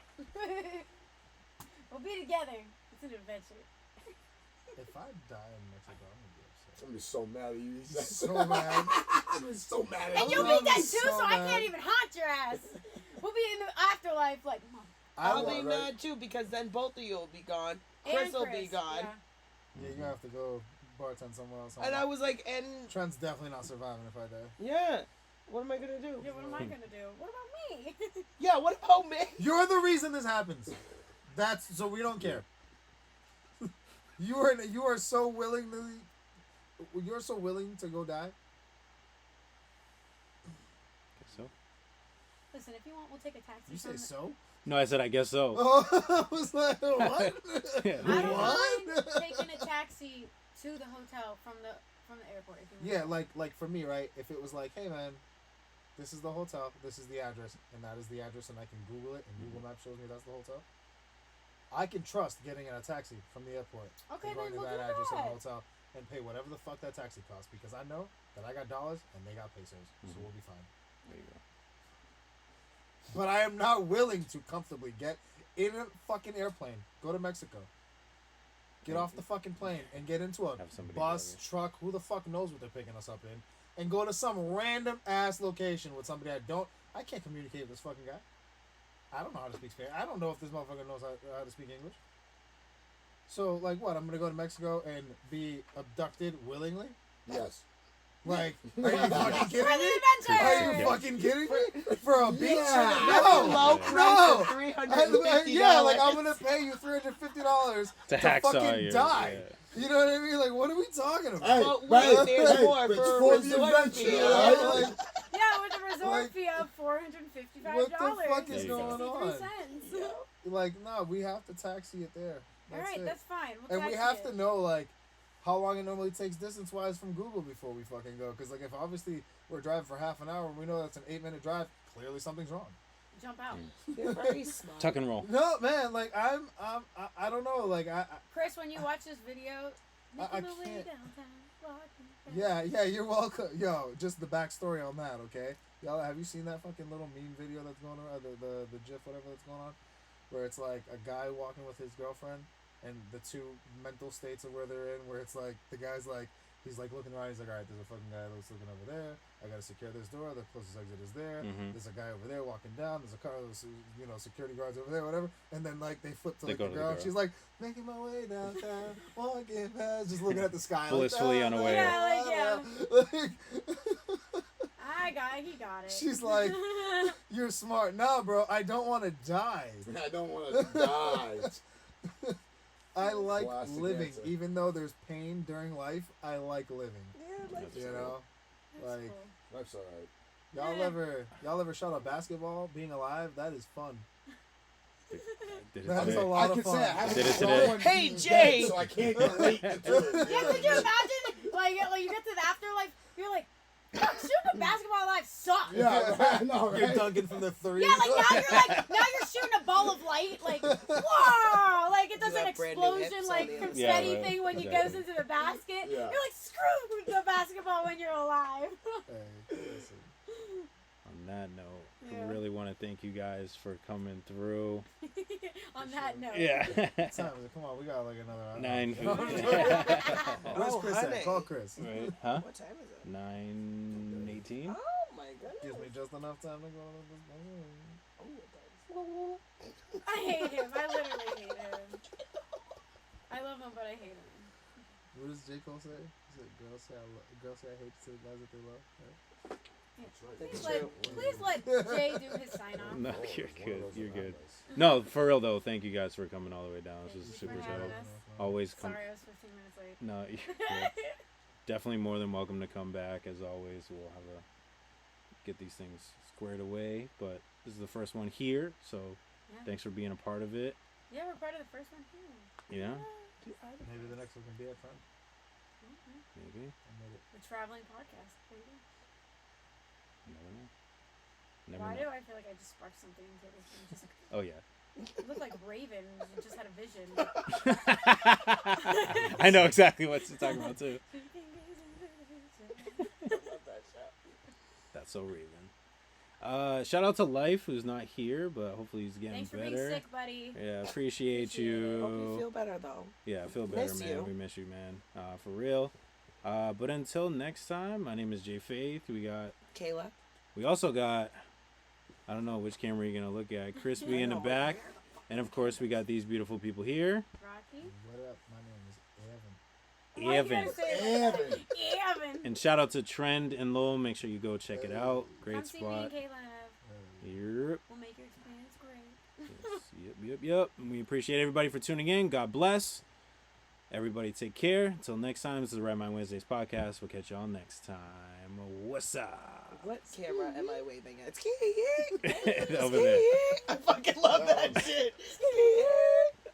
We'll be together. It's an adventure. If I die in Mexico, I'm gonna be upset. I'm gonna be so mad at you. So mad. I'm gonna be so mad at And you. you'll love be dead you too, so so I bad. can't even haunt your ass. We'll be in the afterlife, like, Mom. I'll want- be mad too because then both of you will be gone. And Chris will be gone. Yeah. Yeah, you're gonna have to go bartend somewhere else. And I was like, and Trent's definitely not surviving if I die. yeah, what am I gonna do? Yeah, what am I gonna do? What about me? Yeah, what about me? You're the reason this happens. That's so we don't care. You are so willing to. You're so willing to go die. Guess so. Listen, if you want, we'll take a taxi. You say from so? No, I said I guess so. Oh, I was like, what? Yeah. I don't What? mind taking a taxi to the hotel from the airport. If you want. Yeah, like for me, right? If it was like, hey man, this is the hotel, this is the address, and that is the address, and I can Google it, and Google Maps shows me that's the hotel. I can trust getting in a taxi from the airport Okay, and going then to we'll that do address in the that. hotel and pay whatever the fuck that taxi costs because I know that I got dollars and they got pesos, so we'll be fine. There you go. But I am not willing to comfortably get in a fucking airplane, go to Mexico, get off the fucking plane, and get into a Have somebody bus, drive truck, who the fuck knows what they're picking us up in, and go to some random ass location with somebody I can't communicate with this fucking guy. I don't know how to speak Spanish. I don't know if this motherfucker knows how to speak English. So, like, what? I'm gonna go to Mexico and be abducted willingly? Yes. Like, are you fucking kidding For me? the adventure! Are you fucking kidding me? For a beach? Yeah. No! Low price of $350. Yeah, like, I'm gonna pay you $350 To to hacksaw fucking you, die. yeah. You know what I mean? Like, what are we talking about? Hey, But wait, hey, there's hey, more it's for a for the resort adventure, fee. right? Like, Yeah, with a resort Like, fee of $455. what the fuck is going on? $0.63. like, no, we have to taxi it there. All That's right, it. that's fine. We'll And we taxi have it. to know, like, how long it normally takes distance-wise from Google before we fucking go. Because, like, if obviously we're driving for half an hour and we know that's an 8-minute drive, clearly something's wrong. Jump out. They're very smart. Tuck and roll. No, man, like, I don't know, like, Chris, when you watch this video, I making my way can't. downtown, walking down. yeah, you're welcome. Yo, just the backstory on that, okay? Y'all, have you seen that fucking little meme video that's going around, the GIF, whatever that's going on? Where it's, like, a guy walking with his girlfriend, and the two mental states of where they're in, where it's, like, the guy's, like, he's, like, looking around, he's like, all right, there's a fucking guy that's looking over there, I gotta secure this door, the closest exit is there, there's a guy over there walking down, there's a car, there's, you know, security guards over there, whatever, and then, like, they flip to, They like, go the to the girl, girl. she's like, making my way downtown, walking past, just looking at the sky, Blissfully like, unaware. Yeah, like, He got it. she's like, you're smart. No, bro, I don't want to die. I don't want to die. I like Classic living, answer. even though there's pain during life. I like living. Yeah, like, You know, That's like cool. That's alright. y'all ever shot a basketball? Being alive, that is fun. Did it That is today. a lot I of can fun. say I haven't Did it saw today. one Hey, being Jay! dead, so I can't relate to it. Yeah, could you imagine? Like you get to the afterlife, you're like, fuck, shooting a basketball alive sucks. Yeah, right, I know, You're right? dunking from the three. Yeah, like now you're shooting a ball of light, like whoa, like it does You an have brand new explosion, hips like on the confetti inside. Yeah, right. thing when it Exactly. goes into the basket. Yeah. You're like, screw the basketball when you're alive. Hey, listen. On that note, Yeah. we really want to thank you guys for coming through. On that note. Yeah. What time is it? Come on, we got like another hour. 9:50. Where's Oh, Chris honey. at? Call Chris. Right? Huh? What time is it? 9:18. Oh my Gives goodness. me just enough time to go to this. Oh, I hate him. I literally hate him. I love him, but I hate him. What does J. Cole say? He said, girls say I hate to the guys that they love. Right? Please That's let Jay do his sign off. No, Oh, you're one of good. those You're are good. nice. No, for real though. Thank you guys for coming all the way down. This was Thank you super for having dope. us. Always come. Sorry, I was 15 minutes late. No, you're good. Definitely more than welcome to come back. As always, we'll have a get these things squared away. But this is the first one here, so Yeah. thanks for being a part of it. Yeah, we're part of the first one here. Yeah, Maybe the next one can be our friend. Okay. maybe. I made it. The traveling podcast. There you go. Never know. Never Why know. do I feel like I just sparked something into this thing? Just like, Oh yeah. you look like Raven. You just had a vision. I know exactly what you're talking about too. That's so Raven. Shout out to L.Y.F E, who's not here, but hopefully he's getting Thanks for better. being sick, buddy. Yeah, appreciate Appreciate you. Hope you feel better though. Yeah, feel better, Miss man. you. We miss you, man. For real. But until next time, my name is Jay Faith. Kayla. We also got, I don't know which camera you're gonna look at. Crispy in the back, and of course we got these beautiful people here. Rocky. What up? My name is Evan. Why you Evan. gotta say it like Evan. that? Evan. And shout out to Trend and Lowell. Make sure you go check it out. Great Come see me and spot. Kayla. Yep. We'll make your experience great. Yes. Yep. And we appreciate everybody for tuning in. God bless. Everybody take care. Until next time, this is the Right Mind Wednesdays podcast. We'll catch y'all next time. What's up? What camera am I waving at? Ski. Over there. I fucking love that shit. Ski.